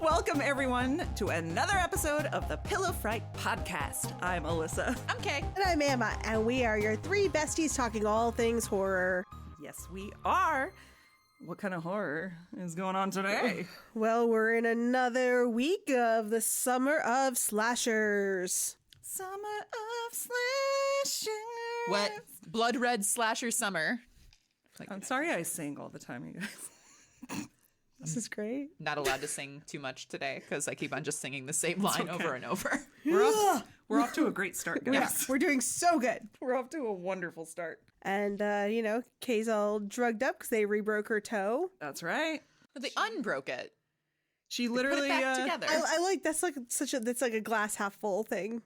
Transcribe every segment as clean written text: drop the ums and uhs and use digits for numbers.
Welcome, everyone, to another episode of the Pillow Fright podcast. I'm Alyssa. I'm Kay. And I'm Emma, and we are your three besties talking all things horror. Yes, we are. What kind of horror is going on today? Well, we're in another week of the summer of slashers. Summer of slashers. What? Blood red slasher summer. I'm sorry I sing all the time, you guys. This is great. Not allowed to sing too much today because I keep on just singing the same line over and over. We're off to a great start, guys. We're doing so good. We're off to a wonderful start. And, Kay's all drugged up because they rebroke her toe. That's right. But they unbroke it. She literally Put it back together. I like, that's like a glass half full thing.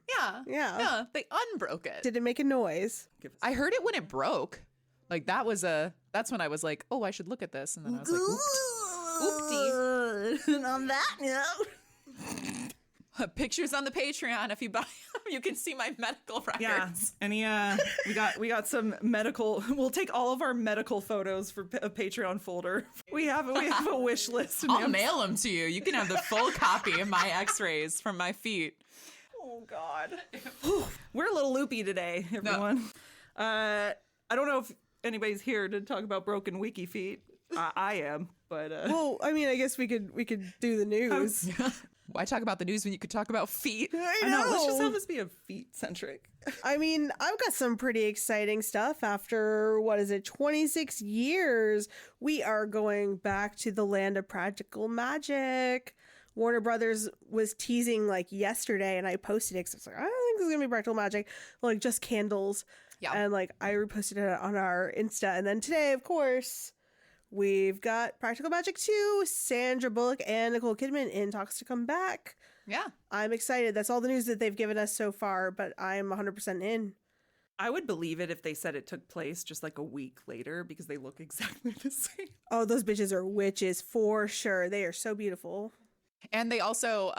Yeah. They unbroke it. Did it make a noise? I heard it when it broke. Like that's when I was like, oh, I should look at this. And then I was like, oopsie. On that note. Pictures on the Patreon. If you buy them, you can see my medical records. Yeah. We got some medical. We'll take all of our medical photos for a Patreon folder. We have a wish list. I'll mail them to you. You can have the full copy of my x-rays from my feet. Oh, God. We're a little loopy today, everyone. No. I don't know if anybody's here to talk about broken wiki feet. I am, but... Well, I mean, I guess we could do the news. Why talk about the news when you could talk about feet? I know. Let's just have this be a feet-centric. I mean, I've got some pretty exciting stuff. After, 26 years, we are going back to the land of practical magic. Warner Brothers was teasing yesterday, and I posted it because I was like, I don't think this is going to be practical magic. Just candles. Yeah. And I reposted it on our Insta. And then today, of course, we've got Practical Magic 2, Sandra Bullock and Nicole Kidman in talks to come back. Yeah. I'm excited. That's all the news that they've given us so far, but I'm 100% in. I would believe it if they said it took place just a week later because they look exactly the same. Oh, those bitches are witches for sure. They are so beautiful. And they also,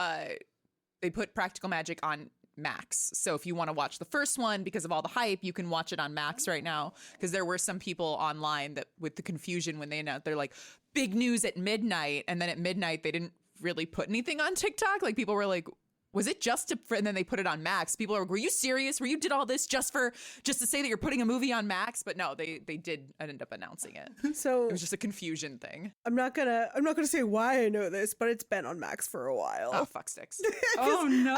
they put Practical Magic on Max. So if you want to watch the first one because of all the hype, you can watch it on Max right now. Because there were some people online that with the confusion when they announced, they're like, big news at midnight. And then at midnight, they didn't really put anything on TikTok. People were like, was it just and then they put it on Max. People were you serious? You did all this just to say that you're putting a movie on Max? But no, they did end up announcing it. So it was just a confusion thing. I'm not gonna say why I know this, but it's been on Max for a while. Oh, fuck sticks. Oh no.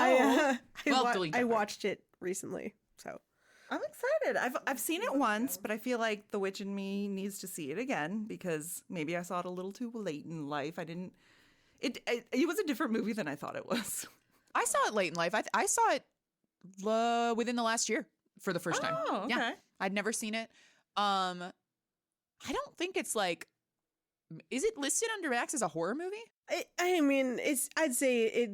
I watched it recently, so I'm excited. I've seen it once, but I feel like the witch in me needs to see it again because maybe I saw it a little too late in life. It was a different movie than I thought it was. I saw it late in life. I saw it within the last year for the first time. Oh, okay. Yeah, I'd never seen it. I don't think it's is it listed under Max as a horror movie? I mean, I'd say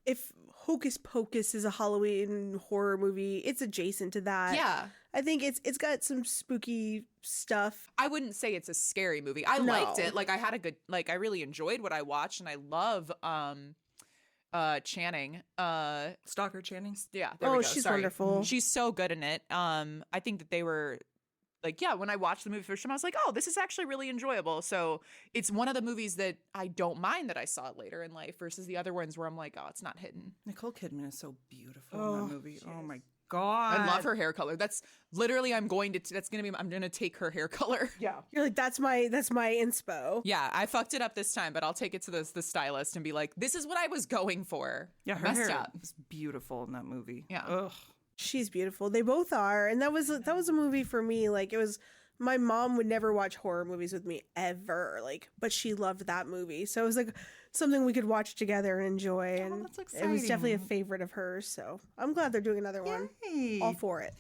if Hocus Pocus is a Halloween horror movie, it's adjacent to that. Yeah. I think it's got some spooky stuff. I wouldn't say it's a scary movie. I liked it. I had a good, I really enjoyed what I watched, and I love Channing. Stalker Channing. Yeah. There we go. She's Sorry. wonderful. She's so good in it. I think that they were when I watched the movie first time, I was like, oh, this is actually really enjoyable. So it's one of the movies that I don't mind that I saw it later in life versus the other ones where I'm like, oh, it's not hidden. Nicole Kidman is so beautiful in that movie. Oh my God. I love her hair color. That's literally, I'm going to take her hair color. Yeah. You're like, that's my inspo. Yeah. I fucked it up this time, but I'll take it to the stylist and be like, this is what I was going for. Yeah. Her hair was beautiful in that movie. Yeah. Ugh. She's beautiful. They both are. And that was a movie for me. It was, my mom would never watch horror movies with me ever. But she loved that movie. So it was something we could watch together and enjoy. And that's exciting. It was definitely a favorite of hers. So I'm glad they're doing another one. All for it.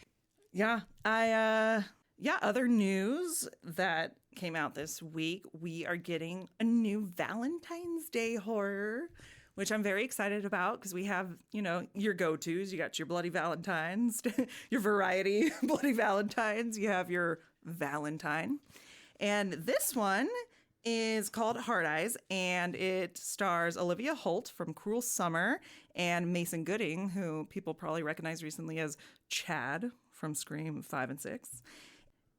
Yeah. Other news that came out this week, we are getting a new Valentine's Day horror, which I'm very excited about because we have, your go-tos. You got your Bloody Valentines, your variety Bloody Valentines. You have your Valentine. And this one is called Hard Eyes, and it stars Olivia Holt from Cruel Summer and Mason Gooding, who people probably recognize recently as Chad from Scream 5 and 6.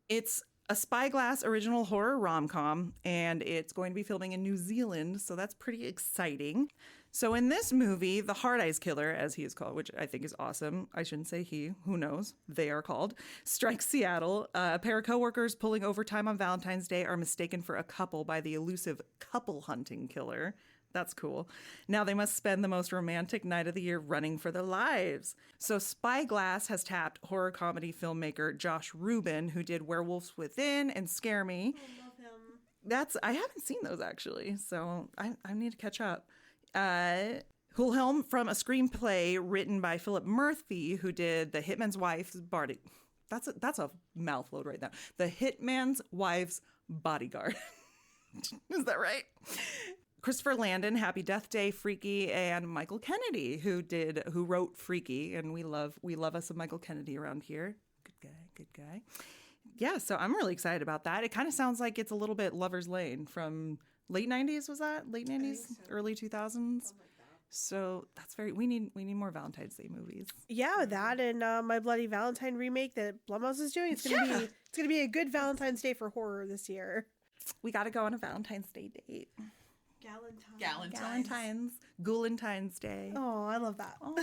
It's a Spyglass original horror rom-com, and it's going to be filming in New Zealand, so that's pretty exciting. So in this movie, the Hard Eyes Killer, as he is called, which I think is awesome. I shouldn't say he, who knows? They are called. Strikes Seattle. A pair of coworkers pulling overtime on Valentine's Day are mistaken for a couple by the elusive couple hunting killer. That's cool. Now they must spend the most romantic night of the year running for their lives. So Spyglass has tapped horror comedy filmmaker Josh Rubin, who did Werewolves Within and Scare Me. I love him. I haven't seen those actually, so I need to catch up. Wilhelm from a screenplay written by Philip Murphy, who did The Hitman's Wife's Body. That's a mouthload right there. The Hitman's Wife's Bodyguard. Is that right? Christopher Landon, Happy Death Day, Freaky, and Michael Kennedy, who wrote Freaky, and we love us a Michael Kennedy around here. Good guy. Yeah, so I'm really excited about that. It kind of sounds like it's a little bit Lover's Lane from late 90s, was that? Late 90s, so. Early 2000s? So that's we need more Valentine's Day movies. Yeah, that and My Bloody Valentine remake that Blumhouse is doing. It's gonna be a good Valentine's Day for horror this year. We got to go on a Valentine's Day date. Galentine's Day. Oh, I love that. Oh,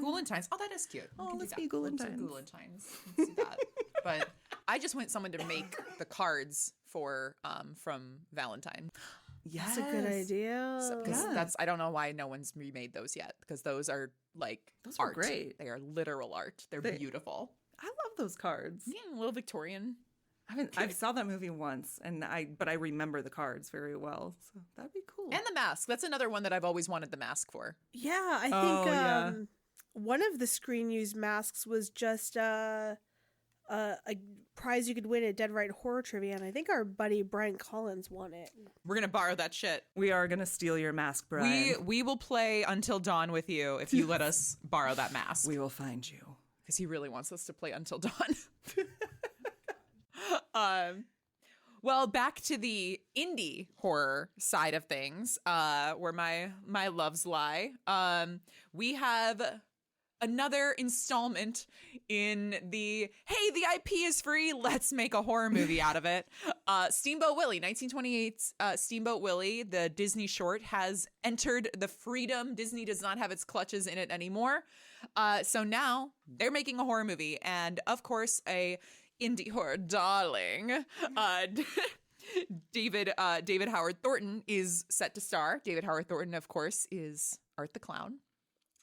Galentine's. Oh, that is cute. Oh, let's be Galentine's. Let's do that. But I just want someone to make the cards for from Valentine. Yes. That's a good idea. Because I don't know why no one's remade those yet. Because those are like those art. Are great. They are literal art. They're beautiful. I love those cards. Yeah, a little Victorian. I saw that movie once, but I remember the cards very well, so that'd be cool. And the mask. That's another one that I've always wanted the mask for. Yeah, I think one of the screen used masks was just a prize you could win at Dead Right Horror Trivia, and I think our buddy Brian Collins won it. We're gonna borrow that shit. We are gonna steal your mask, Brian. We will play Until Dawn with you if you let us borrow that mask. We will find you. Because he really wants us to play Until Dawn. Well, back to the indie horror side of things, where my loves lie. We have another installment in the IP is free, let's make a horror movie out of it. Steamboat Willie, 1928's Steamboat Willie, the Disney short, has entered the freedom. Disney does not have its clutches in it anymore. So now they're making a horror movie, and of course a indie horror darling, David Howard Thornton is set to star. David Howard Thornton, of course, is Art the Clown,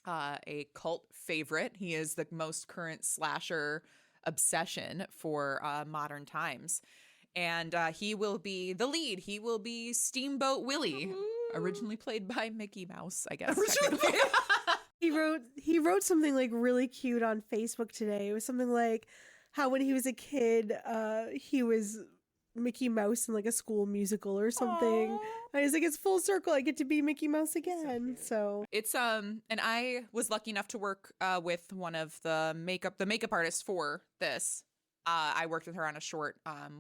a cult favorite. He is the most current slasher obsession for modern times, and he will be the lead. He will be Steamboat Willie, originally played by Mickey Mouse, I guess. He wrote something like really cute on Facebook today. It was something like how when he was a kid, he was Mickey Mouse in like a school musical or something. Aww. And he's like, it's full circle. I get to be Mickey Mouse again. So it's and I was lucky enough to work with one of the makeup artists for this. I worked with her on a short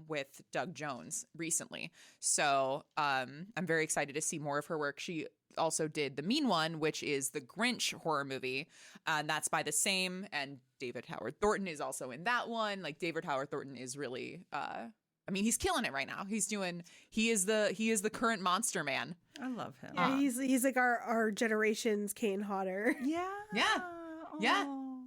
with Doug Jones recently. So I'm very excited to see more of her work. She also did The Mean One, which is the Grinch horror movie, and that's by the same. And David Howard Thornton is also in that one. Like, David Howard Thornton is really, he's killing it right now. He is the current monster man. I love him. Yeah, he's like our generation's Kane Hodder. Yeah.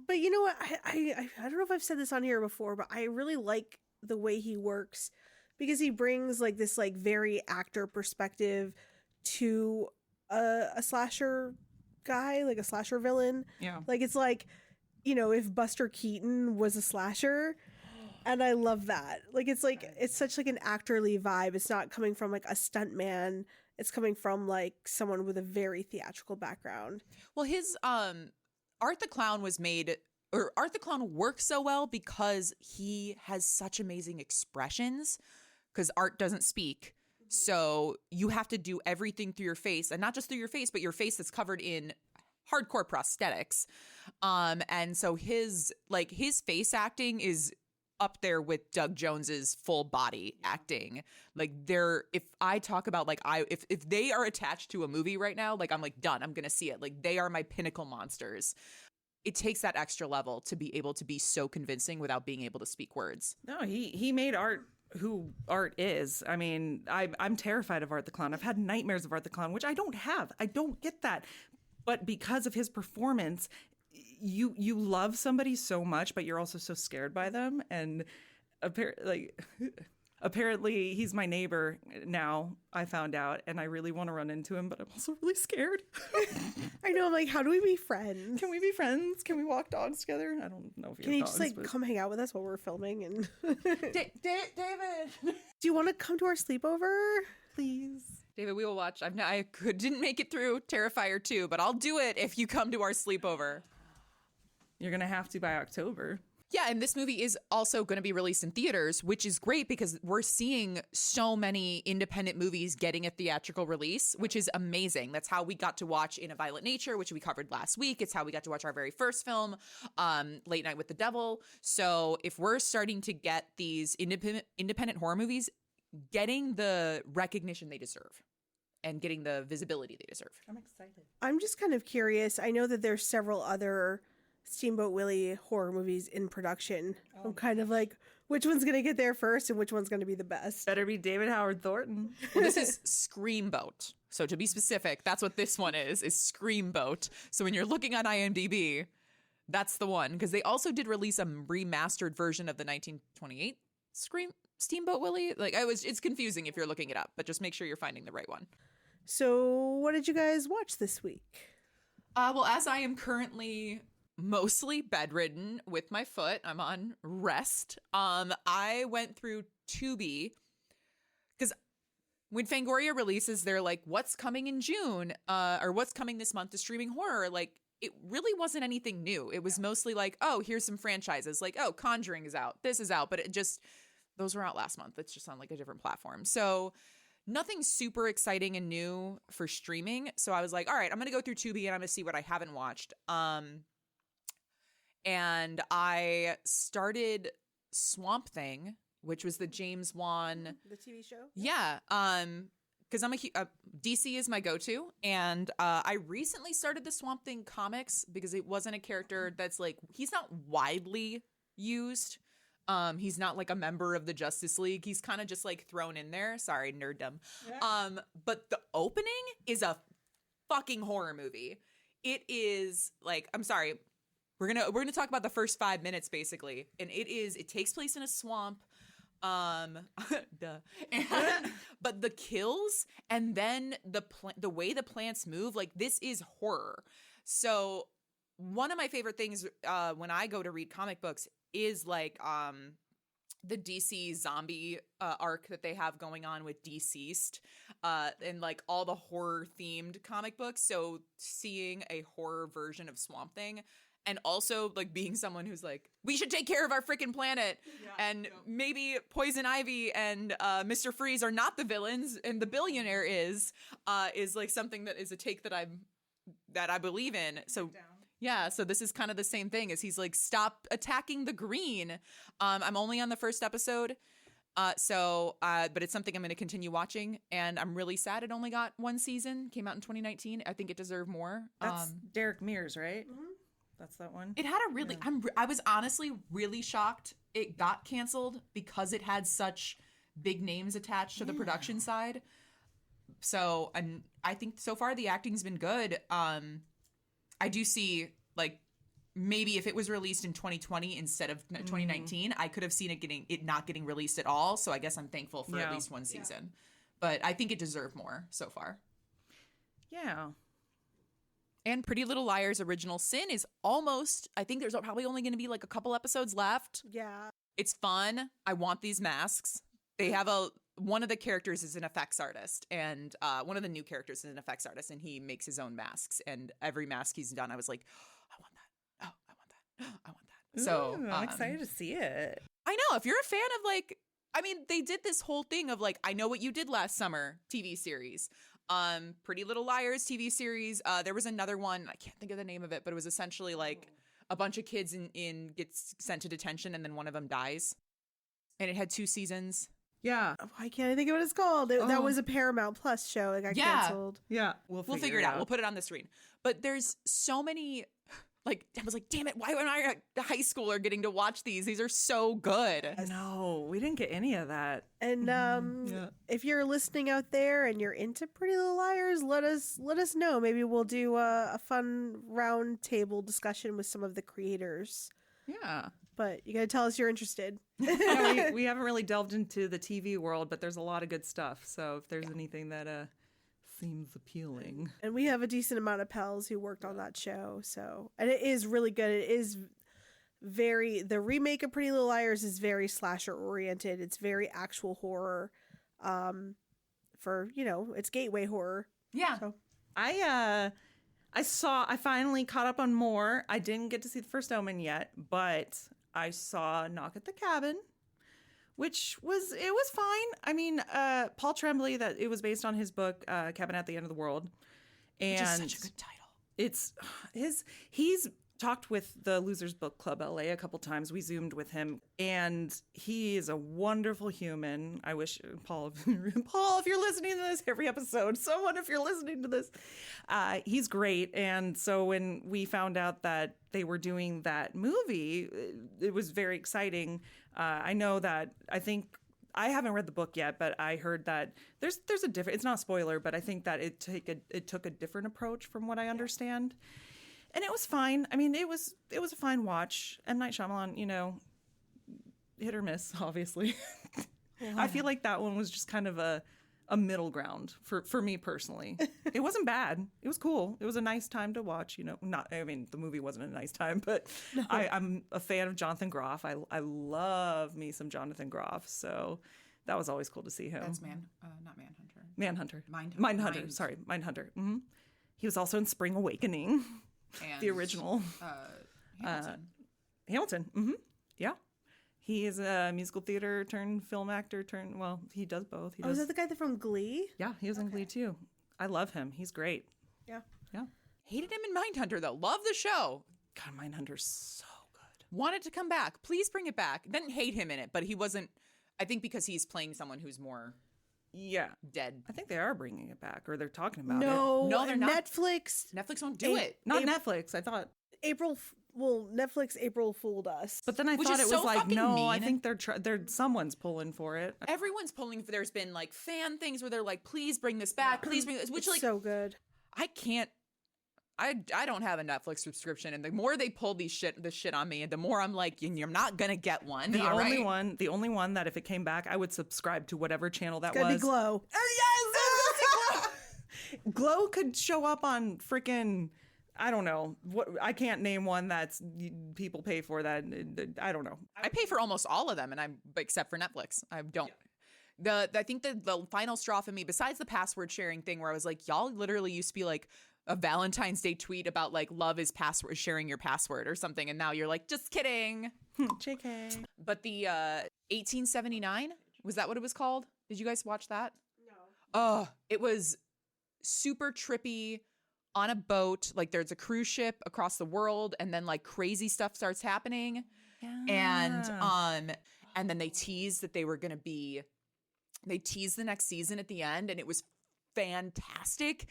But you know what? I don't know if I've said this on here before, but I really like the way he works because he brings like this like very actor perspective to a slasher guy, like a slasher villain. Yeah. Like, it's like, if Buster Keaton was a slasher, and I love that. Like, it's such like an actorly vibe. It's not coming from like a stunt man. It's coming from like someone with a very theatrical background. Well, his Art the Clown Art the Clown works so well because he has such amazing expressions, because Art doesn't speak. So you have to do everything through your face, and not just through your face, but your face that's covered in hardcore prosthetics. And so his face acting is up there with Doug Jones's full body acting. Like, if I talk about like if they are attached to a movie right now, like I'm like done. I'm gonna see it. Like, they are my pinnacle monsters. It takes that extra level to be able to be so convincing without being able to speak words. No, he made Art, who Art is. I mean, I'm terrified of Art the Clown. I've had nightmares of Art the Clown, which I don't have. I don't get that. But because of his performance, you love somebody so much, but you're also so scared by them. And apparently he's my neighbor now, I found out, and I really want to run into him, but I'm also really scared. I know, I'm like, how do we be friends? Can we be friends? Can we walk dogs together? I don't know if Can you just come hang out with us while we're filming? And David, do you want to come to our sleepover? please. David, we will watch. Didn't make it through Terrifier 2, but I'll do it if you come to our sleepover. You're going to have to by October. Yeah, and this movie is also going to be released in theaters, which is great because we're seeing so many independent movies getting a theatrical release, which is amazing. That's how we got to watch In a Violent Nature, which we covered last week. It's how we got to watch our very first film, Late Night with the Devil. So if we're starting to get these independent horror movies getting the recognition they deserve and getting the visibility they deserve. I'm excited. I'm just kind of curious. I know that there's several other Steamboat Willie horror movies in production. I'm kind of like, which one's going to get there first and which one's going to be the best? Better be David Howard Thornton. Well, this is Screamboat. So to be specific, that's what this one is Screamboat. So when you're looking on IMDb, that's the one. Because they also did release a remastered version of the 1928 Steamboat Willie. It's confusing if you're looking it up, but just make sure you're finding the right one. So what did you guys watch this week? Well, as I am currently mostly bedridden with my foot, I'm on rest. I went through Tubi because when Fangoria releases, they're like, what's coming in June? Or what's coming this month to streaming horror? Like, it really wasn't anything new. It was mostly like, oh, here's some franchises. Like, oh, Conjuring is out. This is out. But those were out last month. It's just on like a different platform. So nothing super exciting and new for streaming. So I was like, all right, I'm going to go through Tubi and I'm going to see what I haven't watched. And I started Swamp Thing, which was the James Wan. The TV show? Yeah. Because DC is my go-to. And I recently started the Swamp Thing comics because it wasn't a character that's like, he's not widely used. He's not like a member of the Justice League. He's kind of just like thrown in there. Sorry, nerddom. Yeah. But the opening is a fucking horror movie. It is like, I'm sorry. We're gonna talk about the first 5 minutes basically, and it takes place in a swamp, duh. But the kills and then the way the plants move, like this is horror. So one of my favorite things when I go to read comic books is like the DC zombie arc that they have going on with Deceased, and like all the horror themed comic books. So seeing a horror version of Swamp Thing. And also, like, being someone who's like, we should take care of our freaking planet. Yeah, and maybe Poison Ivy and Mr. Freeze are not the villains, and the billionaire is like something that is a take that I believe in. So yeah, so this is kind of the same thing as he's like, stop attacking the green. I'm only on the first episode. But it's something I'm going to continue watching, and I'm really sad it only got one season. Came out in 2019. I think it deserved more. That's Derek Mears, right? Mm-hmm. That's that one. It had a really, yeah. I was honestly really shocked it got canceled because it had such big names attached to the production side. So, and I think so far the acting's been good. I do see like maybe if it was released in 2020 instead of 2019, I could have seen it not getting released at all. So I guess I'm thankful for at least one season. But I think it deserved more so far. Yeah. And Pretty Little Liars Original Sin is almost, I think there's probably only going to be like a couple episodes left. Yeah. It's fun. I want these masks. They have one of the characters is an effects artist, and one of the new characters is an effects artist, and he makes his own masks. And every mask he's done, I was like, oh, I want that. Oh, I want that. I want that. So I'm excited to see it. I know. If you're a fan of like, I mean, they did this whole thing of like, I Know What You Did Last Summer TV series. Pretty Little Liars TV series. There was another one, I can't think of the name of it, but it was essentially like a bunch of kids gets sent to detention and then one of them dies. And it had 2 seasons. Yeah. Why can't I think of what it's called? That was a Paramount Plus show. It got canceled. Yeah. We'll figure it out. We'll put it on the screen. But there's so many Like, I was like, damn it, why am I a high schooler getting to watch these? These are so good. No, we didn't get any of that. And if you're listening out there and you're into Pretty Little Liars, let us know. Maybe we'll do a fun round table discussion with some of the creators. Yeah. But you got to tell us you're interested. Yeah, we haven't really delved into the TV world, but there's a lot of good stuff. So if there's anything that seems appealing. And we have a decent amount of pals who worked on that show. So, and it is really good. It is the remake of Pretty Little Liars is very slasher oriented. It's very actual horror. For, it's gateway horror. Yeah. So. I finally caught up on more. I didn't get to see the first Omen yet, but I saw Knock at the Cabin, which was fine. I mean, Paul Tremblay, that it was based on his book, Cabin at the End of the World. And which is such a good title. He's talked with the Losers Book Club LA a couple times. We Zoomed with him, and he is a wonderful human. I wish, Paul, if you're listening to this every episode, someone, if you're listening to this, he's great. And so when we found out that they were doing that movie, it was very exciting. I know that I haven't read the book yet, but I heard that there's a different. It's not a spoiler, but I think that it took a different approach from what I understand. And it was fine. I mean, it was a fine watch. M. Night Shyamalan, hit or miss, obviously. Yeah. I feel like that one was just kind of a middle ground for me personally. It wasn't bad. It was cool. It was a nice time to watch. The movie wasn't a nice time, but no. I'm a fan of Jonathan Groff. I love me some Jonathan Groff. So that was always cool to see him. That's not Manhunter. Manhunter. Mindhunter. Sorry, Mindhunter. Mm-hmm. He was also in Spring Awakening. And, the original Hamilton. Mm-hmm. Yeah, he is a musical theater turned film actor he does both. Is that the guy from Glee? Yeah, he was in Glee too. I love him. He's great. Yeah. Hated him in Mindhunter though. Love the show. God, Mindhunter's so good. Wanted to come back. Please bring it back. Didn't hate him in it, but he wasn't. I think because he's playing someone who's more. Yeah, dead. I think they are bringing it back, or they're talking about it. No, they're not. Netflix won't do it. Not Netflix. I thought Netflix April fooled us. But then I thought it was like, no, mean. I think they're someone's pulling for it. Everyone's pulling for. There's been like fan things where they're like, please bring this back. Please bring this. Which it's so good. I can't. I don't have a Netflix subscription, and the more they pull this shit on me, the more I'm like, you're not gonna get one. The only one that if it came back, I would subscribe to whatever channel that was. Be Glow. Yes, Glow could show up on freaking. I don't know. I can't name one that's people pay for that. I don't know. I pay for almost all of them, except for Netflix. I don't. Yeah. I think the final straw for me, besides the password sharing thing, where I was like, y'all literally used to be like a Valentine's Day tweet about like love is password sharing your password or something, and now you're like, just kidding. JK. But the 1879, was that what it was called? Did you guys watch that? No. Oh, it was super trippy. On a boat, like there's a cruise ship across the world, and then like crazy stuff starts happening. Yeah. And then they teased that they teased the next season at the end, and it was fantastic.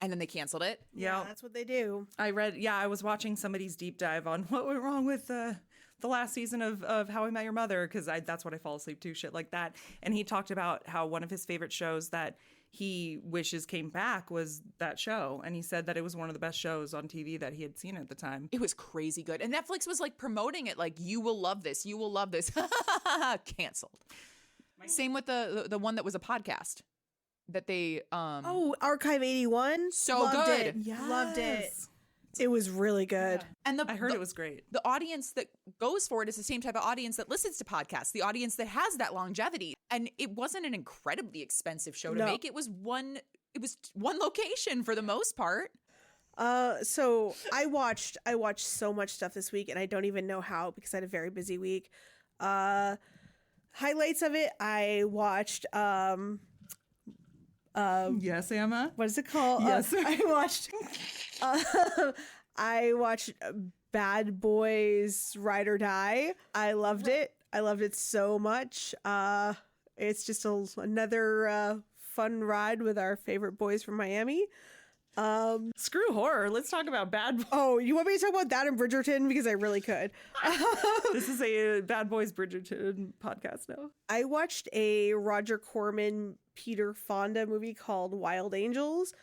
And then they canceled it. Yeah, that's what they do. I was watching somebody's deep dive on what went wrong with the last season of How I Met Your Mother, because that's what I fall asleep to, shit like that. And he talked about how one of his favorite shows that he wishes came back was that show. And he said that it was one of the best shows on TV that he had seen at the time. It was crazy good. And Netflix was like promoting it like, you will love this. You will love this. Canceled. Same with the one that was a podcast. That they Archive 81, so loved good. It. Yes. Loved it. It was really good. Yeah. And I heard it was great. The audience that goes for it is the same type of audience that listens to podcasts, the audience that has that longevity. And it wasn't an incredibly expensive show to make. It was one location for the most part. So I watched so much stuff this week, and I don't even know how because I had a very busy week. Highlights of it, I watched yes, Emma. What is it called? Yes, I watched Bad Boys Ride or Die. I loved it. I loved it so much. It's just another fun ride with our favorite boys from Miami. Screenwriter screw horror. Let's talk about bad. Oh, you want me to talk about that in Bridgerton? Because I really could. This is a Bad Boys Bridgerton podcast now. I watched a Roger Corman, Peter Fonda movie called Wild Angels.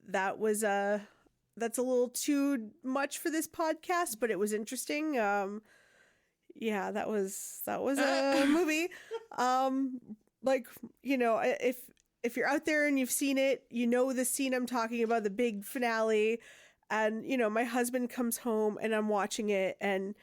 That was that's a little too much for this podcast, but it was interesting. Yeah, that was a movie. Like, you know, if you're out there and you've seen it, you know the scene I'm talking about, the big finale. And, you know, my husband comes home and I'm watching it, and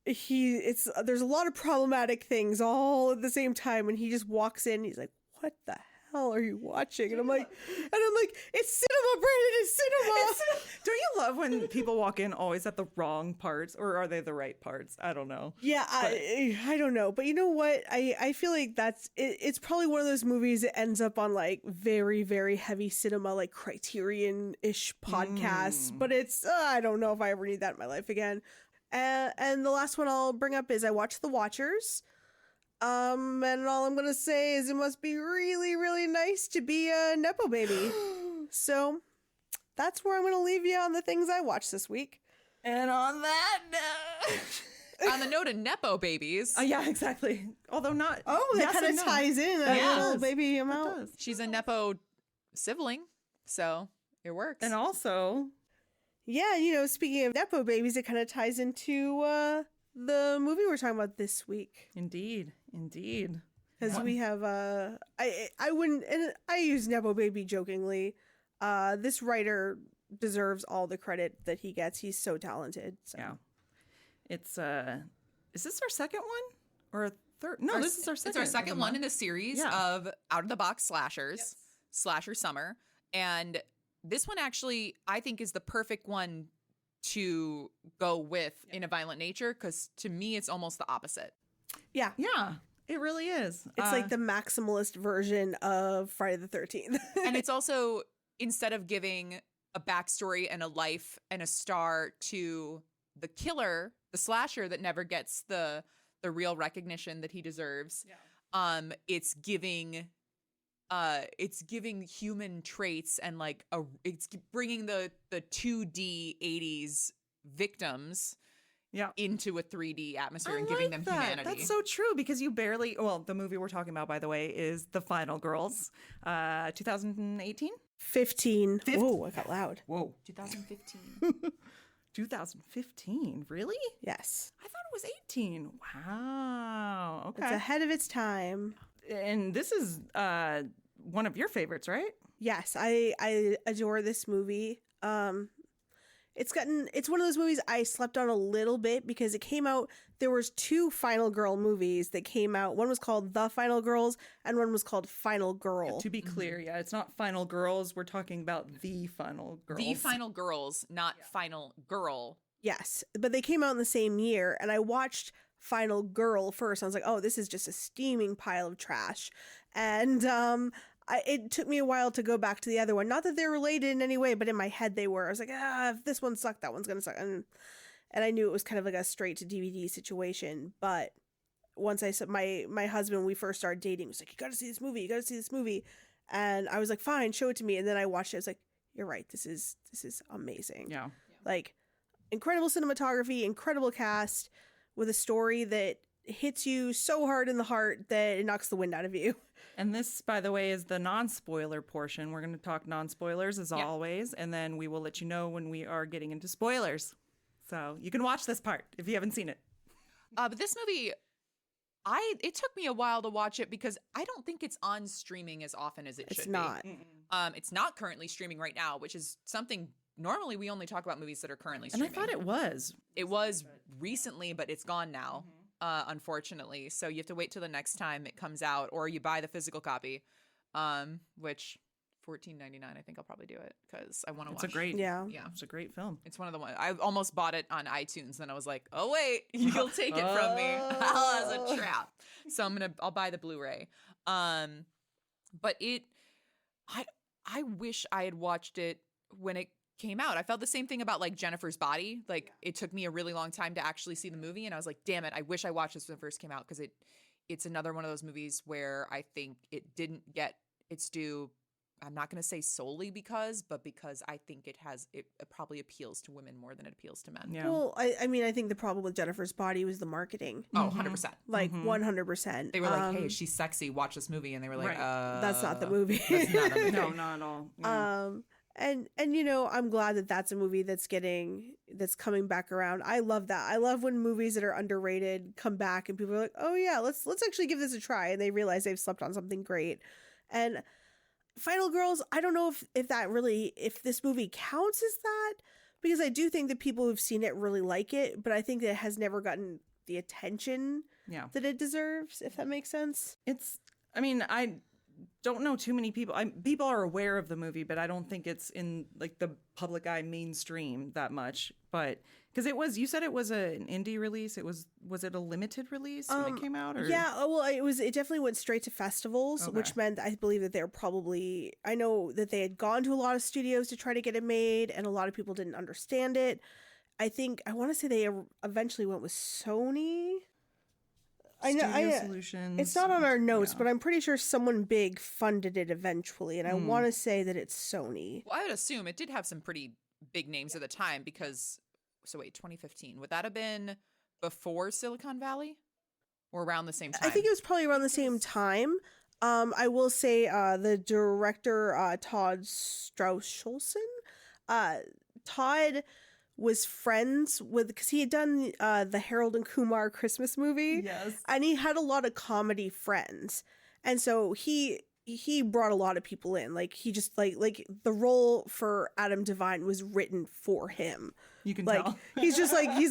there's a lot of problematic things all at the same time, and he just walks in and he's like, "What the hell are you watching?" And I'm like, "It's cinema, Brandon, it's cinema." Don't you love when people walk in always at the wrong parts, or are they the right parts? I don't know. Yeah, I don't know, but you know what? I feel like it's probably one of those movies that ends up on like very, very heavy cinema, like Criterion-ish podcasts. But it's I don't know if I ever need that in my life again. And the last one I'll bring up is I watched The Watchers. And all I'm gonna say is it must be really, really nice to be a Nepo baby. So that's where I'm gonna leave you on the things I watched this week. And on that note, On the note of Nepo babies, yeah, exactly. Although not. Oh, that yes kind of and no. ties in a Yeah. little It baby does. amount. It does. she's a Nepo sibling, so it works. And also, Yeah, you know, speaking of Nepo babies, it kind of ties into the movie we're talking about this week. indeed. Because we have I wouldn't, and I use Nepo baby jokingly. This writer deserves all the credit that he gets. He's so talented. So. Yeah. It's is this our second one or a third? No, this is our second. It's our second one in a series Yeah. of out of the box slashers, slasher summer, and this one actually I think is the perfect one to go with in a violent nature, because to me it's almost the opposite. Yeah. Yeah, it really is. It's like the maximalist version of Friday the 13th. And it's also, instead of giving a backstory and a life and a star to the killer, the slasher that never gets the real recognition that he deserves, it's giving human traits and like it's bringing the 2D 80s victims into a 3D atmosphere and giving them humanity. That's so true, because you barely. Well, the movie we're talking about, by the way, is The Final Girls, 2018. 15. Whoa, I got loud. Whoa, 2015. 2015. Really? Yes. I thought it was 18. Wow. Okay. It's ahead of its time. And this is one of your favorites, right? Yes, I adore this movie. It's one of those movies I slept on a little bit because it came out. There was two Final Girl movies that came out. One was called The Final Girls and one was called Final Girl. To be clear, it's not Final Girls. We're talking about The Final Girls. The Final Girls, not Final Girl. Yes, but they came out in the same year, and I watched Final Girl first. I was like, oh, this is just a steaming pile of trash. And it took me a while to go back to the other one. Not that they're related in any way, but in my head they were. I was like, if this one sucked, that one's going to suck. And I knew it was kind of like a straight to DVD situation. But once I said my husband, when we first started dating, was like, you got to see this movie. You got to see this movie. And I was like, fine, show it to me. And then I watched it. I was like, you're right. This is amazing. Yeah. Like, incredible cinematography, incredible cast, with a story that hits you so hard in the heart that it knocks the wind out of you. And this, by the way, is the non-spoiler portion. We're going to talk non-spoilers as always, and then we will let you know when we are getting into spoilers. So you can watch this part if you haven't seen it. But this movie, it took me a while to watch it because I don't think it's on streaming as often as it should be. It's not. It's not currently streaming right now, which is something. Normally, we only talk about movies that are currently streaming. And I thought it was. It was recently, but it's gone now, unfortunately. So you have to wait till the next time it comes out, or you buy the physical copy, which $14.99. I think I'll probably do it because I want to watch. It's a great, Yeah. It's a great film. It's one of the ones. I almost bought it on iTunes, then I was like, oh wait, you'll take it from me as a trap. So I'll buy the Blu-ray. But I wish I had watched it when it came out. I felt the same thing about like Jennifer's Body. Like it took me a really long time to actually see the movie, and I was like, damn it, I wish I watched this when it first came out, because it's another one of those movies where I think it didn't get its due I'm not going to say solely because, but because I think it probably appeals to women more than it appeals to men. Yeah. Well, I mean, I think the problem with Jennifer's Body was the marketing. Oh, 100%. Like 100%. They were like, hey, she's sexy. Watch this movie. And they were like, that's not the movie. That's not a movie. No, not at all. Yeah. And you know, I'm glad that that's a movie that's coming back around. I love that. I love when movies that are underrated come back and people are like, oh yeah, let's actually give this a try, and they realize they've slept on something great. And Final Girls, I don't know if this movie counts as that, because I do think that people who've seen it really like it, but I think that it has never gotten the attention that it deserves, if that makes sense. I don't know too many people. People are aware of the movie, but I don't think it's in like the public eye mainstream that much. But because you said it was an indie release. Was it a limited release when it came out? Or? Yeah, well, it definitely went straight to festivals, Okay. which meant I believe that I know that they had gone to a lot of studios to try to get it made, and a lot of people didn't understand it. I want to say they eventually went with Sony. Studio Solutions. It's not on our notes, but I'm pretty sure someone big funded it eventually, and I want to say that it's Sony. Well, I would assume it did have some pretty big names at the time because, so wait, 2015, would that have been before Silicon Valley or around the same time? I think it was probably around the same time. I will say the director, Todd Strauss-Schulson, Todd was friends with, because he had done the Harold and Kumar Christmas movie. Yes. And he had a lot of comedy friends. And so he brought a lot of people in. Like he just like the role for Adam Devine was written for him. You can like, tell. he's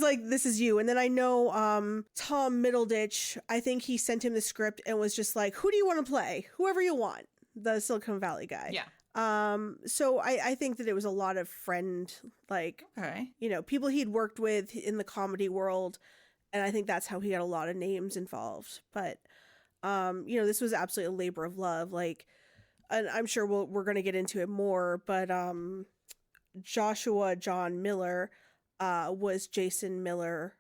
like, this is you. And then I know Tom Middleditch, I think he sent him the script and was just like, who do you want to play? Whoever you want. The Silicon Valley guy. Yeah. So I think that it was a lot of Okay. you know, people he'd worked with in the comedy world, and I think that's how he got a lot of names involved. But you know, this was absolutely a labor of love. Like, and I'm sure we're going to get into it more, but Joshua John Miller was Jason Miller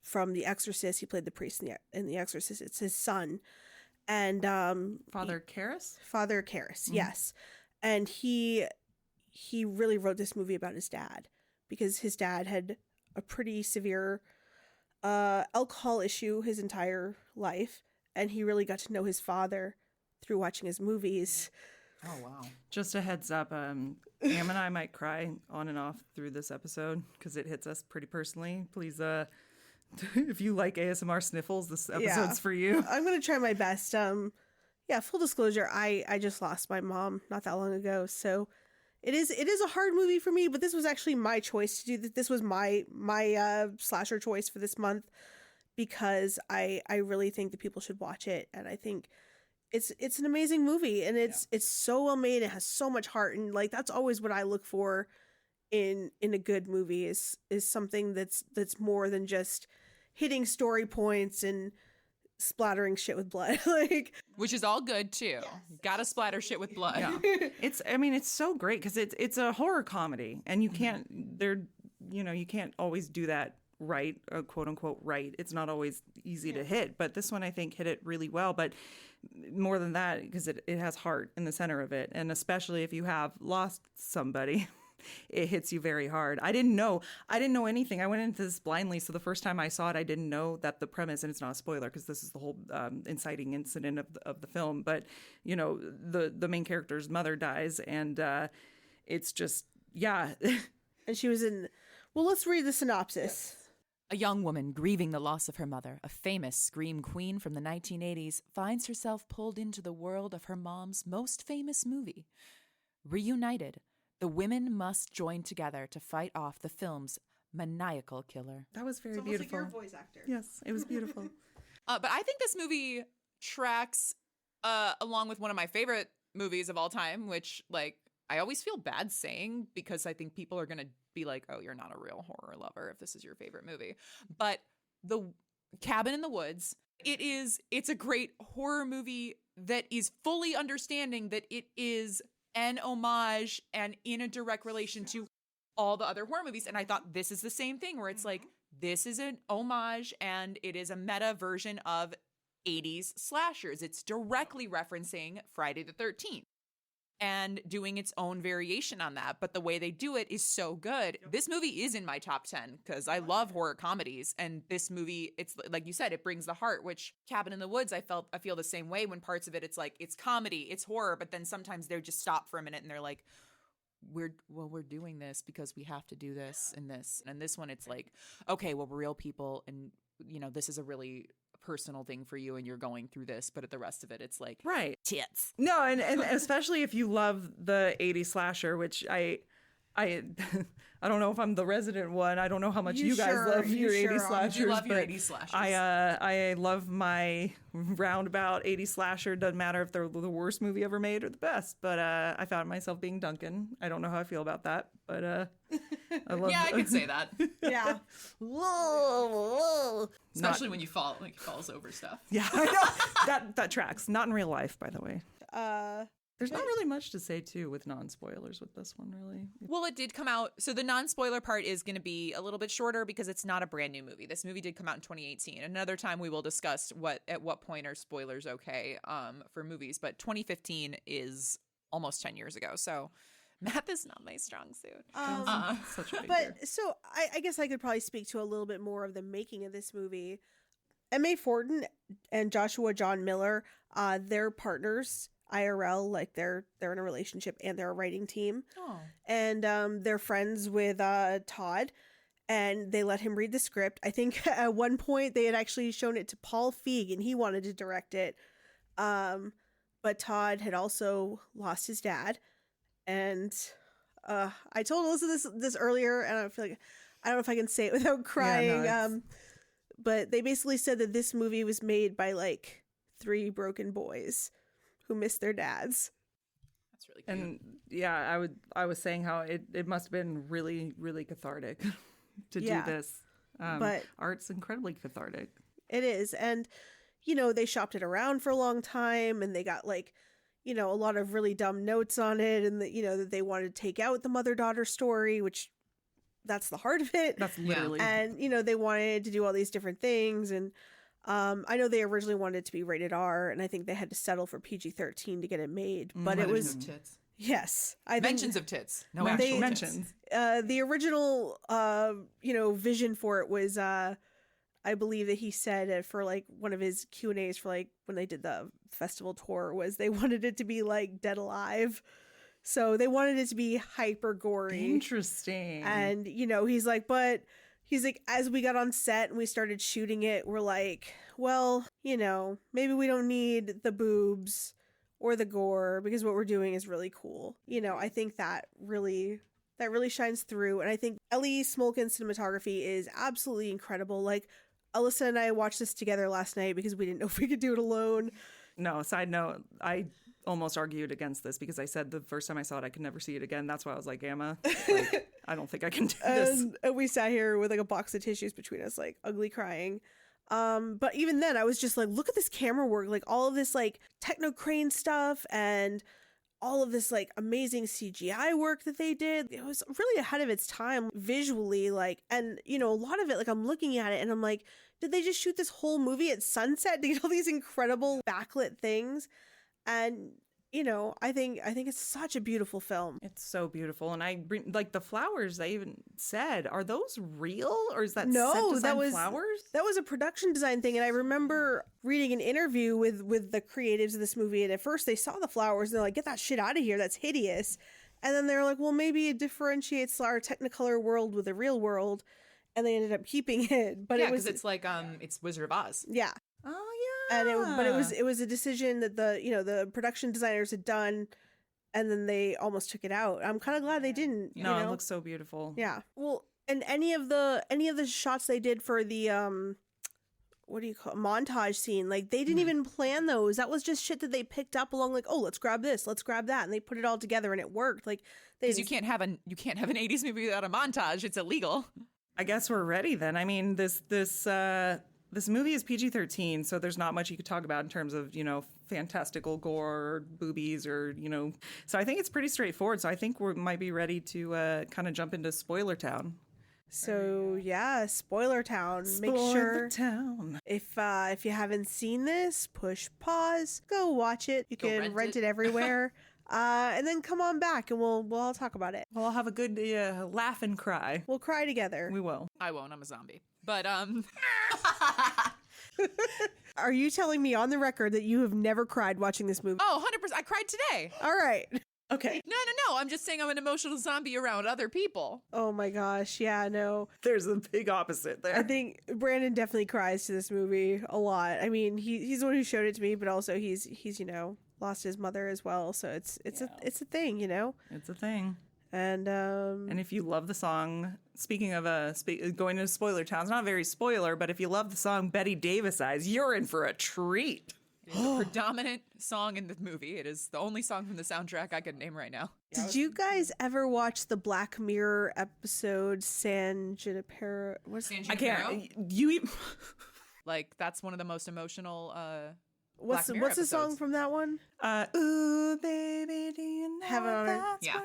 from The Exorcist. He played the priest in The Exorcist. It's his son. And Father Karras? Father Karras, yes. And he really wrote this movie about his dad, because his dad had a pretty severe alcohol issue his entire life, and he really got to know his father through watching his movies. Oh, wow. Just a heads up, Am and I might cry on and off through this episode because it hits us pretty personally. Please, if you like ASMR sniffles, this episode's for you. I'm going to try my best. Yeah, full disclosure, I just lost my mom not that long ago, so it is a hard movie for me, but this was actually my choice to do this. This was my slasher choice for this month, because I really think that people should watch it, and I think it's an amazing movie, and it's so well made. It has so much heart, and like that's always what I look for in a good movie is something that's more than just hitting story points and splattering shit with blood. Like, which is all good too. Gotta splatter shit with blood. Yeah. It's so great because it's a horror comedy, and you can't you can't always do that right, quote unquote right. It's not always easy to hit, but this one I think hit it really well. But more than that, because it has heart in the center of it, and especially if you have lost somebody, it hits you very hard. I didn't know anything. I went into this blindly, so the first time I saw it, I didn't know that the premise, and it's not a spoiler because this is the whole inciting incident of the film, but you know, the main character's mother dies, and it's just and she was in. Well, let's read the synopsis. Yes. A young woman grieving the loss of her mother, a famous scream queen from the 1980s, finds herself pulled into the world of her mom's most famous movie. Reunited, the women must join together to fight off the film's maniacal killer. That was very It's beautiful. almost like you're a voice actor. Yes, it was beautiful. But I think this movie tracks along with one of my favorite movies of all time, which like I always feel bad saying because I think people are going to be like, oh, you're not a real horror lover if this is your favorite movie. But The Cabin in the Woods, it's a great horror movie that is fully understanding that it is an homage and in a direct relation to all the other horror movies. And I thought this is the same thing where it's like, this is an homage and it is a meta version of 80s slashers. It's directly referencing Friday the 13th. and doing its own variation on that. But the way they do it is so good. This movie is in my top 10 because I love horror comedies. And this movie, it's like you said, it brings the heart, which Cabin in the Woods, I feel the same way. When parts of it, it's like, it's comedy, it's horror, but then sometimes they just stop for a minute and they're like, we're doing this because we have to do this and this. And this one, it's like, okay, well, we're real people, and this is a really personal thing for you and you're going through this, but at the rest of it, it's like tits. No, and especially if you love the 80s slasher, which I don't know if I'm the resident one. I don't know how much you guys love your 80s slashers. You love your 80s slashers. I love my roundabout 80s slasher. Doesn't matter if they're the worst movie ever made or the best. But I found myself being Duncan. I don't know how I feel about that, but I love. Yeah, I could say that. Yeah. Whoa. Especially when you fall, like, falls over stuff. Yeah, I know. that tracks. Not in real life, by the way. There's not really much to say, too, with non-spoilers with this one, really. Well, it did come out. So the non-spoiler part is going to be a little bit shorter because it's not a brand new movie. This movie did come out in 2018. Another time we will discuss at what point are spoilers okay for movies. But 2015 is almost 10 years ago. So math is not my strong suit. Such a big year. So I guess I could probably speak to a little bit more of the making of this movie. M.A. Fortin and Joshua John Miller, they're partners. IRL, like they're in a relationship and they're a writing team. Oh. And they're friends with Todd, and they let him read the script. I think at one point they had actually shown it to Paul Feig and he wanted to direct it. But Todd had also lost his dad. And I told Alyssa this earlier, and I feel like I don't know if I can say it without crying. Yeah, no, but they basically said that this movie was made by like 3 broken boys who missed their dads. That's really cute. And yeah, I was saying how it must have been really, really cathartic to do this. But art's incredibly cathartic. It is. And, they shopped it around for a long time, and they got like, a lot of really dumb notes on it, and that they wanted to take out the mother-daughter story, which that's the heart of it. That's literally. And, they wanted to do all these different things. And I know they originally wanted it to be rated R, and I think they had to settle for PG-13 to get it made. But it was tits. Yes, Mentions of tits. No They- actual mentions. tits. The original, vision for it was, I believe that he said for like one of his Q&As for like when they did the festival tour was they wanted it to be like Dead Alive. So they wanted it to be hyper gory. Interesting. And, he's like, as we got on set and we started shooting it, we're like, well, maybe we don't need the boobs or the gore because what we're doing is really cool. I think that really shines through. And I think Ellie Smolkin's cinematography is absolutely incredible. Like, Alyssa and I watched this together last night because we didn't know if we could do it alone. No, side note, I almost argued against this because I said the first time I saw it, I could never see it again. That's why I was like, Emma, I don't think I can do this. And we sat here with like a box of tissues between us, like ugly crying. But even then I was just like, look at this camera work, like all of this like techno crane stuff and all of this like amazing CGI work that they did. It was really ahead of its time visually, like, and a lot of it, like I'm looking at it and I'm like, did they just shoot this whole movie at sunset to get all these incredible backlit things? And I think it's such a beautiful film. It's so beautiful. And I like the flowers they even said, are those real or is that set No, design that was flowers? That was a production design thing. And I remember reading an interview with the creatives of this movie. And at first they saw the flowers and they're like, get that shit out of here. That's hideous. And then they're like, well, maybe it differentiates our Technicolor world with the real world. And they ended up keeping it. But yeah, it was, because it's like it's Wizard of Oz. yeah. Oh yeah. And it was a decision that the production designers had done, and then they almost took it out. I'm kind of glad they didn't. No, it looks so beautiful. Yeah. Well, and any of the shots they did for the what do you call it? Montage scene, like they didn't even plan those. That was just shit that they picked up along, like, oh, let's grab this, let's grab that, and they put it all together and it worked. Like, because you can't have an 80s movie without a montage. It's illegal. I guess we're ready then. I mean, this movie is PG-13, so there's not much you could talk about in terms of, fantastical gore or boobies or, So I think it's pretty straightforward. So I think we might be ready to kind of jump into Spoiler Town. So yeah, Spoiler Town. Make sure Town. If you haven't seen this, push pause, go watch it. You can rent it everywhere. And then come on back and we'll all talk about it. We'll have a good laugh and cry. We'll cry together. We will. I won't. I'm a zombie. But Are you telling me on the record that you have never cried watching this movie? oh, 100%. I cried today. All right. Okay. No. I'm just saying I'm an emotional zombie around other people. Oh my gosh. Yeah, no. There's a big opposite there. I think Brandon definitely cries to this movie a lot. I mean, he's the one who showed it to me, but also he's lost his mother as well. So it's a thing, you know? It's a thing. And if you love the song, speaking of going into spoiler town, it's not very spoiler, but if you love the song Betty Davis Eyes, you're in for a treat. It's the predominant song in the movie. It is the only song from the soundtrack I could name right now. did you guys ever watch the Black Mirror episode San Junipero? I can't. You even... Like, that's one of the most emotional What's Black Mirror the song episodes. from that one? Ooh, baby, do you know Heaven on Earth. that's Yeah. worth...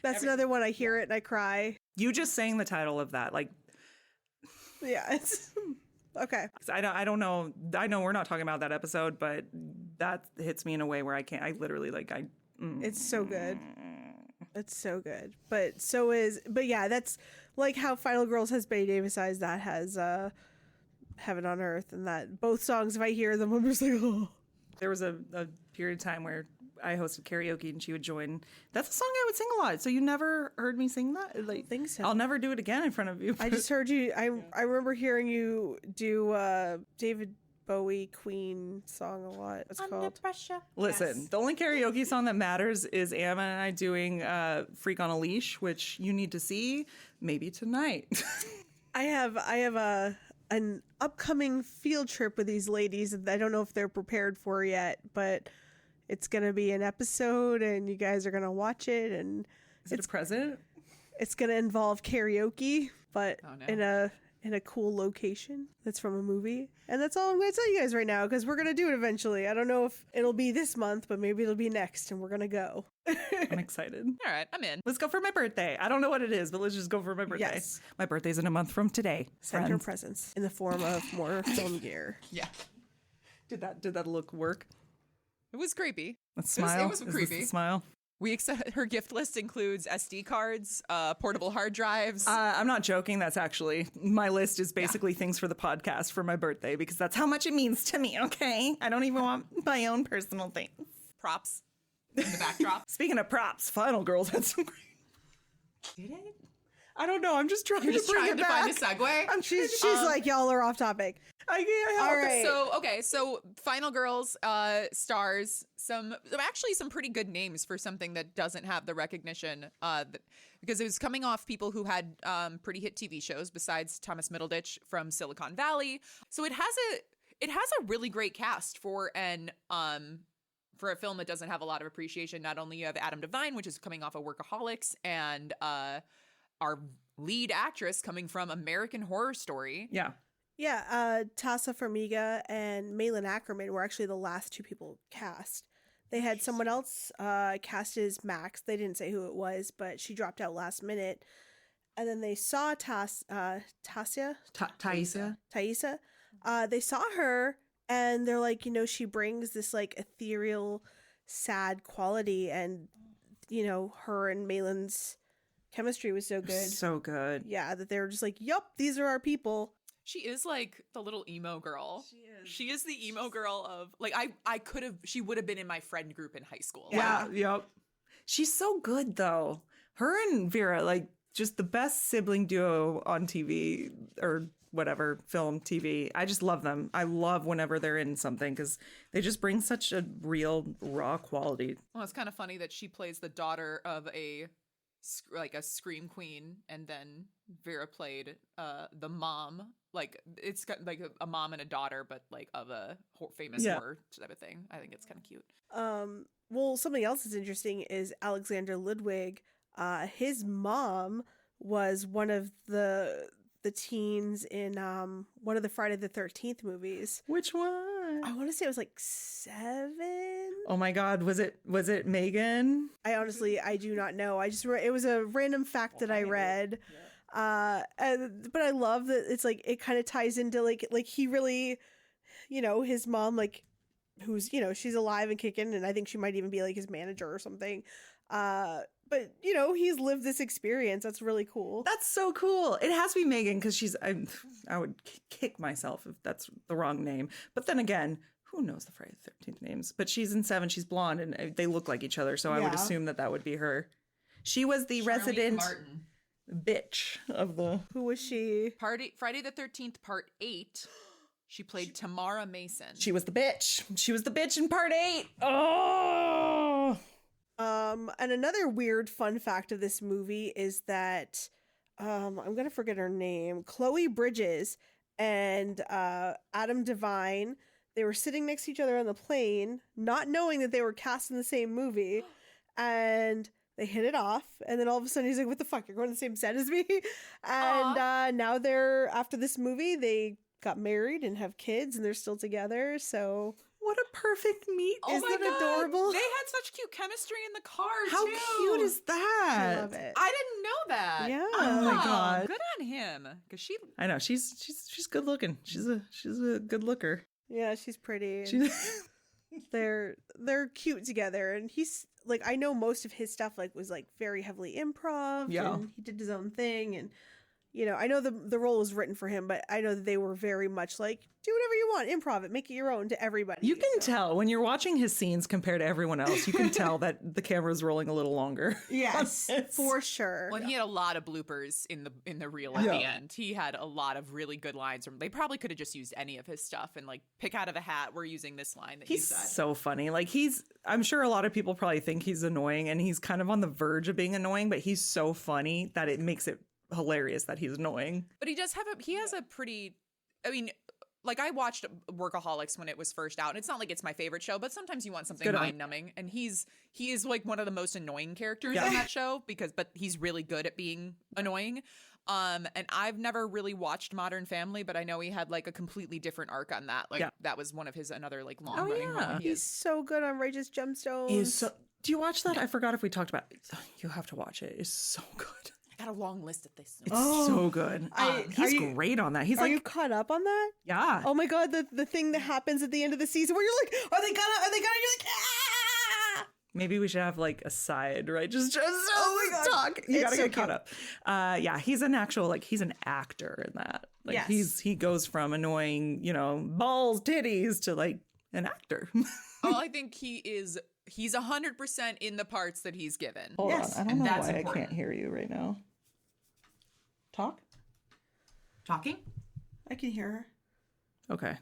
That's another one I hear it and I cry. You just saying the title of that, like, Yeah, it's okay. 'cause I don't know. I know we're not talking about that episode, but that hits me in a way where I can't. I literally It's so good. It's so good. But yeah, that's like how Final Girls has Betty Davis Eyes, that has Heaven on Earth, and that both songs, if I hear them, I'm just like, oh. There was a period of time where I hosted karaoke and she would join. That's a song I would sing a lot. So you never heard me sing that? Like, I don't think so. I'll never do it again in front of you. I just heard you. I remember hearing you do David Bowie Queen song a lot. What's it called? Pressure. Listen, the only karaoke song that matters is Emma and I doing Freak on a Leash, which you need to see maybe tonight. I have an upcoming field trip with these ladies that I don't know if they're prepared for yet, but it's gonna be an episode and you guys are gonna watch it, and Is it a present? it's gonna involve karaoke, but Oh, no. in a cool location that's from a movie. And that's all I'm gonna tell you guys right now, because we're gonna do it eventually. I don't know if it'll be this month, but maybe it'll be next, and we're gonna go. I'm excited. All right, I'm in. Let's go for my birthday. I don't know what it is, but let's just go for my birthday. Yes. My birthday's in a month from today. Send her friends. presents in the form of more film gear. Yeah. Did that look work? It was creepy. That smile? It was Is this creepy. the smile? We accept her gift list includes SD cards, portable hard drives. I'm not joking. That's actually my list is basically things for the podcast for my birthday because that's how much it means to me. Okay, I don't even want my own personal things. Props in the backdrop. Speaking of props, Final Girls had some great. Did it? I don't know. I'm just trying You're just to bring trying it to back. find a segue. She's like, y'all are off topic. I can't help All it. right. So Final Girls stars some pretty good names for something that doesn't have the recognition because it was coming off people who had pretty hit TV shows besides Thomas Middleditch from Silicon Valley. So it has a really great cast for a film that doesn't have a lot of appreciation. Not only you have Adam Devine, which is coming off of Workaholics, and our lead actress coming from American Horror Story. Yeah. Yeah, Tassa Farmiga and Malin Ackerman were actually the last two people cast. They had someone else cast as Max. They didn't say who it was, but she dropped out last minute. And then they saw Taissa. They saw her, and they're like, she brings this like ethereal, sad quality, and her and Malin's chemistry was so good. So good. Yeah, that they were just like, yup, these are our people. She is like the little emo girl. She is. She is the emo girl of like she would have been in my friend group in high school. Yeah. Yep. She's so good though. Her and Vera, like just the best sibling duo on TV or whatever, film, TV. I just love them. I love whenever they're in something because they just bring such a real raw quality. Well, it's kind of funny that she plays the daughter of a scream queen, and then Vera played the mom. Like it's got like a mom and a daughter, but like of a famous horror type of thing. I think it's kind of cute. Well, something else that's interesting is Alexander Ludwig. His mom was one of the teens in one of the Friday the 13th movies. Which one? I want to say it was like 7. Oh my God, was it Megan? I do not know. It was a random fact that I read. But I love that it's like it kind of ties into like he really, his mom like who's, you know, she's alive and kicking, and I think she might even be like his manager or something. But you know, he's lived this experience. That's really cool. That's so cool. It has to be Megan because I would kick myself if that's the wrong name. But then again, who knows the Friday the 13th names? But she's in 7. She's blonde, and they look like each other. So I would assume that would be her. She was the resident Martin. bitch of the. Who was she? Friday the 13th, Part 8. She played Tamara Mason. She was the bitch. She was the bitch in Part 8. Oh. And another weird fun fact of this movie is that I'm gonna forget her name. Chloe Bridges and Adam Devine. They were sitting next to each other on the plane, not knowing that they were cast in the same movie, and they hit it off. And then all of a sudden, he's like, "What the fuck? You're going to the same set as me?" And now they're after this movie, they got married and have kids, and they're still together. So. What a perfect meet. Oh Isn't my it God. adorable? They had such cute chemistry in the car, How too. cute is that? I love it. I didn't know that. Yeah. Oh my God. Good on him. Because she... I know she's good looking. She's a good looker. Yeah, she's pretty. She's They're cute together, and he's like, I know most of his stuff like was like very heavily improv. Yeah. And he did his own thing, and you know, I know the role was written for him, but I know that they were very much like, do whatever you want, improv it, make it your own to everybody. You can tell when you're watching his scenes compared to everyone else. You can tell that the camera's rolling a little longer. Yes, for sure. Well, he had a lot of bloopers in the reel at the end. He had a lot of really good lines. They probably could have just used any of his stuff and like pick out of a hat. We're using this line that He's you said. so funny. Like I'm sure a lot of people probably think he's annoying, and he's kind of on the verge of being annoying, but he's so funny that it makes it hilarious that he's annoying. But he has a pretty, I mean, like I watched Workaholics when it was first out, and it's not like it's my favorite show, but sometimes you want something mind-numbing, and he is like one of the most annoying characters in that show but he's really good at being annoying. And I've never really watched Modern Family, but I know he had like a completely different arc on that. Like that was one of his another like long running run. He's so good on Righteous Gemstones. Do you watch that? I forgot if we talked about it. You have to watch it. It's so good. I got a long list of this. It's so good. He's great on that. He's Are you caught up on that? Yeah. Oh my God, the thing that happens at the end of the season where you're like, are they gonna? You're like, ah! Maybe we should have like a side, right? Just oh my God. talk. You It's gotta so get caught up. Yeah, he's an actual he's an actor in that. Like Yes. he goes from annoying, balls, titties to like an actor. Oh, I think he's 100% in the parts that he's given. Hold on. I don't know that's why important. I can't hear you right now. Talk? Talking? I can hear her. Okay.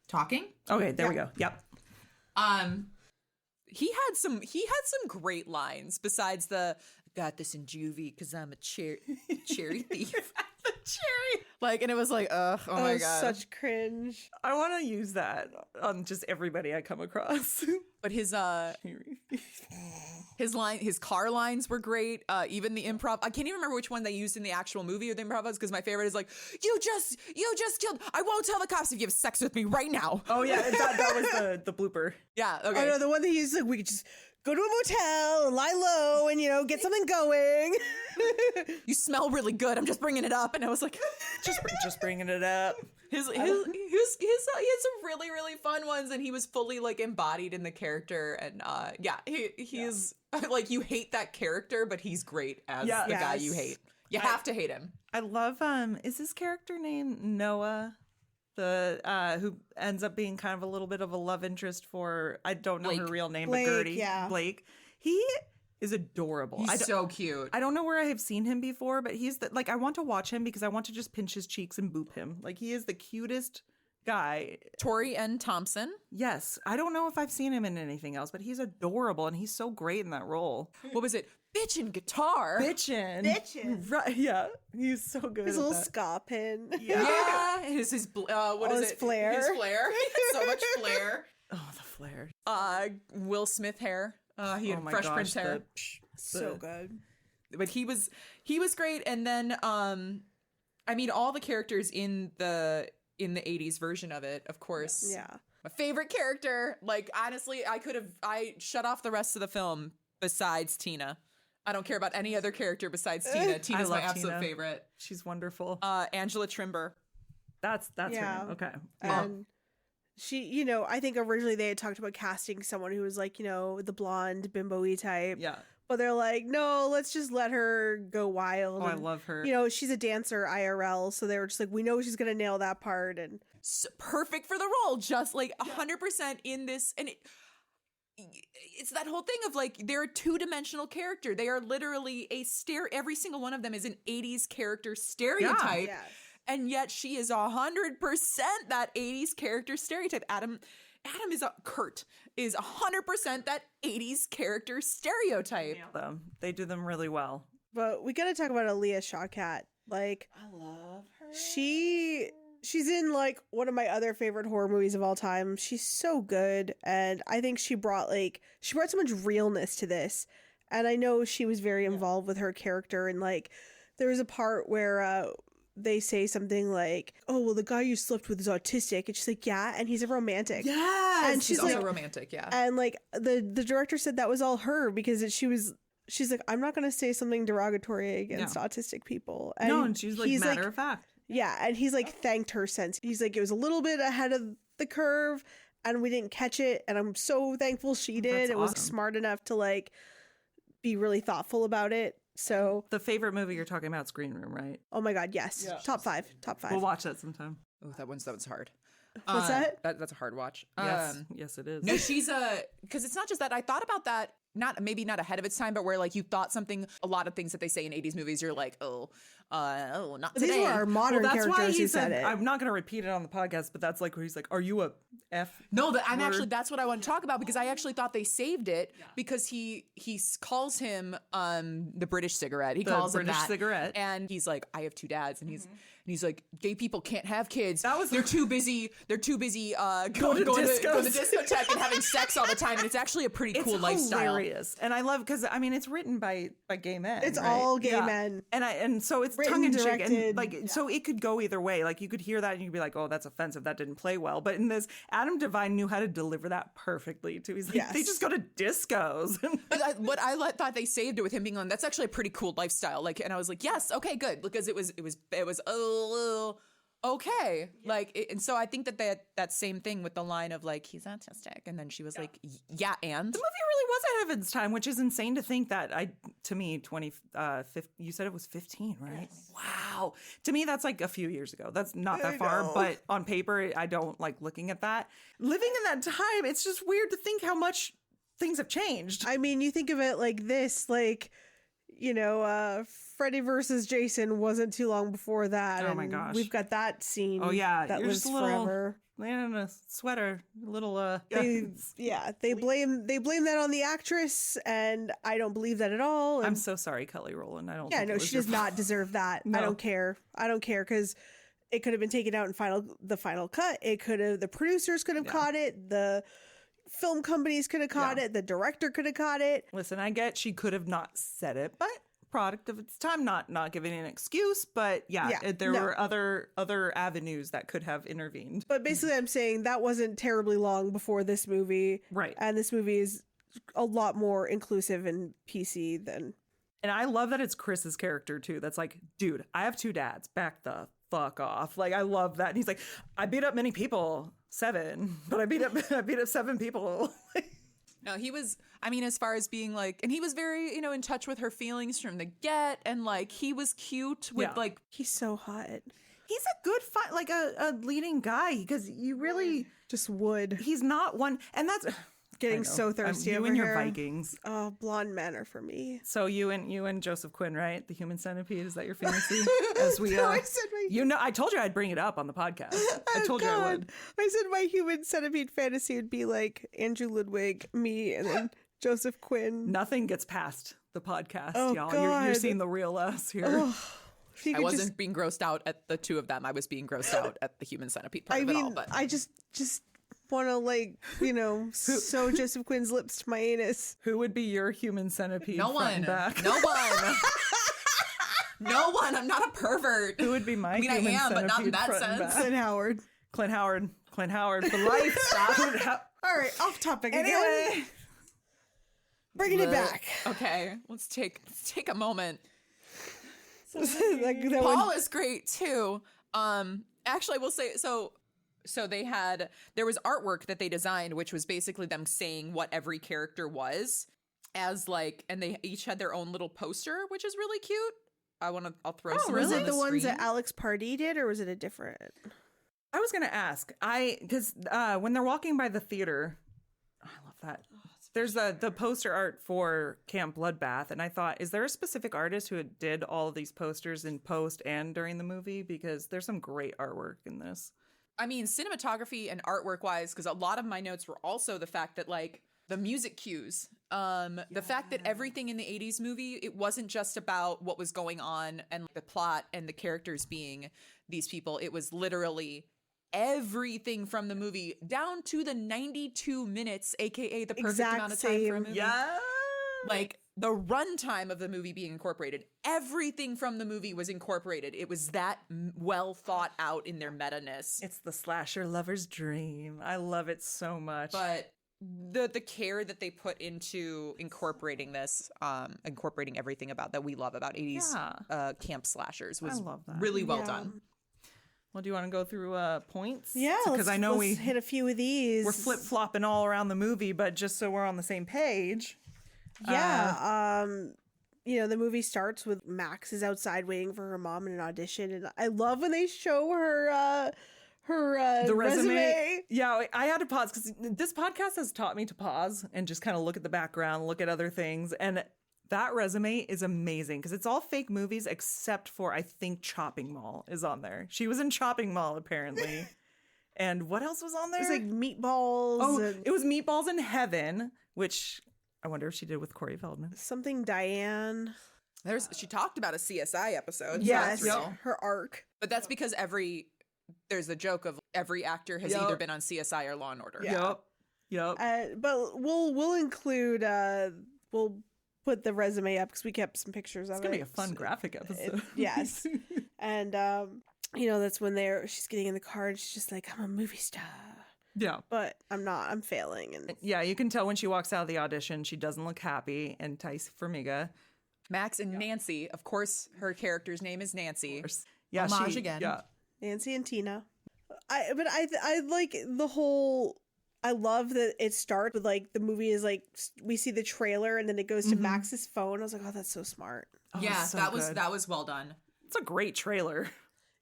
Talking? Okay, there we go. Yep. He had some great lines besides the got this in juvie because I'm a cherry thief. The cherry. Like, and it was like, oh my God. Such cringe. I want to use that on just everybody I come across. But his car lines were great. Even the improv. I can't even remember which one they used in the actual movie or the improv was, because my favorite is like, you just killed. I won't tell the cops if you have sex with me right now. Oh yeah, that was the blooper. Yeah. Okay. Oh no, the one that he's like, we could just go to a motel and lie low and get something going. You smell really good. I'm just bringing it up, and I was like, just bringing it up. He had some really, really fun ones, and he was fully like embodied in the character. And he's like, you hate that character, but he's great as the guy you hate. You have to hate him. I love is his character name Noah? The who ends up being kind of a little bit of a love interest for, I don't know her real name, Blake, but Gertie. yeah. Blake. He is adorable. He's so cute. I don't know where I have seen him before, but he's I want to watch him because I want to just pinch his cheeks and boop him. Like, he is the cutest guy. Tori N. Thompson. Yes. I don't know if I've seen him in anything else, but he's adorable and he's so great in that role. What was it? Bitchin' guitar. Bitchin'. Right, yeah. He's so good His at little that. ska pin. Yeah. His his flare. His flare. He had so much flair. Oh, the flare. Will Smith hair. He had Fresh Prince hair. So good. But he was great. And then I mean, all the characters in the 80s version of it, of course. Yeah. My favorite character, like, honestly, I shut off the rest of the film besides Tina. I don't care about any other character besides Tina. Tina's my absolute favorite. She's wonderful. Angela Trimber. That's her name. Okay. And She, you know, I think originally they had talked about casting someone who was like, you know, the blonde bimbo-y type. Yeah. But they're like, no, let's just let her go wild. Oh, I love her. You know, she's a dancer IRL, so they were just like, we know she's gonna nail that part, and So perfect for the role, just like 100% in this. And it's that whole thing of like, they're a two-dimensional character. They are literally every single one of them is an 80s character stereotype. Yes. And yet she is 100% that 80s character stereotype. Kurt is 100% that 80s character stereotype. They do them really well. But we gotta talk about Aaliyah Shawkat. Like, I love her. She's in like one of my other favorite horror movies of all time. She's so good, and I think she brought so much realness to this. And I know she was very involved with her character, and like there was a part where they say something like, "Oh, well, the guy you slept with is autistic," and she's like, "Yeah," and he's a romantic. Yes, and She's like, also romantic, yeah. and like the director said that was all her because she's like, I'm not gonna say something derogatory against autistic people. And she's like matter of fact. Yeah, and he's like thanked her since. He's like, it was a little bit ahead of the curve and we didn't catch it, and I'm so thankful she did. That's it was awesome. smart enough to like be really thoughtful about it. So The favorite movie you're talking about, Screen Room, right? oh my god, yes. Yeah. Top five. We'll watch that sometime. Oh, that one's hard. What's that? That's a hard watch. Yes, it is. No, she's because it's not just that. I thought about that, maybe not ahead of its time, but where like you thought something, a lot of things that they say in 80s movies, you're like, not today. These were our modern Well, that's why characters he who said it. I'm not going to repeat it on the podcast, but that's like where he's like, "Are you a F?" No, word?" that's what I want to talk about, because I actually thought they saved it because he calls him the British cigarette. He The calls British him that, cigarette. and he's like, I have two dads, and he's like, gay people can't have kids. That was- they're too busy going to discos. the discotheque and having sex all the time, and it's actually a pretty cool lifestyle. Hilarious, and I love because I mean it's written by gay men. It's right? all gay men. and so it's Written, tongue in cheek, and directed. like so it could go either way. Like you could hear that and you'd be like, "Oh, that's offensive. That didn't play well." But in this, Adam Devine knew how to deliver that perfectly too. He's like, Yes. "They just go to discos." But I thought they saved it with him being on. That's actually a pretty cool lifestyle. Like, and I was like, yes, okay, good, because it was okay. Like, and so I think that same thing with the line of like, he's autistic, and then she was like, yeah, and The movie really was ahead of its time, which is insane to think that you said it was 15, right? Yes. Wow. To me, that's like a few years ago. That's not that far, know. but on paper, I don't like looking at that. Living in that time, it's just weird to think how much things have changed. I mean, you think of it like this, like, you know, Freddy versus Jason wasn't too long before that. Oh my and gosh. We've got that scene. Oh, yeah. that You're lives just a little forever. man in a sweater, little They blame that on the actress, and I don't believe that at all. And I'm so sorry, Kelly Rowland. I don't. yeah, think no, it was she your does not deserve that. No. I don't care because it could have been taken out in the final cut. It could have, the producers could have caught it. The film companies could have caught it. The director could have caught it. Listen, I get she could have not said it, but product of its time, not giving an excuse, but there were other avenues that could have intervened. But basically, I'm saying that wasn't terribly long before this movie. Right. And this movie is a lot more inclusive and PC than... And I love that it's Chris's character too. That's like, dude, I have two dads. Back the fuck off. Like, I love that. And he's like, I beat up many people, 7, but I beat up 7 people. no, he was. I mean, as far as being like, and he was very, in touch with her feelings from the get, and like he was cute with like. He's so hot. He's a good fight, like a leading guy, because you really Just would. he's not one, and that's Getting so thirsty you over and your here. Vikings. Oh, blonde men are for me. So you and Joseph Quinn, right? The human centipede, is that your fantasy? As we, No, I said my... I told you I'd bring it up on the podcast. I told you I would. I said my human centipede fantasy would be like Andrew Ludwig, me, and then Joseph Quinn. Nothing gets past the podcast, Oh, y'all. God. You're seeing the real us here. Oh, if you I could wasn't just- being grossed out at the two of them. I was being grossed out at the human centipede part I of it all. mean, But I just want to sew Joseph Quinn's lips to my anus. Who would be your human centipede? no front and one, back? no one, no one. I'm not a pervert. Who would be my I mean, I human am, but not in centipede that front and sense. back? Clint Howard. Clint Howard for life. Stop. All right, off topic again. Anyway, Bringing it back. Okay, let's take a moment. Like that Paul one. is great too. Actually, I will say so. So there was artwork that they designed, which was basically them saying what every character was and they each had their own little poster, which is really cute. I'll throw some. Was on it the ones screen. that Alex Pardee did, or was it a different? I was going to ask, because when they're walking by the theater, I love that. There's the poster art for Camp Bloodbath, and I thought, is there a specific artist who did all of these posters in post and during the movie? Because there's some great artwork in this. I mean, cinematography and artwork wise, because a lot of my notes were also the fact that like the music cues, the fact that everything in the 80s movie, it wasn't just about what was going on and the plot and the characters being these people. It was literally everything from the movie down to the 92 minutes, aka the perfect amount of time for a movie. Yeah. Like the runtime of the movie being incorporated. Everything from the movie was incorporated. It was that well thought out in their meta-ness. It's the slasher lover's dream. I love it so much. But the care that they put into incorporating this, incorporating everything about that we love about 80s camp slashers was I love that. really well done. Well, do you want to go through points? Yeah, because I know we hit a few of these. We're flip flopping all around the movie, but just so we're on the same page. Yeah. The movie starts with Max is outside waiting for her mom in an audition, and I love when they show her the resume. Yeah, I had to pause because this podcast has taught me to pause and just kind of look at the background, look at other things, and that resume is amazing because it's all fake movies except for, I think, Chopping Mall is on there. She was in Chopping Mall, apparently. And what else was on there? It was like Meatballs. Oh, it was Meatballs in Heaven, which I wonder if she did with Corey Feldman. Something Diane. She talked about a CSI episode. Yes, so that's real. her arc. But that's because there's a joke of every actor has either been on CSI or Law and Order. Yeah. Yep. But we'll include we'll put the resume up because we kept some pictures of it. It's gonna be a fun graphic episode. Yes. And that's when she's getting in the car and she's just like, I'm a movie star. Yeah. But I'm not. I'm failing. And yeah, you can tell when she walks out of the audition, she doesn't look happy. And Tice Formiga. Max and Nancy, of course, her character's name is Nancy. Yeah, Homage again. Yeah. Nancy and Tina. I like the whole. I love that it starts with like the movie is like we see the trailer and then it goes to Max's phone. I was like, oh, that's so smart. Oh, yeah, so that was well done. It's a great trailer.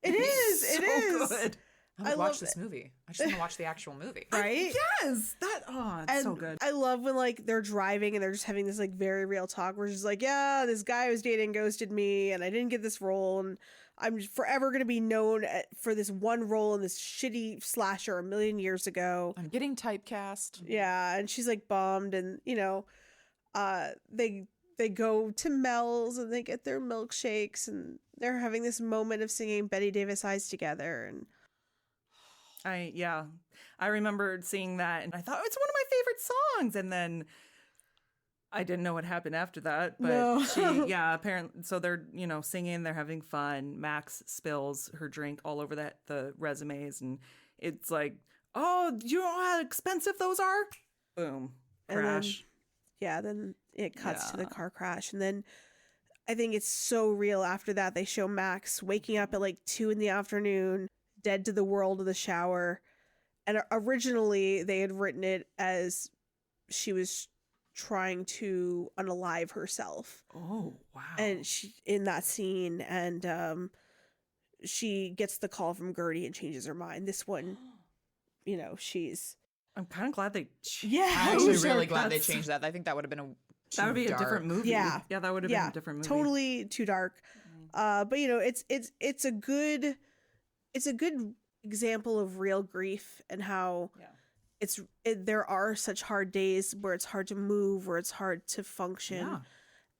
It is. It is. Good. I would watch this movie. I just want to watch the actual movie. Right? Yes. It's so good. I love when like they're driving and they're just having this like very real talk where she's like, yeah, this guy I was dating ghosted me and I didn't get this role and I'm forever going to be known for this one role in this shitty slasher a million years ago. I'm getting typecast. Yeah. And she's like bummed and, they go to Mel's and they get their milkshakes and they're having this moment of singing Betty Davis Eyes Together. And I remembered seeing that and I thought, it's one of my favorite songs. And then I didn't know what happened after that, but apparently, so they're, singing, they're having fun. Max spills her drink all over the resumes and it's like, oh, do you know how expensive those are? Boom. Crash. Then it cuts to the car crash. And then I think it's so real after that. They show Max waking up at like 2 p.m, dead to the world of the shower. And originally they had written it as she was trying to unalive herself. Oh, wow. And she in that scene and she gets the call from Gertie and changes her mind. This one, she's I'm kind of glad they I'm actually really glad they changed that. I think that would have been a different movie. Yeah. Yeah, that would have been a different movie. Totally too dark. But it's a good example of real grief and how there are such hard days where it's hard to move, where it's hard to function. Yeah.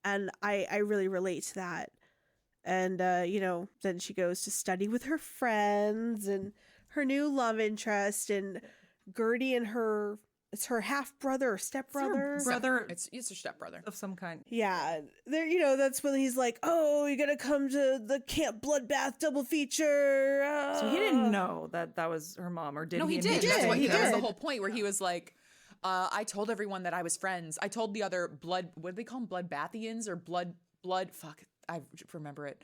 And I really relate to that. And, then she goes to study with her friends and her new love interest and Gertie and it's her half brother or stepbrother. It's her stepbrother of some kind. Yeah. There, that's when he's like, oh, you gotta come to the Camp Bloodbath double feature. So he didn't know that was her mom, or did he? No, he did. That was the whole point where he was like, I told everyone that I was friends. I told the other what do they call them? Bloodbathians or blood, fuck, I remember it.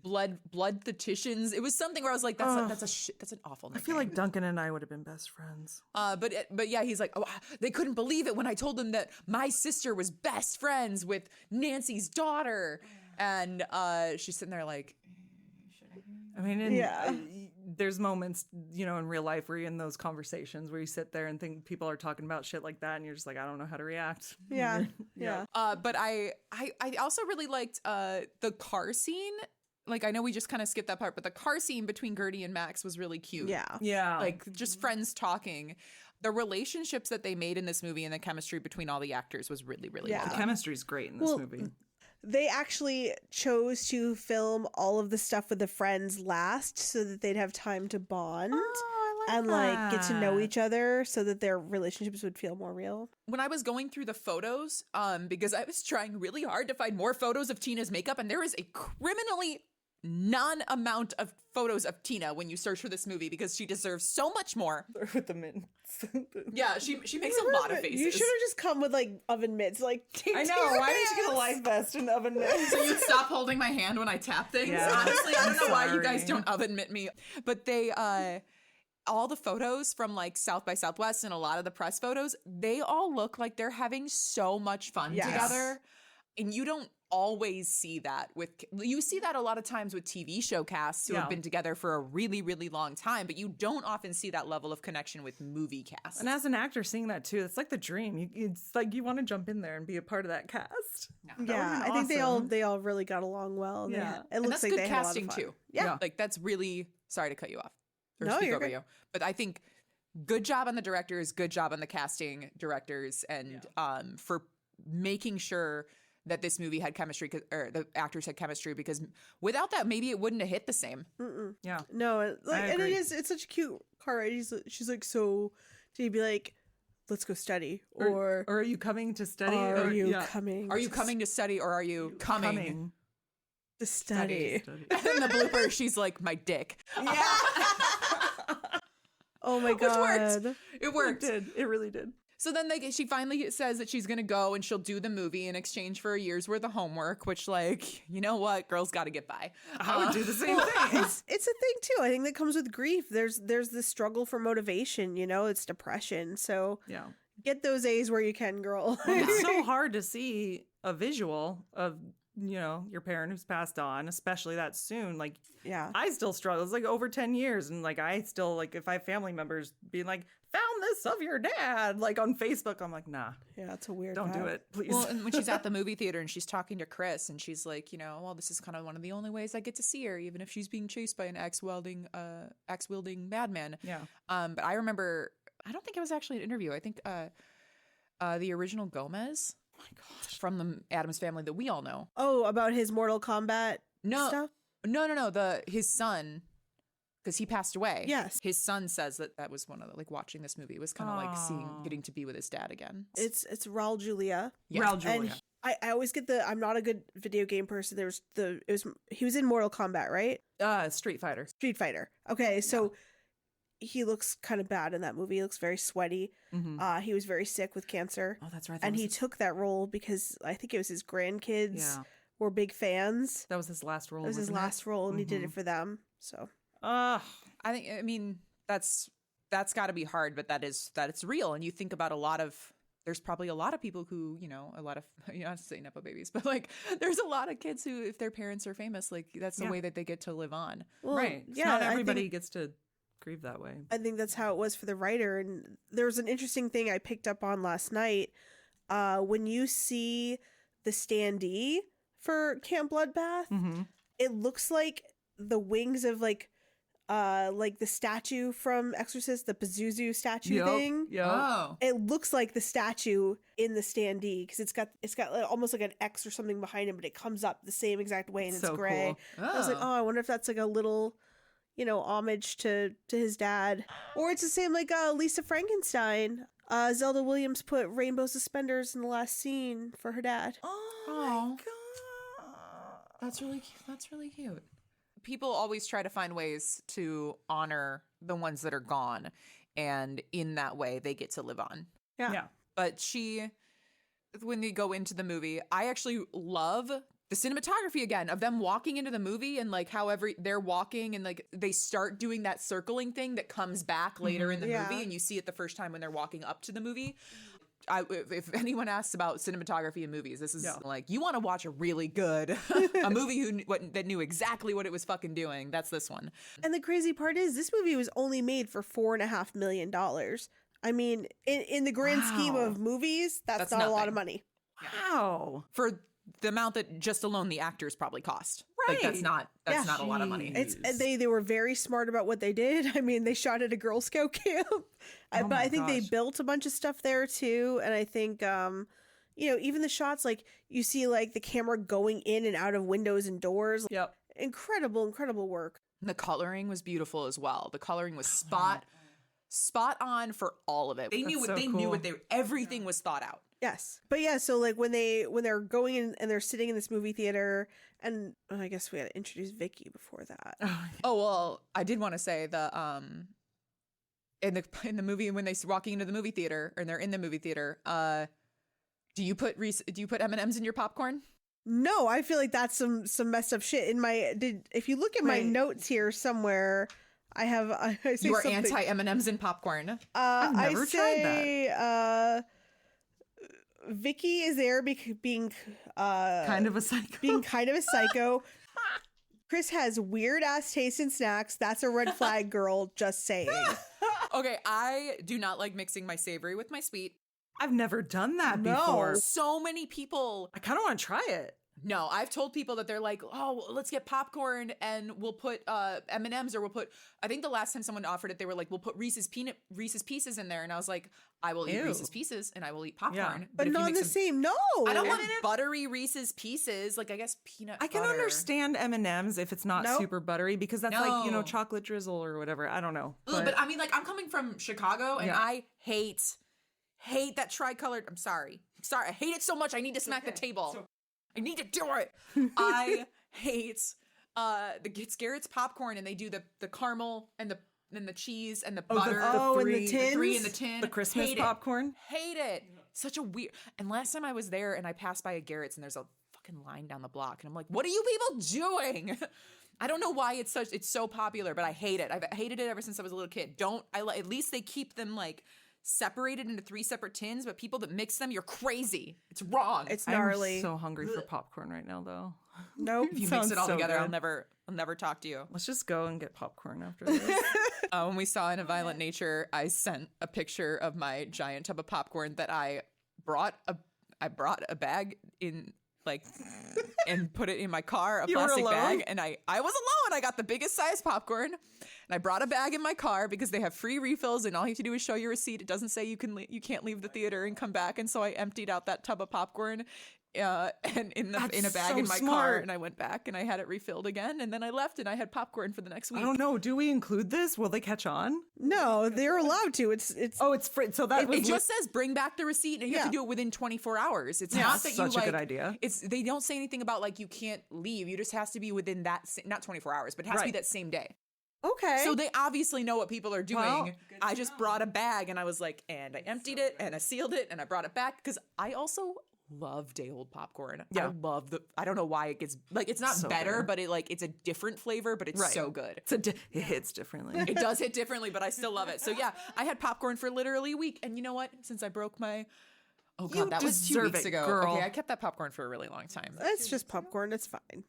Bloodthetitions. It was something where I was like, that's an awful name. I feel like Duncan and I would have been best friends. But yeah, he's like, oh, they couldn't believe it when I told them that my sister was best friends with Nancy's daughter. And she's sitting there like, I mean, there's moments, in real life where you're in those conversations where you sit there and think people are talking about shit like that, and you're just like, I don't know how to react. Yeah. Yeah. But I also really liked the car scene. Like, I know we just kind of skipped that part, but the car scene between Gertie and Max was really cute. Yeah. Yeah. Like, just friends talking. The relationships that they made in this movie and the chemistry between all the actors was really, really well The done. chemistry's great in this movie. They actually chose to film all of the stuff with the friends last so that they'd have time to bond and like get to know each other so that their relationships would feel more real. When I was going through the photos, because I was trying really hard to find more photos of Tina's makeup, and there is a criminally non-amount of photos of Tina when you search for this movie because she deserves so much more. With the mints. Yeah, she makes a lot of faces. You should have just come with like oven mitts. Like, I know. Why didn't you get a life vest and oven mitts? So you'd stop holding my hand when I tap things. Yeah. Honestly, I don't know why you Sorry. guys don't oven mitt me. But they, all the photos from like South by Southwest and a lot of the press photos, they all look like they're having so much fun Yes. together. And you don't always see that you see that a lot of times with TV show casts who have been together for a really, really long time, but you don't often see that level of connection with movie casts. And as an actor seeing that too, it's like the dream. It's like you want to jump in there and be a part of that cast. yeah, I think they all really got along well. Yeah. It And looks that's like good they had a lot of casting fun. too. Yeah. Like that's really, sorry to cut you off or No, speak you're over good. you, but I think good job on the directors, good job on the casting directors, and for making sure that this movie had chemistry, or the actors had chemistry, because without that, maybe it wouldn't have hit the same. Yeah. No, like, and agree. it's such a cute car ride. She's like, so did he be like, let's go study, or are you coming to study? are or, you coming? Are you coming to study, or are you coming to study? And then the blooper, she's like, my dick. Yeah. Oh my Which god! worked. It worked. It really did. So then she finally says that she's going to go and she'll do the movie in exchange for a year's worth of homework, which, like, you know what? Girls got to get by. I would do the same thing. It's a thing too. I think that comes with grief. There's this struggle for motivation. It's depression. So Yeah. get those A's where you can, girl. It's so hard to see a visual of, your parent who's passed on, especially that soon. Like, Yeah. I still struggle. It's like over 10 years. And like, I still, like, if I have family members being like, found this of your dad, like on Facebook, I'm like, nah, Yeah, it's a weird. don't do vibe. it, please. Well, and when she's at the movie theater and she's talking to Chris and she's like, well, this is kind of one of the only ways I get to see her, even if she's being chased by an axe-wielding madman. Yeah. But I remember, I don't think it was actually an interview. I think the original Gomez from the Addams Family that we all know. Oh, about his Mortal Kombat stuff? No. His son, because he passed away. Yes. His son says that was one of the, like, watching this movie was kind of like getting to be with his dad again. It's Raul Julia. Yeah. Raul And Julia. I always get I'm not a good video game person. He was in Mortal Kombat, right? Street Fighter. Street Fighter. Okay, so he looks kind of bad in that movie. He looks very sweaty. Mm-hmm. He was very sick with cancer. Oh, that's right. And he took that role because I think it was his grandkids were big fans. That was his last role. It was his wasn't it? last role, and he did it for them. So Ugh. I mean, that's got to be hard, but that it's real. And you think about there's probably a lot of people who, a lot of, not to say Nepo babies, but like there's a lot of kids who, if their parents are famous, like that's the way that they get to live on. well, Right. yeah, Not I everybody think- gets to grieve that way. I think that's how it was for the writer. And there was an interesting thing I picked up on last night. When you see the standee for Camp Bloodbath, Mm-hmm. it looks like the wings of like the statue from Exorcist, the Pazuzu statue thing. Yep. Oh. It looks like the statue in the standee because it's got like, almost like an X or something behind him, but it comes up the same exact way and it's So gray. cool. I was like, I wonder if that's like a little, homage to his dad, or it's the same like Lisa Frankenstein. Zelda Williams put rainbow suspenders in the last scene for her dad. Oh my god. That's really cute. People always try to find ways to honor the ones that are gone, and in that way they get to live on. Yeah. Yeah. But when they go into the movie, I actually love the cinematography again of them walking into the movie and like however they're walking and like they start doing that circling thing that comes back later in the movie and you see it the first time when they're walking up to the movie. If anyone asks about cinematography in movies, this is like, you want to watch a really good, a movie that knew exactly what it was fucking doing. That's this one. And the crazy part is this movie was only made for $4.5 million. I mean, in the grand scheme of movies, that's not a lot of money. Wow. For the amount that just alone the actors probably cost. Right. Like that's not a lot of money. They were very smart about what they did. I mean, they shot at a Girl Scout camp, but I think they built a bunch of stuff there too. And I think, even the shots, like you see like the camera going in and out of windows and doors. Yep. Incredible work. And the coloring was beautiful as well. The coloring was spot on for all of it. They knew everything was thought out. Yes. But yeah, so like when they're going in and they're sitting in this movie theater, and I guess we had to introduce Vicky before that. Oh well, I did want to say in the movie when they're walking into the movie theater and they're in the movie theater, do you put M&Ms in your popcorn? No, I feel like that's some messed up shit in my if you look at my notes here somewhere, I have I say you are something. anti M&Ms in popcorn. I've never tried that. Vicky is there being kind of a psycho. Chris has weird ass taste in snacks. That's a red flag, girl. Just saying. Okay, I do not like mixing my savory with my sweet. I've never done that before. So many people. I kind of want to try it. No, I've told people that they're like, oh, let's get popcorn and we'll put M&Ms or we'll put, I think the last time someone offered it, they were like, we'll put Reese's Pieces in there. And I was like, I will eat Reese's Pieces and I will eat popcorn. Yeah. But not the same. No. I don't want buttery Reese's Pieces. Like, I guess peanut I can butter. understand M&Ms if it's not super buttery because that's like, chocolate drizzle or whatever. I don't know. But I mean, like, I'm coming from Chicago and I hate that tricolored. I'm sorry. I hate it so much. I need to smack the table. I need to do it. I hate it's Garrett's popcorn and they do the caramel and the cheese and the butter. And the tins. The 3 in the tin. The Christmas popcorn. Hate it. Such a weird. And last time I was there and I passed by a Garrett's and there's a fucking line down the block and I'm like, what are you people doing? I don't know why it's so popular, but I hate it. I've hated it ever since I was a little kid. At least they keep them like separated into 3 separate tins, but people that mix them, you're crazy. It's wrong. It's gnarly. I'm so hungry for popcorn right now, though. Nope. If you mix it all together, I'll never talk to you. Let's just go and get popcorn after this. When we saw In a Violent Nature, I sent a picture of my giant tub of popcorn that I brought a bag in and put it in my car, a plastic bag, and I was alone. I got the biggest size popcorn, and I brought a bag in my car because they have free refills, and all you have to do is show your receipt. It doesn't say you can't leave the theater and come back, and so I emptied out that tub of popcorn. And in a bag in my car, and I went back and I had it refilled again, and then I left and I had popcorn for the next week. I don't know. Do we include this? Will they catch on? No, they're allowed to. It's free. So that it just says bring back the receipt, and you have to do it within 24 hours. It's not that such a good idea. They don't say anything about like you can't leave. You just has to be within that not 24 hours, but it has to be that same day. Okay. So they obviously know what people are doing. Well, I just brought a bag and I was like, and I emptied it and I sealed it and I brought it back because I also love day old popcorn. Yeah. I don't know why it gets like it's not so better, but it's a different flavor, but it's so good. It hits differently. It does hit differently, but I still love it. So yeah, I had popcorn for literally a week, and you know what? Since I broke my that was 2 weeks ago. Girl. Okay, I kept that popcorn for a really long time. It's just popcorn. It's fine.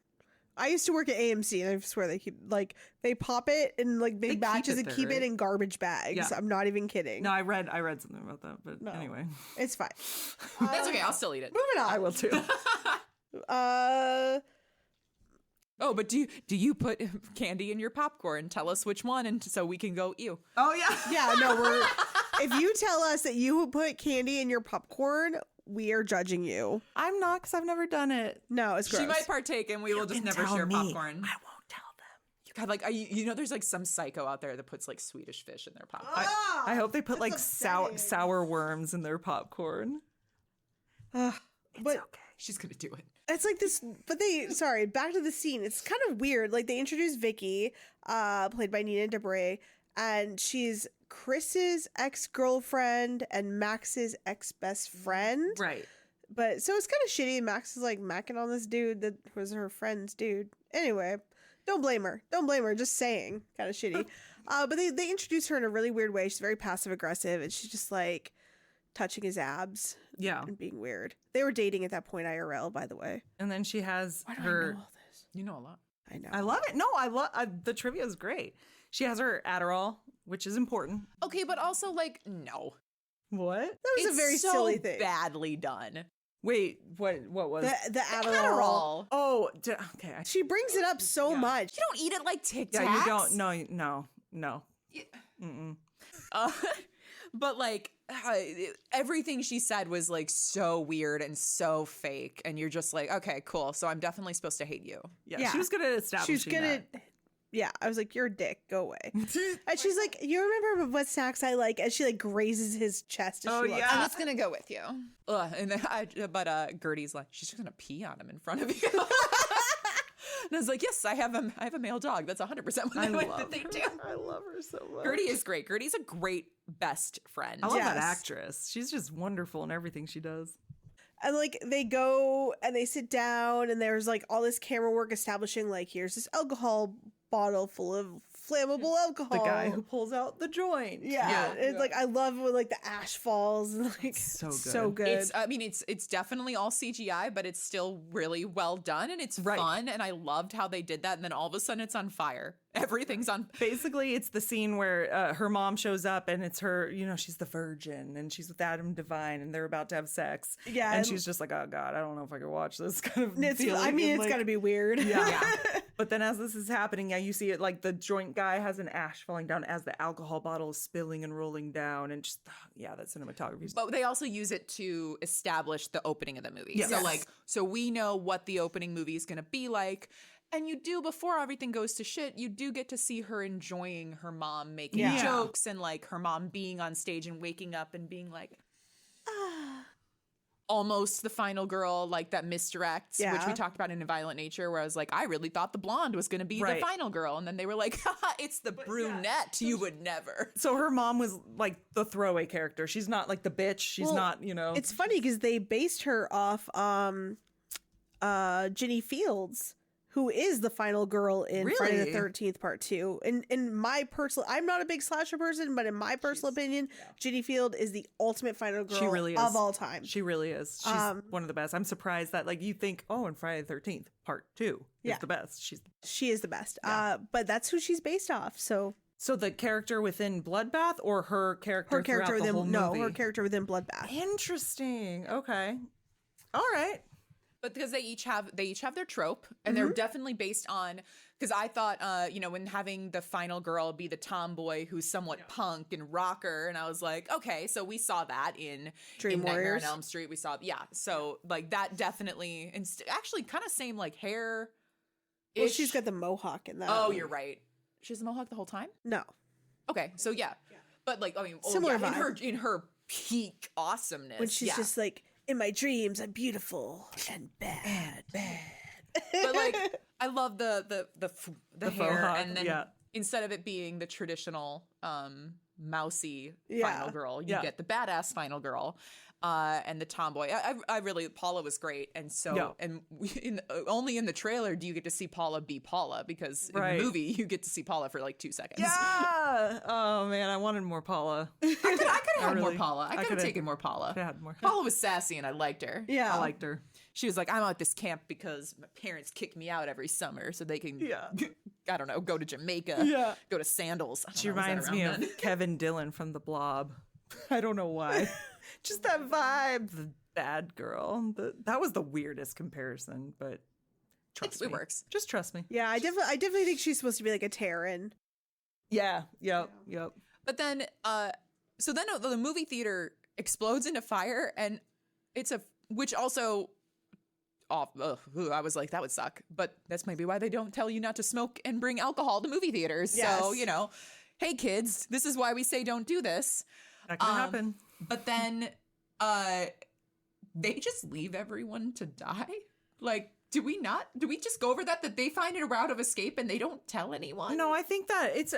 I used to work at AMC, and I swear they pop it in big batches and keep it in garbage bags. Yeah. I'm not even kidding. No, I read something about that, but anyway, it's fine. That's okay. I'll still eat it. Moving on. I will too. Oh, but do you put candy in your popcorn? Tell us which one, and so we can go ew. Oh yeah, yeah. No, if you tell us that you put candy in your popcorn, we are judging you. I'm not, because I've never done it. No, it's gross. She might partake, and we will just never share popcorn. I won't tell them. God, there's some psycho out there that puts Swedish fish in their popcorn. I hope they put sour worms in their popcorn. But okay. She's gonna do it. It's like this, but back to the scene. It's kind of weird. Like they introduced Vicky, played by Nina Debray, and she's Chris's ex-girlfriend and Max's ex-best friend. Right. But so it's kind of shitty. Max is like macking on this dude that was her friend's dude. Anyway, don't blame her. Don't blame her. Just saying, kind of shitty. But they introduce her in a really weird way. She's very passive aggressive, and she's just like touching his abs. Yeah. And being weird. They were dating at that point, IRL, by the way. And then she has Why do her. I know all this? You know a lot. I know. I love it. No, I love the trivia is great. She has her Adderall, which is important. Okay, but also like no. What? That was It's a very so silly thing. badly done. Wait, what was The Adderall. Oh, okay. She brings it up so much. You don't eat it like Tic Tacs. Yeah, you don't. No. Mm-mm. But like everything she said was like so weird and so fake, and you're just like, okay, cool. So I'm definitely supposed to hate you. Yeah, she was good at establishing She's good that. at. Yeah, I was like, you're a dick. Go away. And she's like, you remember what snacks I like? And she like grazes his chest. As Oh, she walks yeah. I'm just gonna go with you. And then Gertie's like, she's just gonna pee on him in front of you. And I was like, yes, I have a male dog. That's 100% what they do. I love her so much. Gertie is great. Gertie's a great best friend. I love that Yes. actress. She's just wonderful in everything she does. And like they go and they sit down and there's like all this camera work establishing like here's this alcohol bottle full of flammable alcohol. The guy who pulls out the joint. Yeah, it's like I love when like the ash falls and like So good. so good. It's definitely all CGI, but it's still really well done and it's Right. fun. And I loved how they did that. And then all of a sudden it's on fire. Everything's on. Basically, it's the scene where her mom shows up and it's her, she's the virgin and she's with Adam Devine and they're about to have sex. Yeah, And and- she's just like, oh God, I don't know if I can watch this kind of It's, feeling. I mean, And, it's like, got to be weird. Yeah. But then as this is happening, you see it like the joint guy has an ash falling down as the alcohol bottle is spilling and rolling down. And just, that cinematography is But they also use it to establish the opening of the movie. Yes. So Yes. so we know what the opening movie is going to be like. And you do, before everything goes to shit, you do get to see her enjoying her mom making Yeah. jokes and like her mom being on stage and waking up and being like, almost the final girl, like that misdirects, which Yeah. we talked about in A Violent Nature, where I was like, I really thought the blonde was going to be Right. the final girl. And then they were like, haha, it's the brunette. You would never. So her mom was like the throwaway character. She's not like the bitch. She's Well, not, It's funny because they based her off Ginny Fields, who is the final girl in Friday the Really? 13th Part 2. In my personal, I'm not a big slasher person, but in my personal opinion, Ginny Field is the ultimate final girl She really is. of all time. She really is. She's one of the best. I'm surprised that you think, oh, and Friday the 13th, part 2 Yeah. is the best. She is the best. Yeah. But that's who she's based off. So So the character within Bloodbath or her character her character throughout the whole within movie? her character within Bloodbath. Interesting. Okay. All right. But because they each have their trope, and they're definitely based on. Because I thought, when having the final girl be the tomboy who's somewhat punk and rocker, and I was like, okay, so we saw that in Dream Nightmare Warriors. on Elm Street. We saw, so like that definitely, and actually kind of same like hair. Well, she's got the mohawk in that. Oh, you're right. She has the mohawk the whole time. No. Okay, so yeah, but like Similar in vibe. her peak awesomeness When she's just like, in my dreams, I'm beautiful and bad. But like I love the The hair, faux hawk, and then yeah. instead of it being the traditional mousy Yeah. final girl, you Yeah. get the badass final girl. And the tomboy. I really, Paula was great, and so Yeah. and only in the trailer do you get to see Paula be Paula, because in Right. the movie you get to see Paula for like 2 seconds. Yeah. Oh man, I wanted more Paula. I could have had more really- Paula. I I could have coulda- taken more Paula. I had more. Paula was sassy, and I liked her. Yeah. I liked her. She was like, I'm at this camp because my parents kick me out every summer so they can, Yeah. I don't know, go to Jamaica, Yeah. go to Sandals. I don't She know, was that reminds me around of then? Kevin Dillon from The Blob. I don't know why. Just that vibe. The bad girl. That was the weirdest comparison, but trust me. It works. Just trust me. Yeah, I definitely think she's supposed to be like a Terran. Yeah. Yep. But then, so then the movie theater explodes into fire, and which also, I was like, that would suck. But that's maybe why they don't tell you not to smoke and bring alcohol to movie theaters. So, Yes. Hey kids, this is why we say don't do this. That can happen. But then they just leave everyone to die? Like, do we just go over that they find a route of escape and they don't tell anyone? No, I think that it's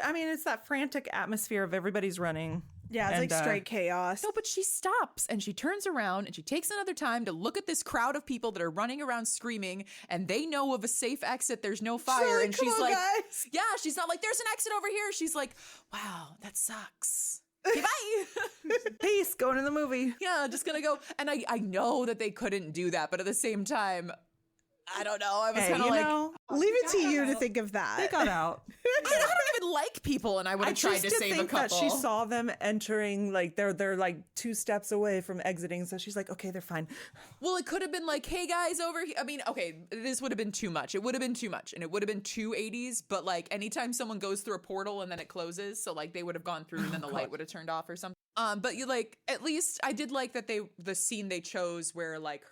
that frantic atmosphere of everybody's running Yeah, it's And, like straight chaos. No, but she stops and she turns around and she takes another time to look at this crowd of people that are running around screaming, and they know of a safe exit. There's no fire. like, And "Come she's on, like, guys." yeah, she's not like, there's an exit over here. She's like, wow, that sucks. Okay, bye. Peace, going to the movie. Yeah, just gonna go. And I know that they couldn't do that, but at the same time, I don't know. I was Hey, kind of you like, know, Leave it to you to think of that. they got out. I don't even like people, and I would I have tried just to to save a think couple. that she saw them entering, like they're like 2 steps away from exiting, so she's like, okay, they're fine. Well, it could have been like, hey guys, over here. I mean, okay, this would have been too much. It would have been too much, and it would have been too 80s. But like, anytime someone goes through a portal and then it closes, so like they would have gone through and then the light would have turned off or something. But you like, at least I did like that the scene they chose where like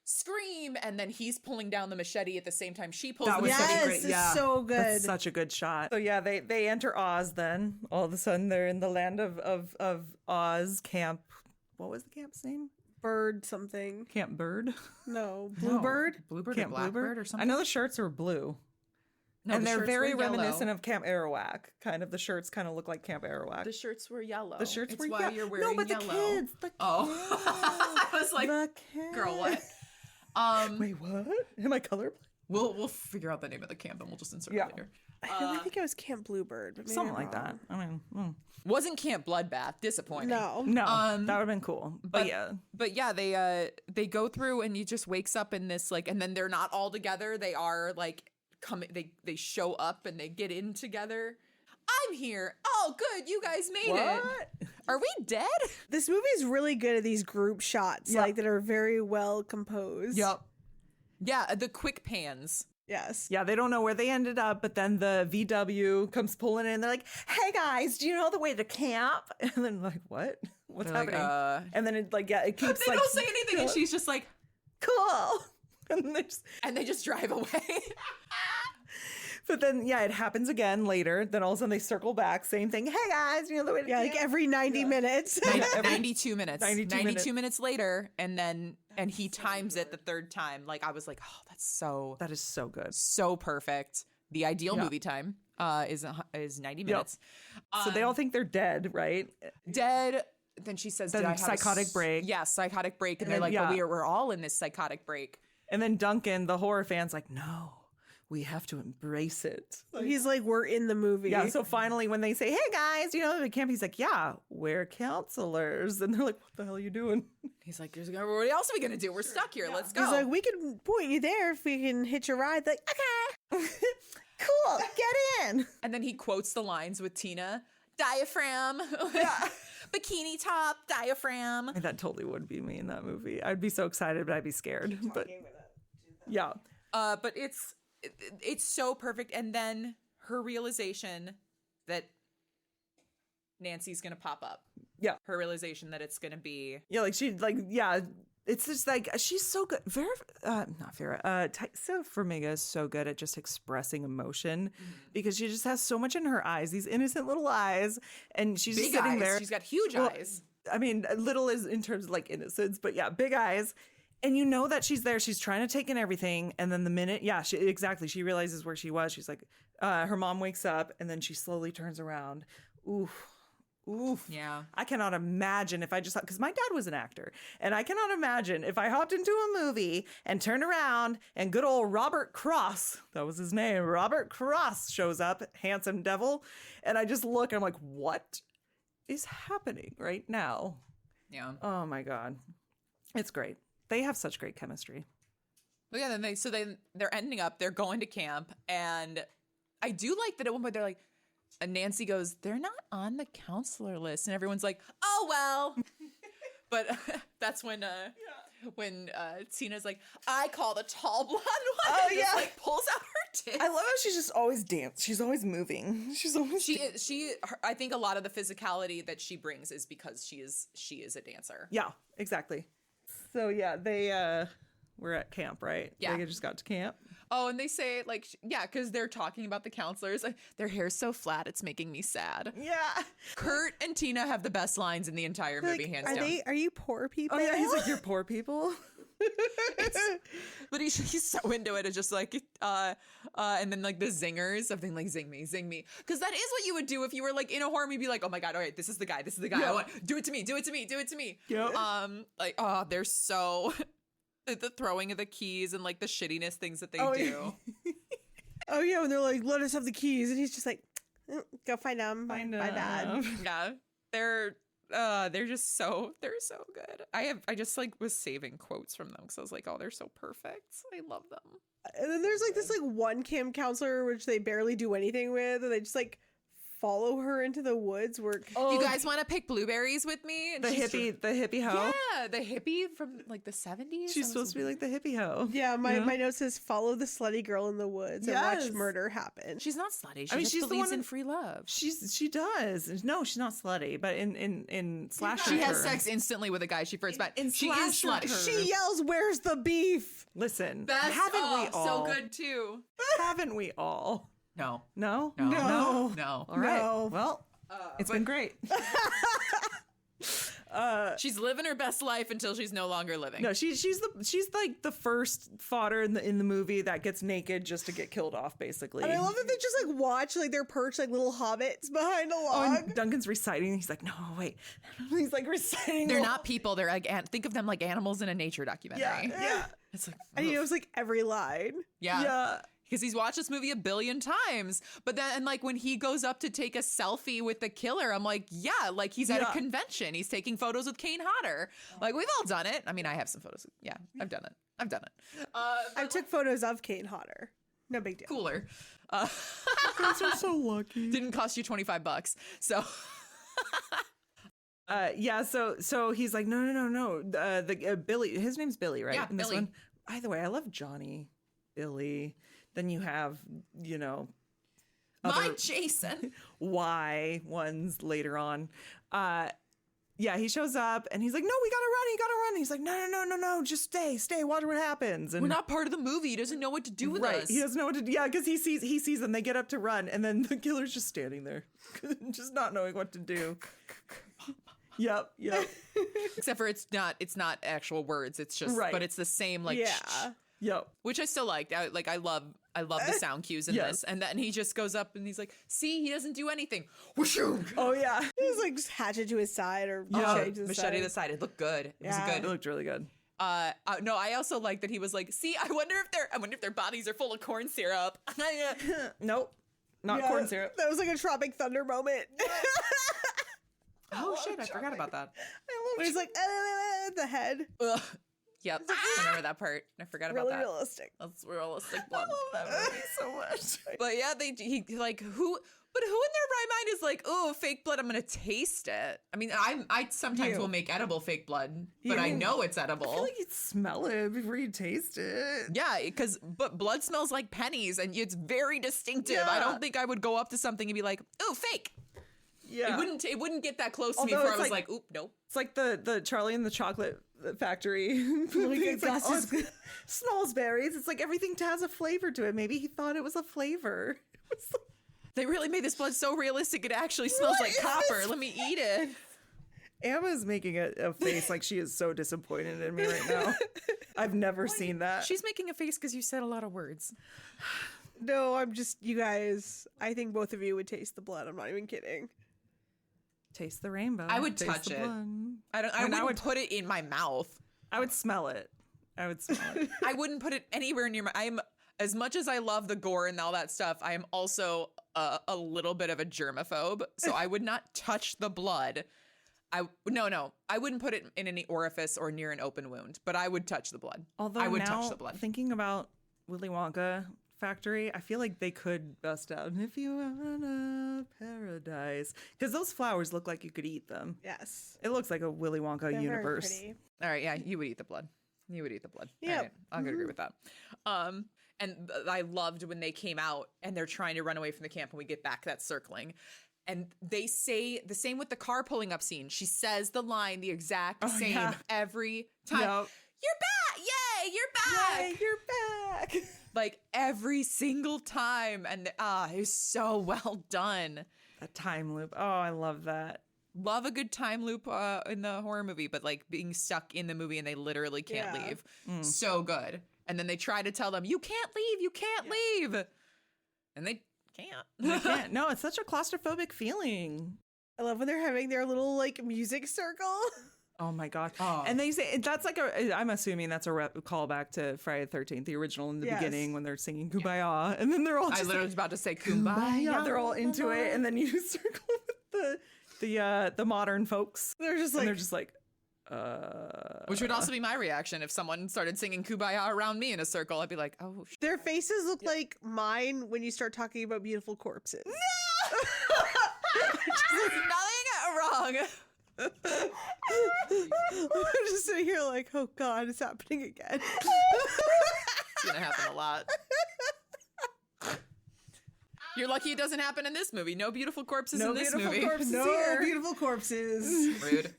scream and then he's pulling down the machete at the same time she pulls That the was machete. such a Yes, great, it's yeah, so good. That's such a good shot. So yeah, they enter Oz. Then all of a sudden they're in the land of Oz. Camp. What was the camp's name? Bird something. Camp Bird. No, Bluebird. Bluebird Camp or Blackbird Bluebird or I something. know the shirts were blue. No, and the they're shirts very were yellow. reminiscent of Camp Arawak. Kind of the shirts kind of look like Camp Arawak. The shirts were yellow. The shirts it's were why yellow. you're wearing no, but yellow. the kids. The Oh, I was like, the kids. girl, what? Wait, what? Am I colorblind? We'll figure out the name of the camp and we'll just insert Yeah. it later. I really think it was Camp Bluebird, but maybe Something I'm like that. wrong. I mean, Wasn't Camp Bloodbath. Disappointing. No. no, that would have been cool. But yeah, they go through and he just wakes up in this like, and then they're not all together. They are like coming. They show up and they get in together. I'm here. Oh, good. You guys made it. what? Are we dead? This movie is really good at these group shots, Yeah. like that are very well composed. Yep. Yeah, the quick pans. Yes. Yeah, they don't know where they ended up, but then the VW comes pulling in. They're like, "Hey guys, do you know the way to camp?" And then like, "What? What's They're like, happening?" And then it like, yeah, it keeps They like don't say anything, and she's just like, cool. And they just drive away. but then yeah, it happens again later. Then all of a sudden they circle back, same thing. "Hey guys, you know the way to Yeah, camp?" like every 90 minutes. 92 minutes. 92 minutes later, and he times it the third time. Like I was like, oh, That is so good. so perfect. The ideal Yeah. movie time is 90 minutes. So they all think they're dead, right? Dead. Then she says, Then "Did I have psychotic break. Yeah, psychotic break. And And they're then, like, but yeah. we're all in this psychotic break. And then Duncan, the horror fan's like, "No, we have to embrace it." He's like, we're in the movie. Yeah, so finally when they say, "Hey guys, you know the camp," he's like, "Yeah, we're counselors." And they're like, "What the hell are you doing?" He's like, what else are we gonna do? We're stuck here. Let's go. He's like, we can point you there if we can hitch a ride. Like, okay. Cool, get in. And then he quotes the lines with Tina. Diaphragm. Bikini top, diaphragm. And that totally would be me in that movie. I'd be so excited, but I'd be scared. But yeah. But it's so perfect. And then her realization that Nancy's gonna pop up. Yeah. Her realization that it's gonna be Yeah, like she like yeah, it's just like she's so good. Not Vera. Taissa Farmiga is so good at just expressing emotion because she just has so much in her eyes, these innocent little eyes, and she's big just sitting eyes. there. She's got huge Well, eyes. I mean, little is in terms of like innocence, but yeah, big eyes. And you know that she's there. She's trying to take in everything. And then the minute, yeah, she realizes where she was. She's like, her mom wakes up and then she slowly turns around. Oof. Yeah. I cannot imagine if I just, because my dad was an actor. And I cannot imagine if I hopped into a movie and turned around and good old Robert Cross, that was his name, Robert Cross shows up, handsome devil. And I just look and I'm like, what is happening right now? Yeah. Oh my God. It's great. They have such great chemistry. But yeah, they're ending up, they're going to camp, and I do like that at one point they're like, and Nancy goes, "They're not on the counselor list," and everyone's like, "Oh well." But that's when Tina's like, "I call the tall blonde one." Oh, and yeah. just, like pulls out her tits. I love how she's just always dance. She's always moving. She's always I think a lot of the physicality that she brings is because she is a dancer. Yeah, exactly. So yeah, they were at camp, right? Yeah. They just got to camp. Oh, and they say like, yeah, because they're talking about the counselors. Like, their hair's so flat, it's making me sad. Yeah. Kurt and Tina have the best lines in the entire movie, Like, hands down. are you poor people? Oh yeah, he's like, "You're poor people." But he's so into it. It's just like, and then like the zingers of being like, zing me. Because that is what you would do if you were like in a horror movie, like, oh my God, all right, this is the guy. I want, do it to me. Yeah. Like, oh, they're so, the throwing of the keys and like the shittiness things that they do. Oh yeah, when they're like, let us have the keys. And he's just like, go find them. My bad. Yeah. They're just they're so good. I just like was saving quotes from them because I was like, oh, they're so perfect. I love them. And then there's like this like one camp counselor which they barely do anything with, and they just like follow her into the woods where You guys want to pick blueberries with me? And The hippie hoe. Yeah, the hippie from like the 70s. She's supposed to be like the hippie hoe. yeah, my note says follow the slutty girl in the woods and watch murder happen. She's not slutty. I mean, just she's the believes one in free love. She does. No, she's not slutty, but in slasher She has terms- sex instantly with a guy she first met. in She is slasher slutty. terms. She yells, "Where's the beef?" Listen, That's haven't we all? so good too. Haven't we all? No. No? No. No. All right. No. Well, it's been great. She's living her best life until she's no longer living. No, she's like the first fodder in the movie that gets naked just to get killed off, basically. And I love that they just like watch like they're perched like little hobbits behind a Oh, log. and Duncan's reciting. He's like, no, wait. He's like reciting. They're not people. They're like, think of them like animals in a nature documentary. Yeah. It's like, And he knows like every line. yeah. Because he's watched this movie 1 billion times. But then, and like when he goes up to take a selfie with the killer, I'm like, yeah, like he's at a convention. He's taking photos with Kane Hodder. Like we've all done it. I mean, I have some photos. Yeah, I've done it. I took photos of Kane Hodder. No big deal. Cooler. Guys are so lucky. Didn't cost you $25. So. So he's like, no. Billy, his name's Billy, right? Yeah, In this Billy. one. By the way, I love Johnny, Billy. Then you have, My Jason. Y ones later on. He shows up and he's like, no, we gotta run. He's like, no, just stay, watch what happens. And We're not part of the movie. He doesn't know what to do with right, us. he doesn't know what to do. Yeah, because he sees them. They get up to run, and then the killer's just standing there, just not knowing what to do. Yep. Except for it's not actual words. It's just, Right. but it's the same like, Yep. which I still liked. I love the sound cues in this. And then he just goes up and he's like, see, he doesn't do anything. Whooshoo! Oh yeah. He was like just hatchet to his side or machete to the Machete to the side. side. It looked good. It Yeah. was It good. looked really good. No, I also like that he was like, see, I wonder if their bodies are full of corn syrup. Nope. Not Yeah, corn syrup. That was like a Tropic Thunder moment. Oh shit, I forgot about that. Where he's like, the head. Ugh. Yep, I remember that part. I forgot about Really that. realistic. That's realistic blood. That movie so much. But yeah, he like who in their right mind is like, oh, fake blood, I'm gonna taste it. I mean, I sometimes will make edible fake blood, but I know it's edible. I feel like you'd smell it before you taste it. Yeah, but blood smells like pennies and it's very distinctive. Yeah. I don't think I would go up to something and be like, oh, fake. Yeah. It wouldn't get that close to me Although before I it's was like, oop, nope. It's like the Charlie and the Chocolate Factory. It's like, oh, it smells berries. It's like everything has a flavor to it. Maybe he thought it was a flavor. They really made this blood so realistic it actually smells What like is copper. this? Let me eat it. Emma's making a face like she is so disappointed in me right now. I've never seen that. She's making a face because you said a lot of words. No, I'm just, you guys, I think both of you would taste the blood. I'm not even kidding. Taste the rainbow. I would Taste touch the it. blood. I wouldn't put it in my mouth. I would smell it. I wouldn't put it anywhere near my. As much as I love the gore and all that stuff, I am also a little bit of a germaphobe. So I would not touch the blood. No. I wouldn't put it in any orifice or near an open wound, but I would touch the blood. Although I would now, touch the blood. Thinking about Willy Wonka factory, I feel like they could bust out if you want a paradise, because those flowers look like you could eat them. Yes. It looks like a Willy Wonka They're universe. very pretty. All right, yeah, you would eat the blood. You would eat the blood. Yep. All right, I'm gonna agree with that. And I loved when they came out and they're trying to run away from the camp, and we get back that circling. And they say the same with the car pulling up scene. She says the line the exact same every time. Yep. You're back! Yay! You're back! Yay, you're back. Like every single time. And it was so well done. A time loop. Oh, I love that. love a good time loop in the horror movie, but like being stuck in the movie and they literally can't Yeah. leave. So good. And then they try to tell them, you can't leave, you can't leave. And they can't. I can't. No, it's such a claustrophobic feeling. I love when they're having their little like music circle. Oh my god! Oh. And they say that's like a. I'm assuming that's a callback to Friday the 13th, the original in the Yes. beginning when they're singing "Kumbaya," and then they're all I just literally was about to say kumbaya. they're all into it, and then you circle with the modern folks. They're just And like, they're just like, Which would also be my reaction if someone started singing kumbaya around me in a circle. I'd be like, oh, their faces look like mine when you start talking about beautiful corpses. there's nothing wrong. I'm just sitting here like, oh god, it's happening again. It's gonna happen a lot. You're lucky it doesn't happen in this movie. No beautiful corpses No in this beautiful movie. corpses No here. beautiful corpses. Rude.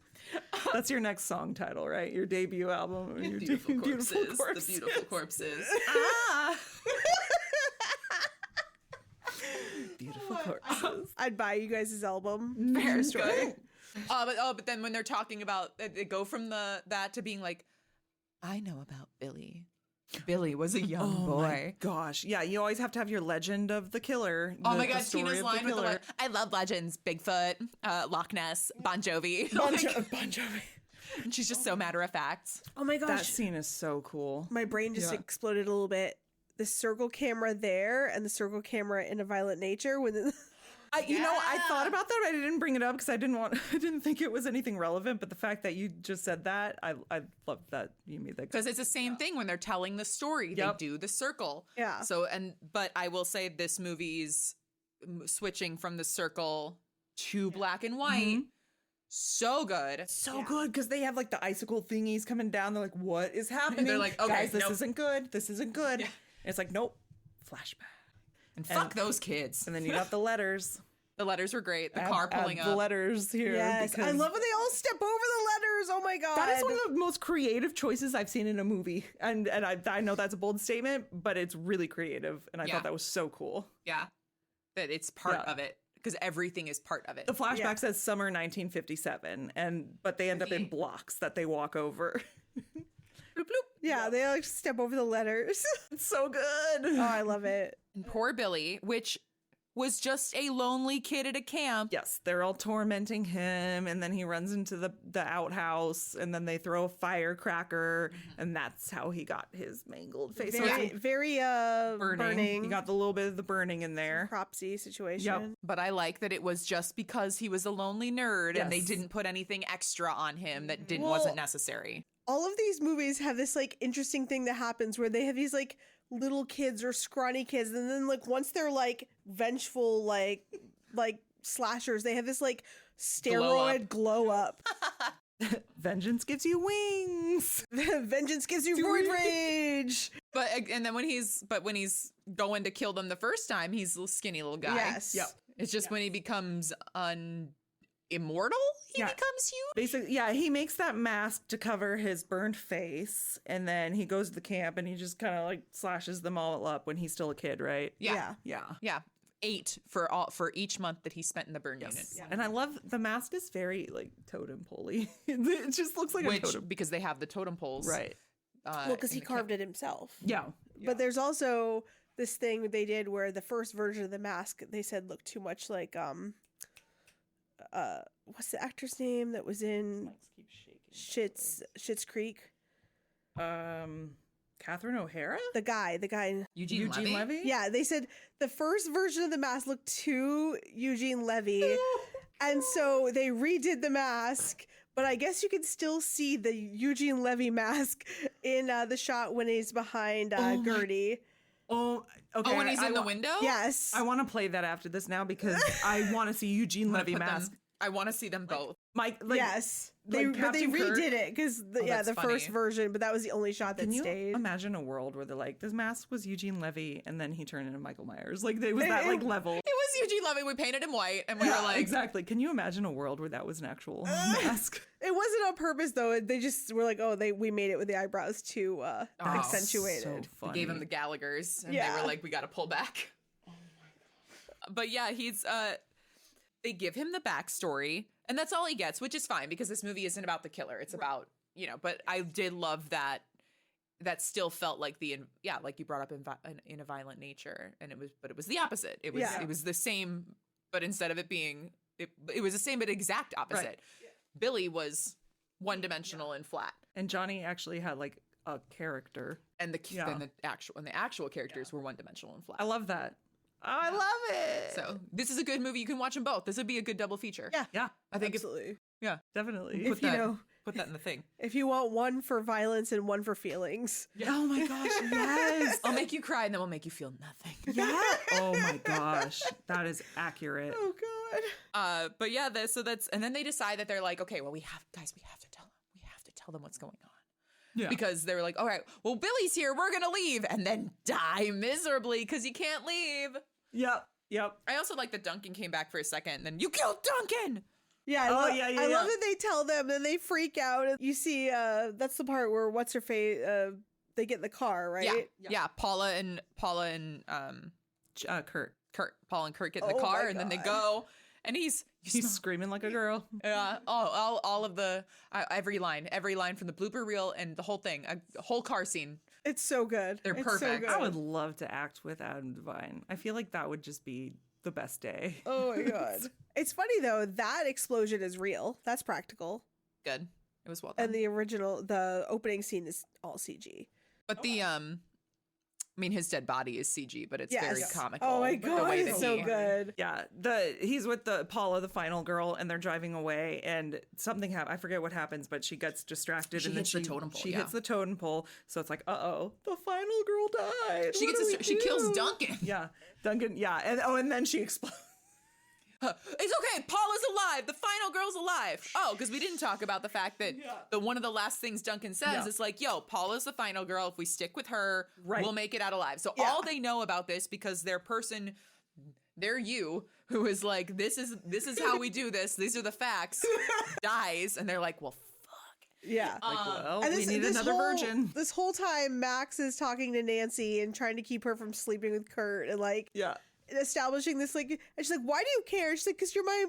That's your next song title, right? Your debut album. Your Beautiful corpses. Beautiful corpses. The beautiful corpses. Beautiful corpses. I'd buy you guys' album. Fair, True good. story. But then when they're talking about, they go from that to being like, I know about Billy. Billy was a young Oh my boy. gosh. Yeah, you always have to have your legend of the killer. Oh the- my the god, story Tina's of line with the killer. I love legends, Bigfoot, Loch Ness, Bon Jovi. Bon Like, Jovi. and she's just so matter of fact. Oh my That gosh. scene is so cool. My brain just Yeah. exploded a little bit. The circle camera there and the circle camera in A Violent Nature when the, I thought about that, but I didn't bring it up because I didn't think it was anything relevant. But the fact that you just said that, I love that you made that. Because it's the same thing when they're telling the story. Yep. They do the circle. Yeah. So, but I will say this movie's switching from the circle to black and white. So good. So good because they have like the icicle thingies coming down. They're like, "What is happening?" They're like, "Okay, guys, this nope." isn't good. This isn't good." And it's like, "Nope." Flashback. And fuck those kids. And then you got the letters. The letters were great. The Add- car add pulling the up. letters here. yes, I because love when they all step over the letters. Oh my god. that is one of the most creative choices I've seen in a movie. And I know that's a bold statement, but it's really creative. And I Yeah. thought that was so cool. Yeah. That it's part Yeah. of it. Because everything is part of it. The flashback Yeah. says summer 1957, but they end up in 58. blocks that they walk over. Bloop, bloop. Yeah, they like step over the letters. It's so good. Oh, I love it. And poor Billy, which was just a lonely kid at a camp. Yes, they're all tormenting him, and then he runs into the outhouse, and then they throw a firecracker, and that's how he got his mangled face. So Very, it's very burning. You got the little bit of the burning in there. Propsy situation. But I like that it was just because he was a lonely nerd and they Yes. didn't put anything extra on him that Well, wasn't necessary. All of these movies have this like interesting thing that happens where they have these like little kids or scrawny kids, and then like once they're like vengeful like slashers, they have this like steroid glow up. Vengeance gives you wings. Vengeance gives you roid rage. But and then when he's going to kill them the first time, he's a skinny little guy. Yes. Yep. It's just when he becomes immortal, he Yeah. becomes huge. Basically, yeah, he makes that mask to cover his burned face, and then he goes to the camp and he just kind of like slashes them all up when he's still a kid, right? Yeah. Yeah. Yeah. 8 for each month that he spent in the burn unit. And I love the mask is very like totem pole-y. It just looks like a Which totem. because they have the totem poles. Right. Well, because he carved it himself. Yeah. But there's also this thing they did where the first version of the mask they said looked too much like what's the actor's name that was in Schitt's Creek? Catherine O'Hara? The guy. Eugene Levy? Yeah, they said the first version of the mask looked too Eugene Levy, and so they redid the mask. But I guess you can still see the Eugene Levy mask in the shot when he's behind Gertie. Oh, okay. Oh, when he's in the window? Yes. I want to play that after this now because I want to see Eugene Levy mask. I want to see them both. Mike, yes. like But they Captain Kirk. redid it because that's the first funny. version, but that was the only shot that Can you stayed. imagine a world where they're like, this mask was Eugene Levy and then he turned into Michael Myers? Like, it was that like level. It was Eugene Levy. We painted him white, and we were like, Exactly. Can you imagine a world where that was an actual mask? It wasn't on purpose though. They just were like, oh, we made it with the eyebrows too accentuated. So funny. gave him the Gallaghers, and Yeah. they were like, we got to pull back. But yeah, he's they give him the backstory, And that's all he gets, which is fine because this movie isn't about the killer. It's about, but I did love that still felt like like you brought up in a violent nature. And it was the opposite. It was the same, but instead of it being, it was the same, but exact opposite. Right. Billy was one-dimensional and flat. And Johnny actually had like a character. And the actual characters were one-dimensional and flat. I love that. Oh, I love it. So this is a good movie. You can watch them both. This would be a good double feature. Yeah. I think absolutely. Definitely. If Put that in the thing. If you want one for violence and one for feelings. Yeah. Oh my gosh, yes. I'll make you cry and then we'll make you feel nothing. Yeah. Oh my gosh. That is accurate. Oh god. But yeah, and then they decide that they're like, okay, well we have to tell them what's going on. Yeah. Because they were like, all right, well Billy's here, we're gonna leave, and then die miserably because he can't leave. Yep. I also like that Duncan came back for a second and then you killed Duncan. Yeah, I love that they tell them and they freak out. And you see, that's the part where what's her face? They get in the car, right? Yeah. Paula and Kurt. Paul and Kurt get in the car and then they go, and he's screaming like a girl. Yeah. All of the every line from the blooper reel and the whole thing, a whole car scene. It's so good. They're It's perfect. So good. I would love to act with Adam Devine. I feel like that would just be the best day. Oh my god. It's funny though, that explosion is real. That's practical. Good. It was well done. And the opening scene is all CG. But his dead body is CG, but it's very comical. Oh my with the god, way it's that so good. Yeah, he's with the Paula, the final girl, and they're driving away, and something happens. I forget what happens, but she gets distracted, and then hits the totem pole. She hits the totem pole, so it's like, the final girl died. She kills Duncan. Yeah, Duncan. Yeah, and then she explodes. It's okay. Paula's alive. The final girl's alive. Oh, because we didn't talk about the fact that one of the last things Duncan says is like, yo, Paula's the final girl. If we stick with her, we'll make it out alive. So all they know about this, because they're you, who is like, this is how we do this. These are the facts, dies. And they're like, well, fuck. Yeah. And we need another virgin. This whole time, Max is talking to Nancy and trying to keep her from sleeping with Kurt and establishing this, and she's like, why do you care? She's like, because you're my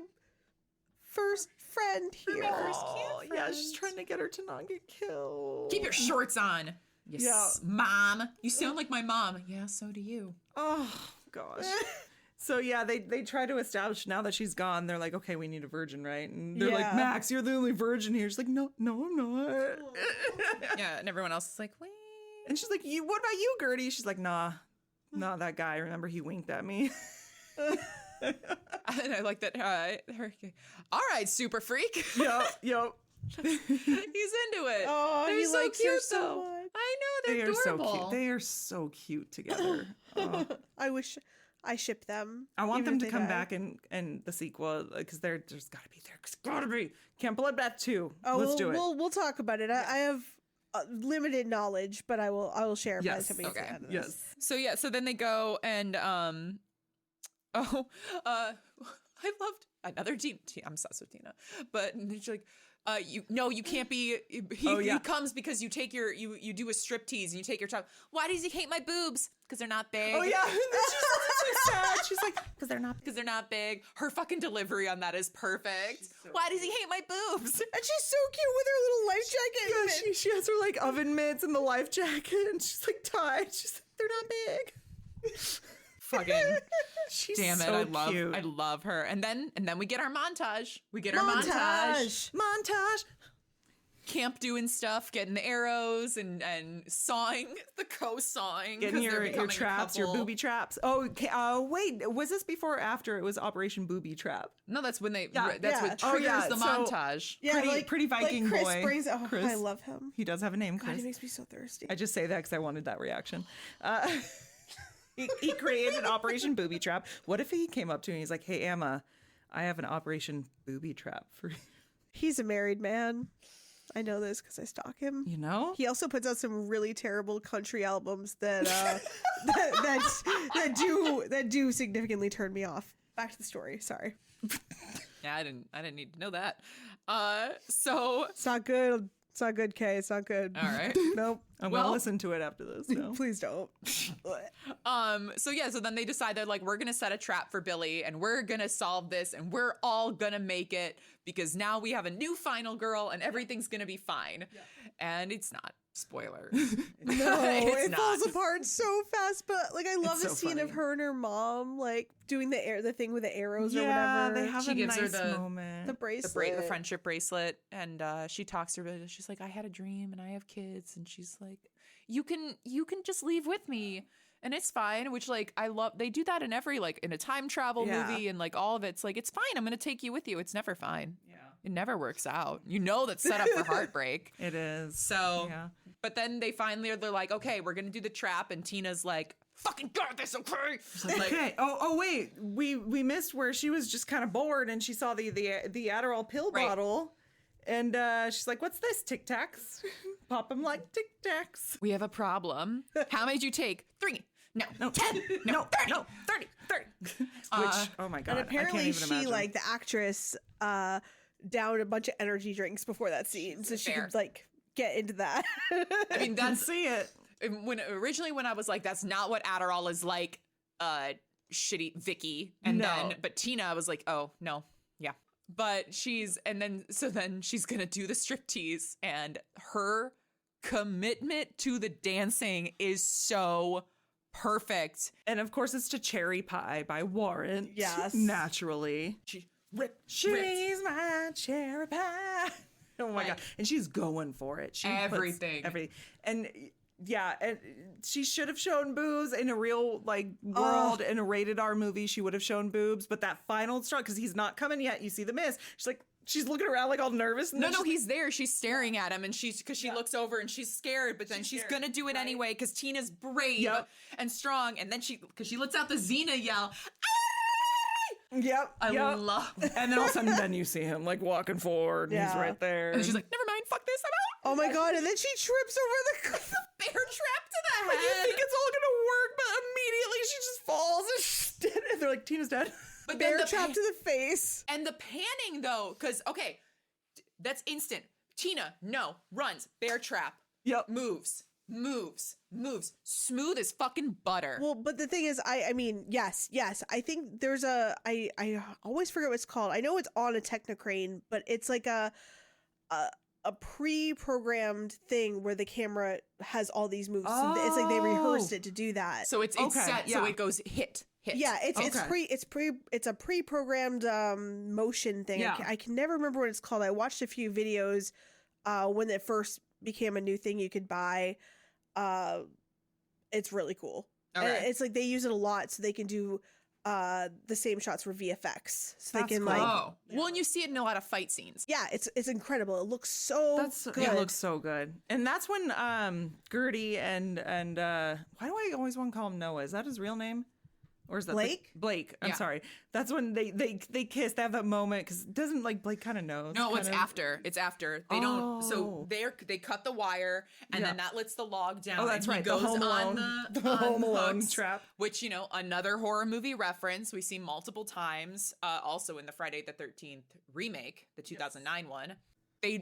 first friend here. Yeah, she's trying to get her to not get killed. Keep your shorts on. Yes, mom. You sound like my mom. Yeah, so do you. Oh gosh. So yeah, they try to establish, now that she's gone, they're like, okay, we need a virgin, right? And they're like, Max, you're the only virgin here. She's like, no, I'm not. Yeah, and everyone else is like, wait. And she's like, what about you, Gertie? She's like, nah. Not that guy. Remember, he winked at me. And I like that. All right, super freak. Yep. He's into it. Oh, they're he so likes cute, her so though. much. I know, they're They are adorable. so cute. They are so cute together. Oh. I wish I shipped them. I want even them if to they come die. back in the sequel, because there's got to be there. There's got to be Camp Bloodbath 2. Oh, Let's do it. We'll talk about it. I have limited knowledge, but I will share by the time we get to the end of this. Yes. So then they go and I loved another Tina. I'm obsessed with Tina, but she's like, you can't be. He comes because you take you do a striptease and you take your child. Why does he hate my boobs? Because they're not big. Oh yeah, she's so sad. She's like, because they're not big. Her fucking delivery on that is perfect. Why does he hate my boobs? And she's so cute with her little life jacket. Yeah, she has her like oven mitts and the life jacket, and she's like tied. She's like, they're not big. Fucking She's damn it! so I cute. love her. And then we get our montage. Montage. Camp doing stuff, getting the arrows and sawing the sawing. Getting your traps, your booby traps. Oh, wait, was this before or after it was Operation Booby Trap? No, that's when what Oh, triggers yeah, the so- montage. Yeah, Pretty Viking Chris boy. brings. Oh, Chris. I love him. He does have a name, God, Chris. he makes me so thirsty. I just say that because I wanted that reaction. He created Operation Booby Trap. What if he came up to me and he's like, hey, Emma, I have an Operation Booby Trap for you. He's a married man. I know this because I stalk him. You know? He also puts out some really terrible country albums that that do significantly turn me off. Back to the story. Sorry. Yeah, I didn't need to know that. So It's not good. It's not good, Kay. It's not good. all right. Nope. I'm gonna listen to it after this. No. Please don't. So then they decide they're like, we're gonna set a trap for Billy and we're gonna solve this and we're all gonna make it because now we have a new final girl and everything's gonna be fine. Yeah. And it's not. Spoiler. It falls apart so fast, but like I love the so scene funny. of her and her mom like doing the thing with the arrows or Yeah, whatever. they have She a gives her nice the- moment. the bracelet. The friendship bracelet, and she talks to her. She's like, I had a dream and I have kids, and she's like, you can just leave with me and it's fine, which like I love. They do that in every like in a time travel movie and like all of it's like, it's fine, I'm gonna take you with you. It's never fine. Yeah. It never works out. You know that's set up for heartbreak. It is. So yeah. but then they're like, okay, we're gonna do the trap, and Tina's like, fucking got this, okay? Like, Okay. Oh wait, we missed where she was just kind of bored and she saw the Adderall pill Right. bottle, and she's like, "What's this? Tic Tacs?" Pop them like Tic Tacs. we have a problem. How many did you take? 3. No, 10. No, 30. No, 30. 30. Which, oh my god, And I can't apparently even she, imagine. like the actress, downed a bunch of energy drinks before that scene, so she Fair. could like get into that. I mean, Can that's see it. when I was like, that's not what Adderall is like. Shitty Vicky, and No. but Tina, I was like, oh no, yeah. But then she's gonna do the striptease, and her commitment to the dancing is so perfect. And of course, it's to Cherry Pie by Warrant. Yes. Naturally. Ripped. She's my cherry pie. Oh my Like, god. And she's going for it. She puts everything. everything. And yeah, and she should have shown boobs in a real like world in a rated R movie. She would have shown boobs, but that final straw, because he's not coming yet. You see the mist. She's looking around like all nervous. And No, then she's he's there. She's staring at him, and she looks over and she's scared, but then she's gonna do it anyway because Tina's brave Yep. and strong. And then because she lets out the Xena yell. Yep. I yep. love. And then all of a sudden, then you see him like walking forward. And he's Yeah. right there. And she's like, never mind, fuck this, I'm out. Oh my god! And then she trips over the. Bear trap to the Like, you head. think it's all gonna work, but immediately she just falls and she's dead. And they're like, Tina's dead. But then Bear the trap to the face. and the panning though, because okay, that's instant. Tina, no, runs, bear trap, Yep. moves, smooth as fucking butter. Well, but the thing is, I mean, yes. I think there's I always forget what it's called. I know it's on a Technocrane, but it's like a pre-programmed thing where the camera has all these moves. So it's like they rehearsed it to do that. So it's Okay, set, so yeah. it goes hit. Yeah, it's Okay. it's a pre-programmed motion thing. Yeah. I can never remember what it's called. I watched a few videos when it first became a new thing you could buy. It's really cool. And Okay. it's like they use it a lot so they can do the same shots for VFX. So That's they can cool. like Oh, well, and you see it in a lot of fight scenes. yeah, it's incredible. It looks so good. It looks so good. And that's when Gertie and why do I always want to call him Noah? Is that his real name? Or is that Blake? Blake. I'm Yeah. sorry. That's when they kiss. They have that moment because doesn't like Blake kind of knows. No, it's kind of? after. It's after. They don't. So Oh. they cut the wire, and then that lets the log down. Oh, that's and he right. Goes The Home on Alone, the Home Alone hooks, trap. which another horror movie reference we see multiple times. Also in the Friday the 13th remake, the 2009 one.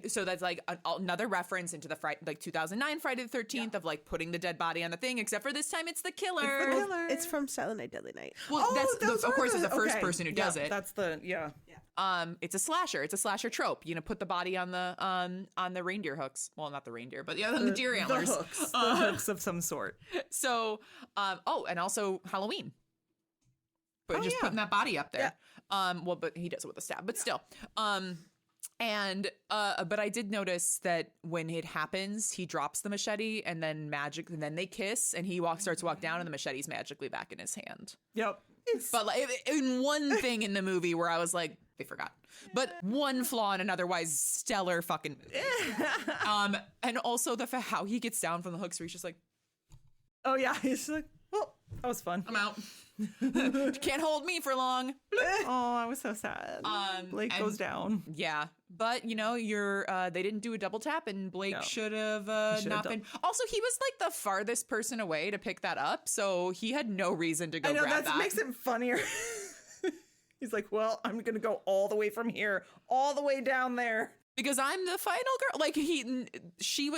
So that's like another reference into the 2009 Friday the 13th of like putting the dead body on the thing, except for this time it's the killer. It's the killer. It's from Silent Night, Deadly Night. Well, that's those of were course is the first okay. person who does Yeah, it. That's the yeah. It's a slasher. It's a slasher trope. Put the body on the reindeer hooks. Well, not the reindeer, but on the deer antlers. The hooks of some sort. So, and also Halloween. But just yeah. putting that body up there. Well, but he does it with a stab, but still. But I did notice that when it happens, he drops the machete and then they kiss and he starts to walk down and the machete's magically back in his hand. Yep. But like in one thing in the movie where I was like, they forgot. But one flaw in an otherwise stellar fucking movie. And also how he gets down from the hooks where he's just like, Oh yeah. He's like, well, that was fun. I'm out. Can't hold me for long. Oh, I was so sad. Blake and- goes down. Yeah, but they didn't do a double tap, and Blake No. should have Should've not done- been. Also, he was like the farthest person away to pick that up, so he had no reason to go I know grab that that. makes it funnier. He's like, well, I'm gonna go all the way from here, all the way down there. Because I'm the final girl. Like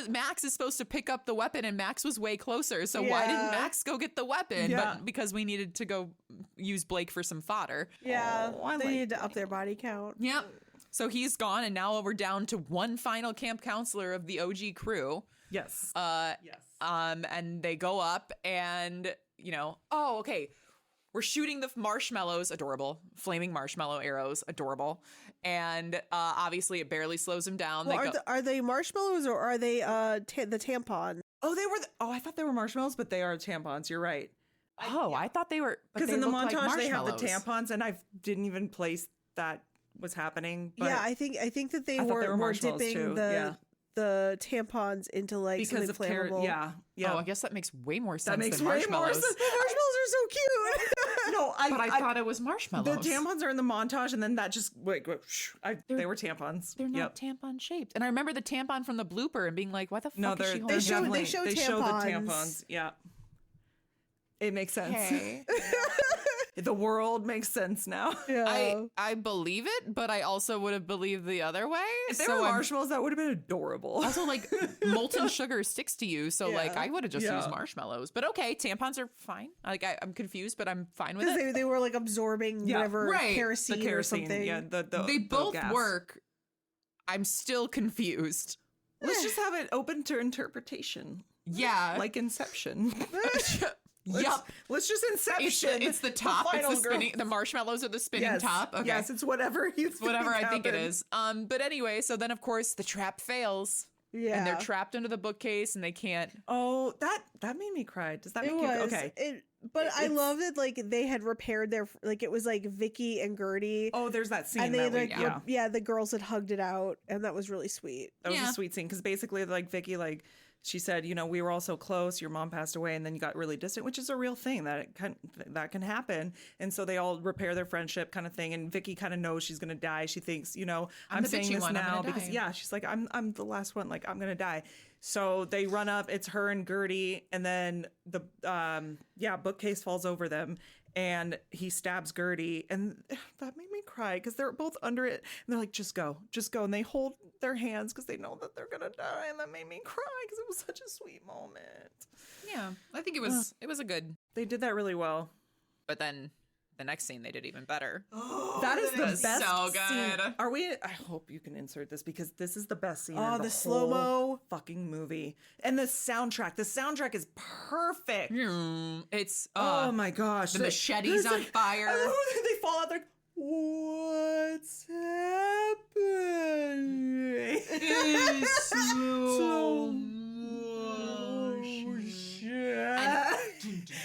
Max is supposed to pick up the weapon and Max was way closer. So why didn't Max go get the weapon? Yeah. But because we needed to go use Blake for some fodder. Yeah, Oh, I they like need to up their body count. Yep. So he's gone and now we're down to one final camp counselor of the OG crew. Yes. Yes. And they go up and, okay. We're shooting the marshmallows, adorable. Flaming marshmallow arrows, adorable. And obviously it barely slows them down. Well, are they marshmallows or are they the tampons? Oh, they were. I thought they were marshmallows, but they are tampons. You're right. I thought they were. Because in the montage they have the tampons, and I didn't even place that was happening. But Yeah, I think that they I thought they were were marshmallows, dipping too. the tampons into like because of something flammable. yeah. Oh, I guess that makes way more sense That makes than way marshmallows. more sense. The marshmallows are so cute. No, But I thought it was marshmallows. the tampons are in the montage, and then that just they were tampons. They're not tampon shaped. And I remember the tampon from the blooper and being like, why the fuck No, is she they holding show they show the tampons. tampons. Yeah, it makes sense. Okay. The world makes sense now. Yeah. I believe it, but I also would have believed the other way. If they were marshmallows, that would have been adorable. Also, like, molten sugar sticks to you, so like I would have just used marshmallows. But okay, tampons are fine. Like I'm confused, but I'm fine with it. They were like absorbing whatever kerosene, the kerosene or something. Yeah, They both gas. work. I'm still confused. Let's just have it open to interpretation. Yeah. Like Inception. Yup. Let's just Inception. It's the top. It's final the spinning. girl. The marshmallows are the spinning top. Okay. Yes, it's whatever you think Whatever I think it happened. is. But anyway, so then of course the trap fails. Yeah. And they're trapped under the bookcase and they can't. Oh, that made me cry. Does that It make you was. okay? But I love that like they had repaired their like it was like Vicky and Gertie. Oh, there's that scene And they that like the girls had hugged it out, and that was really sweet. That was a sweet scene because basically, like Vicky, like she said, we were all so close. Your mom passed away, and then you got really distant, which is a real thing that can happen. And so they all repair their friendship, kind of thing. And Vicky kind of knows she's gonna die. She thinks, I'm the saying bitchy this one, I'm now gonna because die. she's like, I'm the last one. Like I'm gonna die. So they run up. It's her and Gertie, and then the bookcase falls over them. And he stabs Gertie, and that made me cry because they're both under it. And they're like, just go. And they hold their hands because they know that they're going to die. And that made me cry because it was such a sweet moment. Yeah, I think it was a good. They did that really well. But then the next scene they did even better. That is the was best so scene. good. I hope you can insert this because this is the best scene Oh, in the the slow-mo. whole fucking movie. And the soundtrack. The soundtrack is perfect. It's Oh my gosh. the machete's on fire. I love when they fall out there. What's happening? Slow motion.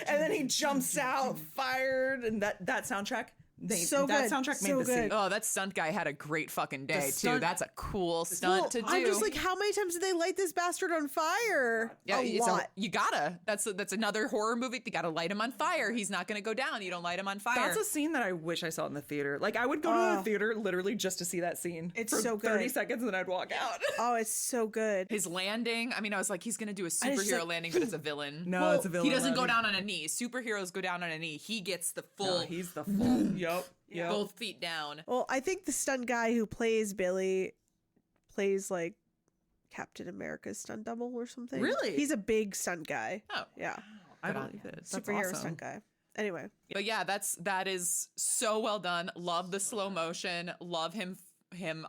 And then he jumps out, fired, and that soundtrack. So that good. soundtrack made So the scene. good. Oh, that stunt guy had a great fucking day too. stunt- That's a cool stunt to do. I'm just like, how many times did they light this bastard on fire? yeah, a lot. you gotta. That's another horror movie. You gotta light him on fire. He's not gonna go down. You don't light him on fire. That's a scene that I wish I saw in the theater. Like I would go to the theater literally just to see that scene. It's for so good. 30 seconds and then I'd walk out. Oh, it's so good. His landing. I mean, I was like, he's gonna do a just like- superhero landing, but it's a villain. No, it's a villain. He doesn't go landing. down on a knee. Superheroes go down on a knee. He gets the No, full, he's the full. Yep. both feet down. Well, I think the stunt guy who plays Billy plays like Captain America's stunt double or something. Really? He's a big stunt guy. Oh, Yeah. I Good on believe you. it. That's Superhero awesome. stunt guy. Anyway. But yeah, that is so well done. Love the slow motion. Love him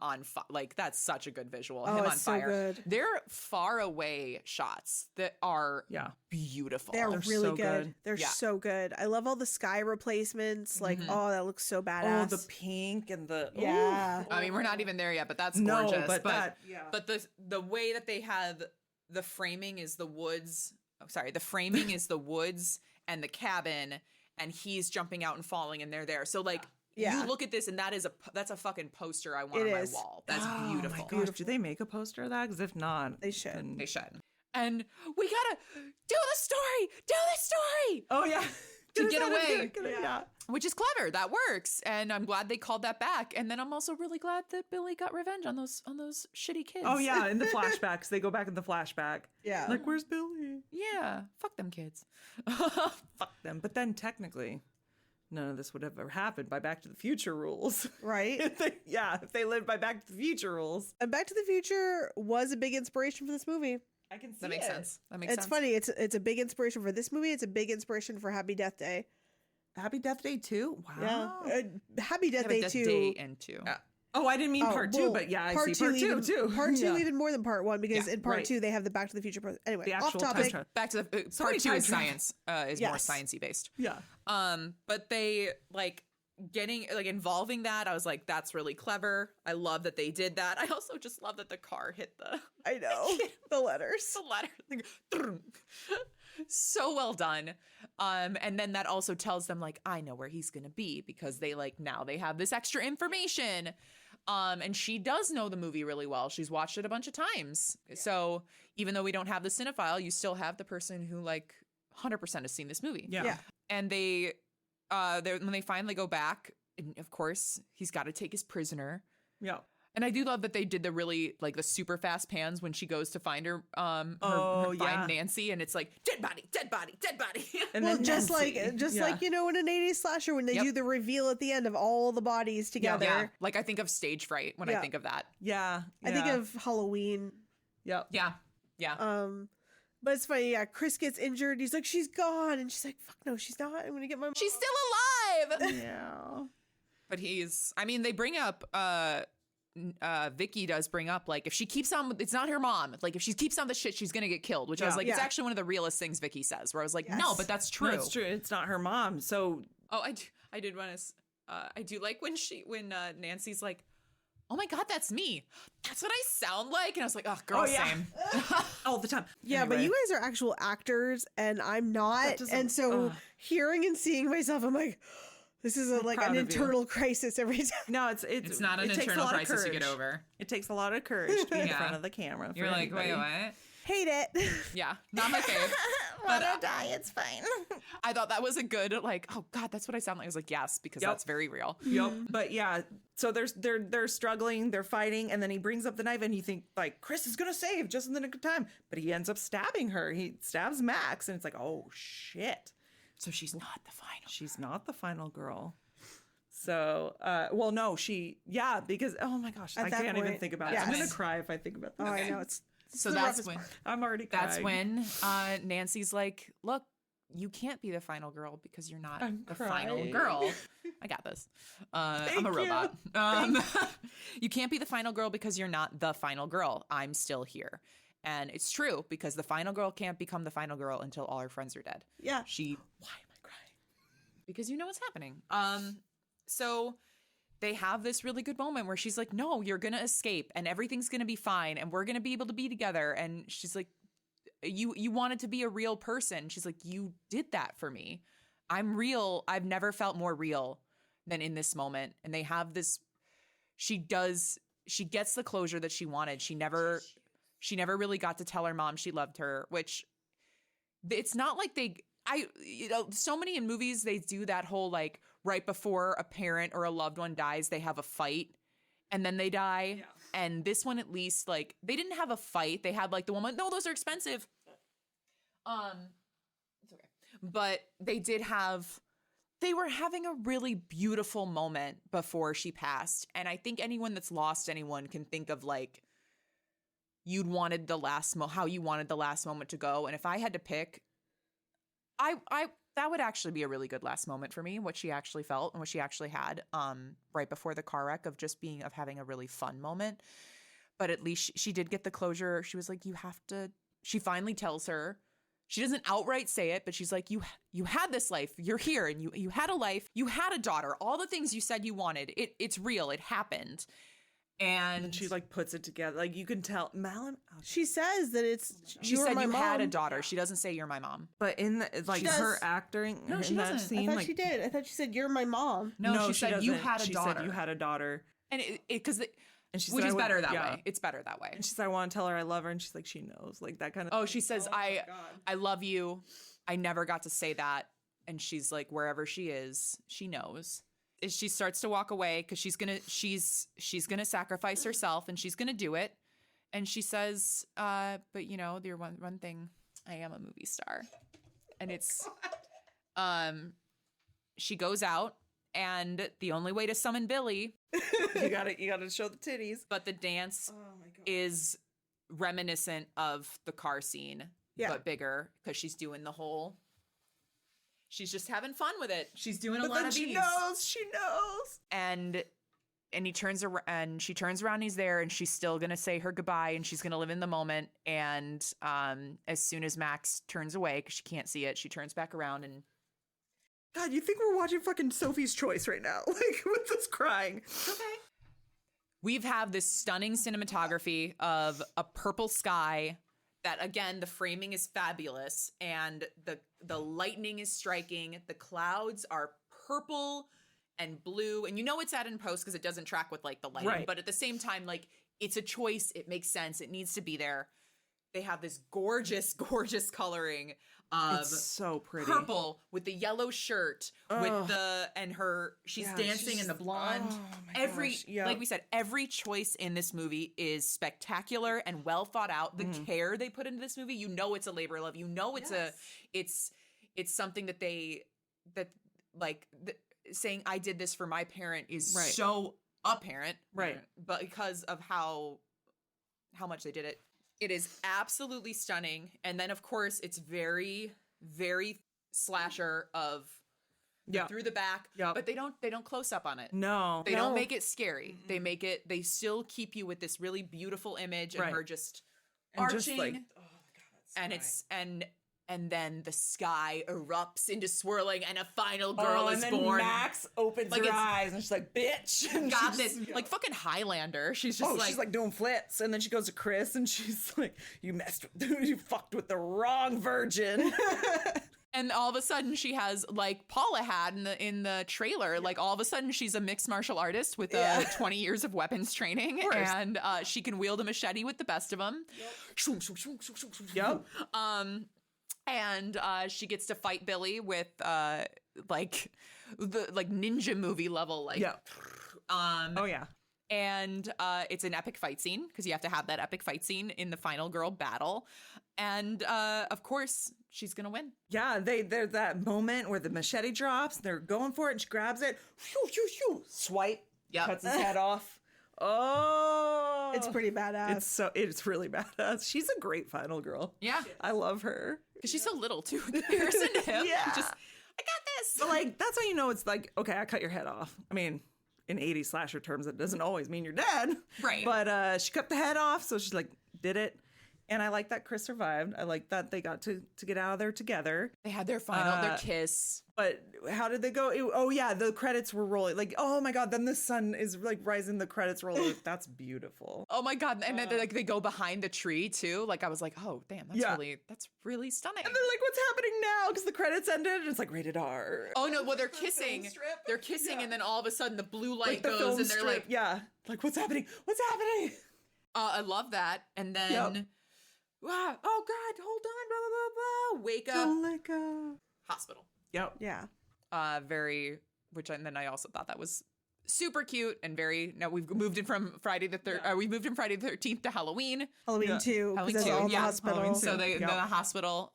on fire. Like that's such a good visual. Oh, him on it's so fire. good. They're far away shots that are beautiful. They're They're really so good. good. They're Yeah. so good. I love all the sky replacements. Like, oh, that looks so Oh, badass. the pink and the Yeah. I mean, we're not even there yet, but that's No, gorgeous. but that- but the way that they have the framing is the woods. Oh, sorry, the framing is the woods and the cabin, and he's jumping out and falling, and they're there. So like. Yeah. You look at this, and that's a fucking poster I want It on is. my wall. That's Oh beautiful. my gosh, do they make a poster of that? Because if not, They should. then- They should. And we gotta do the story, Oh yeah, To get away. Yeah. which is clever. That works, and I'm glad they called that back. And then I'm also really glad that Billy got revenge on those shitty kids. Oh yeah, in the flashbacks, they go back in the flashback. Yeah. Like, where's Billy? yeah. Fuck them kids. Fuck them. But then technically, none of this would have ever happened by Back to the Future rules. Right? If they lived by Back to the Future rules. And Back to the Future was a big inspiration for this movie. I can see That makes it. sense. That makes It's sense. funny. It's a big inspiration for this movie. It's a big inspiration for Happy Death Day. Happy Death Day 2? Wow. Yeah. Happy Death Yeah, but Day that's 2. day and 2. Oh, I didn't mean part 2, well, but yeah, I part see part 2 even, too. Part 2 Yeah. even more than part 1 because Yeah, in part right. 2 they have the Back to the Future. Anyway, The off actual time topic. travel. Back to the So part many 2 time is travel. science. Is more Yes. sciencey based. Yeah. But they like getting like involving that. I was like, that's really clever. I love that they did that. I also just love that the car hit the I know. The letters. the letter. Like, so well done. And then that also tells them like, I know where he's gonna be because they like now they have this extra information. And she does know the movie really well. She's watched it a bunch of times. So even though we don't have the cinephile, you still have the person who like 100% has seen this movie. Yeah. Yeah. And they when they finally go back, and of course he's got to take his prisoner. Yeah. And I do love that they did the really like the super fast pans when she goes to find her, Oh, yeah. find Nancy, and it's like dead body, dead body, dead body. And Well, then just Nancy. like you know in an 80s slasher when they Yep. do the reveal at the end of all the bodies together. Yeah, like I think of stage fright when I Yeah. think of that. Yeah. I think of Halloween. Yep. Yeah, yeah. But it's funny, yeah. Chris gets injured. He's like, she's gone, and she's like, fuck no, she's not. I'm gonna get my mom. She's still alive. Yeah. But I mean, they bring up, Vicky does bring up, like, if she keeps on, it's not her mom. Like, if she keeps on the shit, she's gonna get killed, which I was Yeah. like, it's Yeah. actually one of the realest things Vicky says, where I was like, Yes. no, but that's true. No, it's true. It's not her mom. So Oh, I did want to, I do like when Nancy's like, oh my God, that's me. That's what I sound like. And I was like, oh, girl, Oh, yeah. same. all the time. Yeah, but Anyway. you guys are actual actors, and I'm not. doesn't- And so ugh. hearing and seeing myself, I'm like, this is like proud an of you. internal crisis every time. No, it's It's not an it takes a internal lot of crisis you get courage. over. It takes a lot of courage to be in Yeah. front of the camera. You're for like, anybody. wait, what? Hate it. Yeah, not my fave. Let her die. It's fine. I thought that was a good, like, oh God, that's what I sound like. I was like, yes, because Yep. that's very real. Yep. But yeah, so they're struggling, they're fighting, and then he brings up the knife, and you think like Chris is gonna save just in the nick of time, but he ends up stabbing her. He stabs Max, and it's like, oh shit, So she's not the final. she's not the final girl. So, well, no, because oh my gosh, At I that can't even point, think about it. yes. I'm gonna cry if I think about Oh, that. I know it's So the that's roughest when part. I'm already crying. that's when Nancy's like, look, you can't be the final girl because you're not I'm the final crying. girl. I got this. I'm a Thank you. robot. You can't be the final girl because you're not the final girl. I'm still here. And it's true because the final girl can't become the final girl until all her friends are dead. Yeah. Why am I crying? Because you know what's happening. So they have this really good moment where she's like, no, you're gonna escape and everything's gonna be fine and we're gonna be able to be together. And she's like, you wanted to be a real person. She's like, you did that for me. I'm real. I've never felt more real than in this moment. And they have this, she gets the closure that she wanted. She never really got to tell her mom she loved her, which it's not like so many in movies, they do that whole like right before a parent or a loved one dies, they have a fight and then they die. Yeah. And this one, at least, like they didn't have a fight. They had like the woman, no, those are expensive. It's okay. But they were having a really beautiful moment before she passed. And I think anyone that's lost anyone can think of like, how you wanted the last moment to go. And if I had to pick, that would actually be a really good last moment for me, what she actually felt and what she actually had right before the car wreck of having a really fun moment. But at least she did get the closure. She was like, she finally tells her, she doesn't outright say it, but she's like, you had this life, you're here, and you had a life, you had a daughter, all the things you said you wanted, it's real, it happened. And she like puts it together. Like you can tell Malin. She says that she you're said my you had a mom. daughter. She doesn't say you're my mom. But in the, like She her does. acting No, she in that doesn't. scene, I thought like she did. I thought she said you're my mom. No, she said you doesn't. had a She daughter. said you had a daughter. And because And she which said, is better that yeah. way. It's better that way. And she said, I want to tell her I love her. And she's like, she knows. Like that kind of. Oh, she says, my I love you. I never got to say that. And she's like, wherever she is, she knows. She starts to walk away because she's gonna sacrifice herself and she's gonna do it. And she says, but you know, the one thing, I am a movie star. And it's she goes out, and the only way to summon Billy, you gotta show the titties. but the dance Oh my god. is reminiscent of the car scene, but bigger, because she's doing the whole. She's just having fun with it. She's doing a lot of these. She knows. And he turns around, and she turns around, and he's there, and she's still gonna say her goodbye, and she's gonna live in the moment. And as soon as Max turns away, because she can't see it, she turns back around, and God, you think we're watching fucking Sophie's Choice right now? Like, with this crying. okay. We have this stunning cinematography of a purple sky that, again, the framing is fabulous, and the lightning is striking. The clouds are purple and blue, and you know it's at in post because it doesn't track with like the lighting, Right. but at the same time, like, it's a choice. It makes sense. It needs to be there. They have this gorgeous, gorgeous coloring of It's so pretty. purple with the yellow shirt with the and her she's Yeah, dancing she's- in the blonde. oh my Every gosh, yep. like we said, every choice in this movie is spectacular and well thought out. The care they put into this movie, you know it's a labor of love. You know it's it's something that saying I did this for my parent is Right. so apparent. Right. But because of how much they did it. It is absolutely stunning. And then, of course, it's very, very slasher of through the back. Yep. But they don't close up on it. No. They don't make it scary. They still keep you with this really beautiful image and Right. her just And arching. just like, oh my god, and then the sky erupts into swirling, and a final girl is and then born. Max opens Like, her it's- eyes and she's like, bitch. And Got she this, just- like fucking Highlander. She's just she's like doing flips, and then she goes to Chris, and she's like, "You you fucked with the wrong virgin." and all of a sudden she has, like Paula had in the trailer, like all of a sudden she's a mixed martial artist with 20 years of weapons training, and she can wield a machete with the best of them. Yep. And she gets to fight Billy with like the ninja movie level, like Oh yeah. and it's an epic fight scene because you have to have that epic fight scene in the final girl battle, and of course she's gonna win. Yeah, there's that moment where the machete drops, they're going for it, and she grabs it, swipe, cuts his head off. Oh, It's pretty badass. It's really badass. She's a great final girl. Yeah, I love her. because she's so little too in comparison to him. Yeah. Just I got this. But like, that's how you know it's like, okay, I cut your head off. I mean, in 80s slasher terms, it doesn't always mean you're dead. Right. But she cut the head off, so she's like, did it. And I like that Chris survived. I like that they got to get out of there together. They had their final, their kiss. But how did they go? Oh yeah, the credits were rolling. Like, oh my god, then the sun is like rising, the credits rolling. That's beautiful. Oh my god! And then they go behind the tree too. Like I was like, oh damn, that's really stunning. And they're like, what's happening now? Because the credits ended, and it's like rated R. Oh no! Well, they're kissing. film strip? They're kissing, and then all of a sudden the blue light Like the goes, film and they're strip. like, yeah, like what's happening? What's happening? I love that. And then, wow, oh god, hold on, blah blah blah blah. Wake up, Don't let go. hospital. Yep. Yeah. And then I also thought that was super cute and very. Now we've moved in from Friday the 13th to Halloween. Halloween Yeah. 2. Halloween Because 2, all the yeah. hospital. Halloween So too. they Yep. the hospital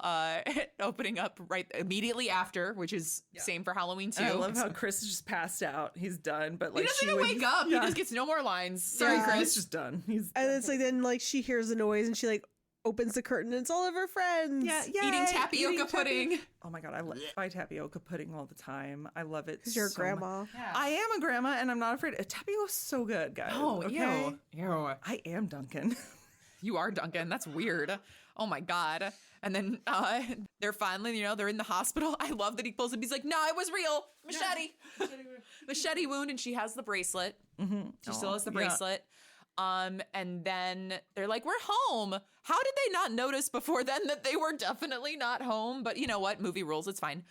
opening up right immediately after, which is same for Halloween 2. I love how Chris is just passed out. He's done, but like he doesn't she even would- wake up. Yeah. He just gets no more lines. Sorry, Yeah. Chris. He's just done. He's And it's like then like she hears the noise and she like opens the curtain and it's all of her friends. Eating tapioca pudding. Oh my god, I buy tapioca pudding all the time. I love it. Because you're a so much. grandma. I am a grandma, and I'm not afraid. Tapioca's so good, guys. Oh, okay? ew. I am Duncan. You are Duncan. That's weird. Oh my god. And then they're finally, they're in the hospital. I love that he pulls up. He's like, "No, it was real. Machete, machete wound," and she has the bracelet. Mm-hmm. She still has the bracelet. And then they're like, "We're home." How did they not notice before then that they were definitely not home? But you know what? Movie rules. It's fine.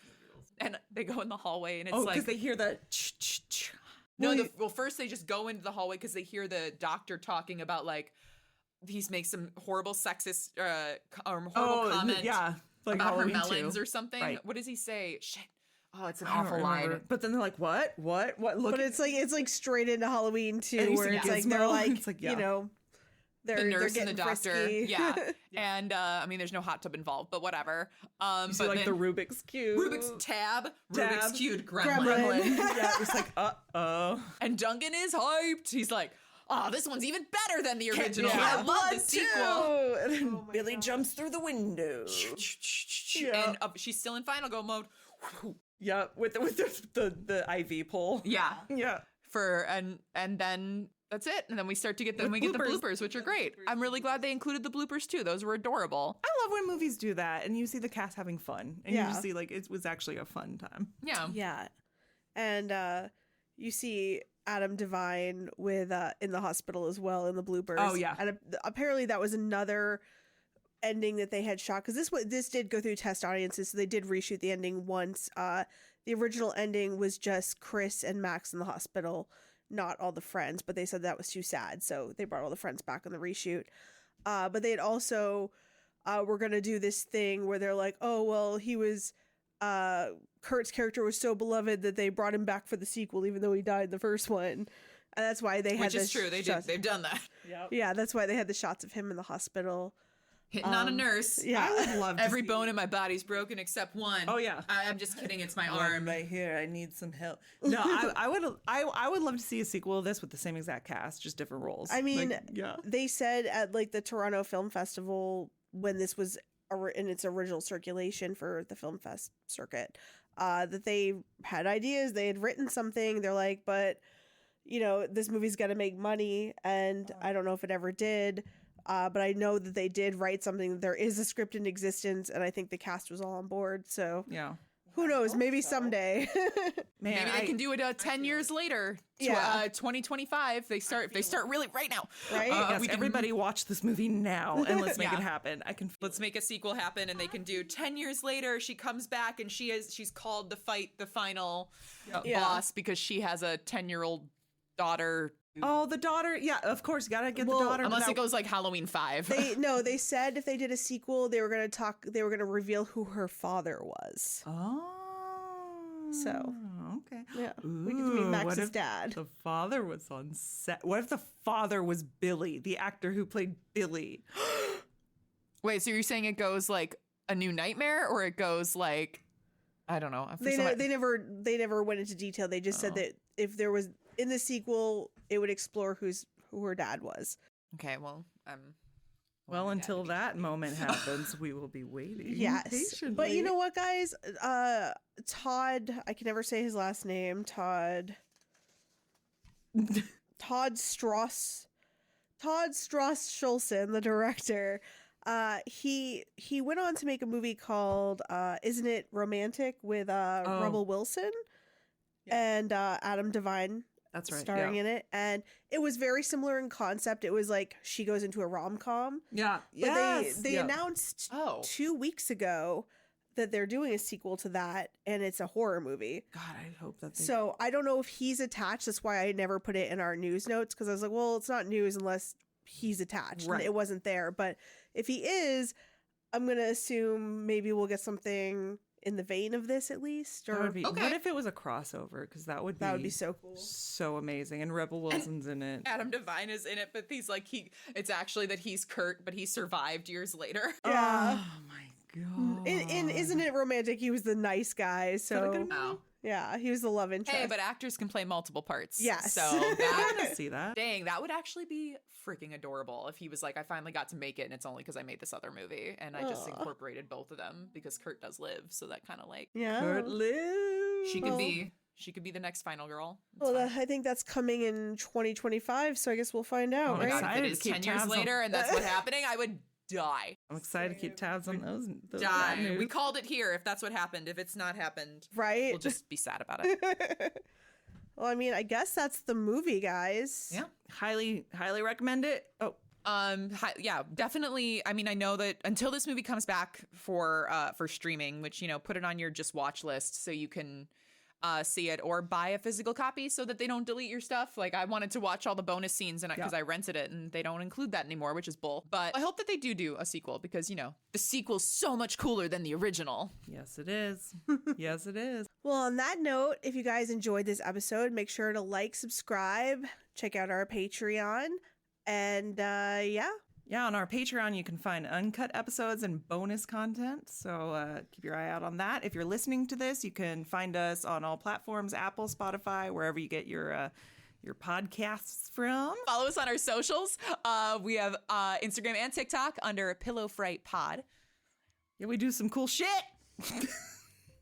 And they go in the hallway, and it's because like they hear the ch-ch-ch. well, first they just go into the hallway because they hear the doctor talking about like he makes some horrible sexist or horrible comment yeah, like about Halloween her melons 2. or something. Right. What does he say? Shit. Oh, it's an I don't awful remember. line. But then they're like, what? Look, But it's like straight into Halloween And too, he's where a it's like gizmo. they're like, It's like, yeah. they're the nurse and the getting doctor. frisky. Yeah. And I mean, there's no hot tub involved, but whatever. You see, But like then the Rubik's Cube. Rubik's Rubik's Cube gremlin. Gremlin. Yeah, it's like, uh-oh. And Duncan is hyped. He's like, oh, this one's even better than the original. Yeah. I love the sequel. And then Billy jumps through the window. Yeah. And she's still in final go mode. Yeah, with the IV pole. Yeah. Yeah. And then that's it. And then we start to get With we get the bloopers. bloopers, which are great. I'm really glad they included the bloopers too. Those were adorable. I love when movies do that and you see the cast having fun. And you just see like it was actually a fun time. Yeah. Yeah. And you see Adam Devine with in the hospital as well in the bloopers. Oh, yeah. And apparently that was another ending that they had shot, because this did go through test audiences, so they did reshoot the ending once. The original ending was just Chris and Max in the hospital, not all the friends, but they said that was too sad, so they brought all the friends back on the reshoot. But they had also were going to do this thing where they're like, oh, well, he was Kurt's character was so beloved that they brought him back for the sequel, even though he died in the first one. And that's why they had Which is true. They've done that. Yeah, that's why they had the shots of him in the hospital. Hitting on a nurse. Yeah. I would love to Every see- bone in my body's broken except one. Oh, yeah. I'm just kidding. It's my arm arm. right here. I need some help. No, I would love to see a sequel of this with the same exact cast, just different roles. I mean, Like, yeah. they said at like the Toronto Film Festival when this was in its original circulation for the film fest circuit, that they had ideas. They had written something. They're like, but this movie's got to make money, and I don't know if it ever did. But I know that they did write something. There is a script in existence, and I think the cast was all on board. So Yeah. who knows? Maybe someday. Man, Maybe they can do it 10 years later. Yeah. 2025. They start really right now. Right? Yes, we can- everybody watch this movie now and let's make Yeah. it happen. I can. Let's make a sequel happen, and they can do 10 years later. She comes back and she's called to fight the final Yeah. boss because she has a 10-year-old daughter. Oh, the daughter. Yeah, of course, gotta get Well, the daughter. Unless but it goes like Halloween 5. They said if they did a sequel, they were going to reveal who her father was. Oh. So. Okay. Yeah. We get to meet Ooh, Max's what if dad. The father was on set. What if the father was Billy, the actor who played Billy? Wait, so you're saying it goes like A New Nightmare, or it goes like, I don't know. They never went into detail. They just said that if there was in the sequel, it would explore who her dad was. Okay, well, Well, until that moment happens, we will be waiting. Yes. patiently. But you know what, guys? Todd, I can never say his last name. Todd Strauss Schulson, the director. He went on to make a movie called Isn't It Romantic with Rebel Wilson and Adam Devine. That's right. Starring in it, and it was very similar in concept. It was like she goes into a rom-com. Yeah. But they announced Oh. 2 weeks ago that they're doing a sequel to that, and it's a horror movie. God, I hope that they... So I don't know if he's attached. That's why I never put it in our news notes, because I was like, well, it's not news unless he's attached. Right. And it wasn't there. But if he is, I'm going to assume maybe we'll get something in the vein of this at least. Or That would be, Okay. What if it was a crossover? Because that would be so cool. so amazing. And Rebel Wilson's in it. Adam Devine is in it, but he's like it's actually that he's Kurt, but he survived years later. Yeah. Oh my God. In Isn't It Romantic, he was the nice guy. So Oh. yeah, he was the love interest. Hey, but actors can play multiple parts. Yes. So I that want to see that. dang, that would actually be freaking adorable if he was like, I finally got to make it, and it's only because I made this other movie, and I just Aw. incorporated both of them because Kurt does live, so that kind of like yeah. Kurt lives. she could Well- be the next final girl. It's Well, fine. I think that's coming in 2025, so I guess we'll find out, Oh my right? god, if excited it to is keep 10 years tabs on- later and that's what's happening, I would die. I'm excited to keep tabs on those. that Die. news. We called it here if that's what happened. If it's not happened, Right? we'll just be sad about it. Well, I mean, I guess that's the movie, guys. Yeah. highly recommend it. Oh, Yeah, definitely. I mean, I know that until this movie comes back for streaming, which, put it on your just watch list so you can see it, or buy a physical copy so that they don't delete your stuff. Like, I wanted to watch all the bonus scenes and because I rented it, and they don't include that anymore, which is bull. But I hope that they do a sequel because, the sequel's so much cooler than the original. yes, it is. Yes, it is. Well, on that note, if you guys enjoyed this episode, make sure to like, subscribe, check out our Patreon. And yeah. Yeah, on our Patreon, you can find uncut episodes and bonus content. So keep your eye out on that. If you're listening to this, you can find us on all platforms, Apple, Spotify, wherever you get your podcasts from. Follow us on our socials. We have Instagram and TikTok under Pillow Fright Pod. Yeah, we do some cool shit.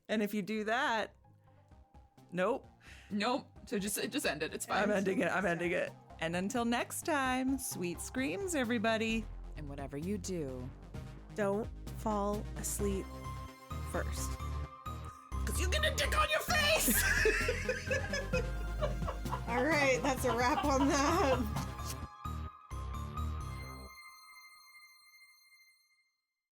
And if you do that, nope. So just end it. It's fine. I'm ending it. And until next time, sweet screams, everybody. And whatever you do, don't fall asleep first. Because you get a dick on your face! All right, that's a wrap on that.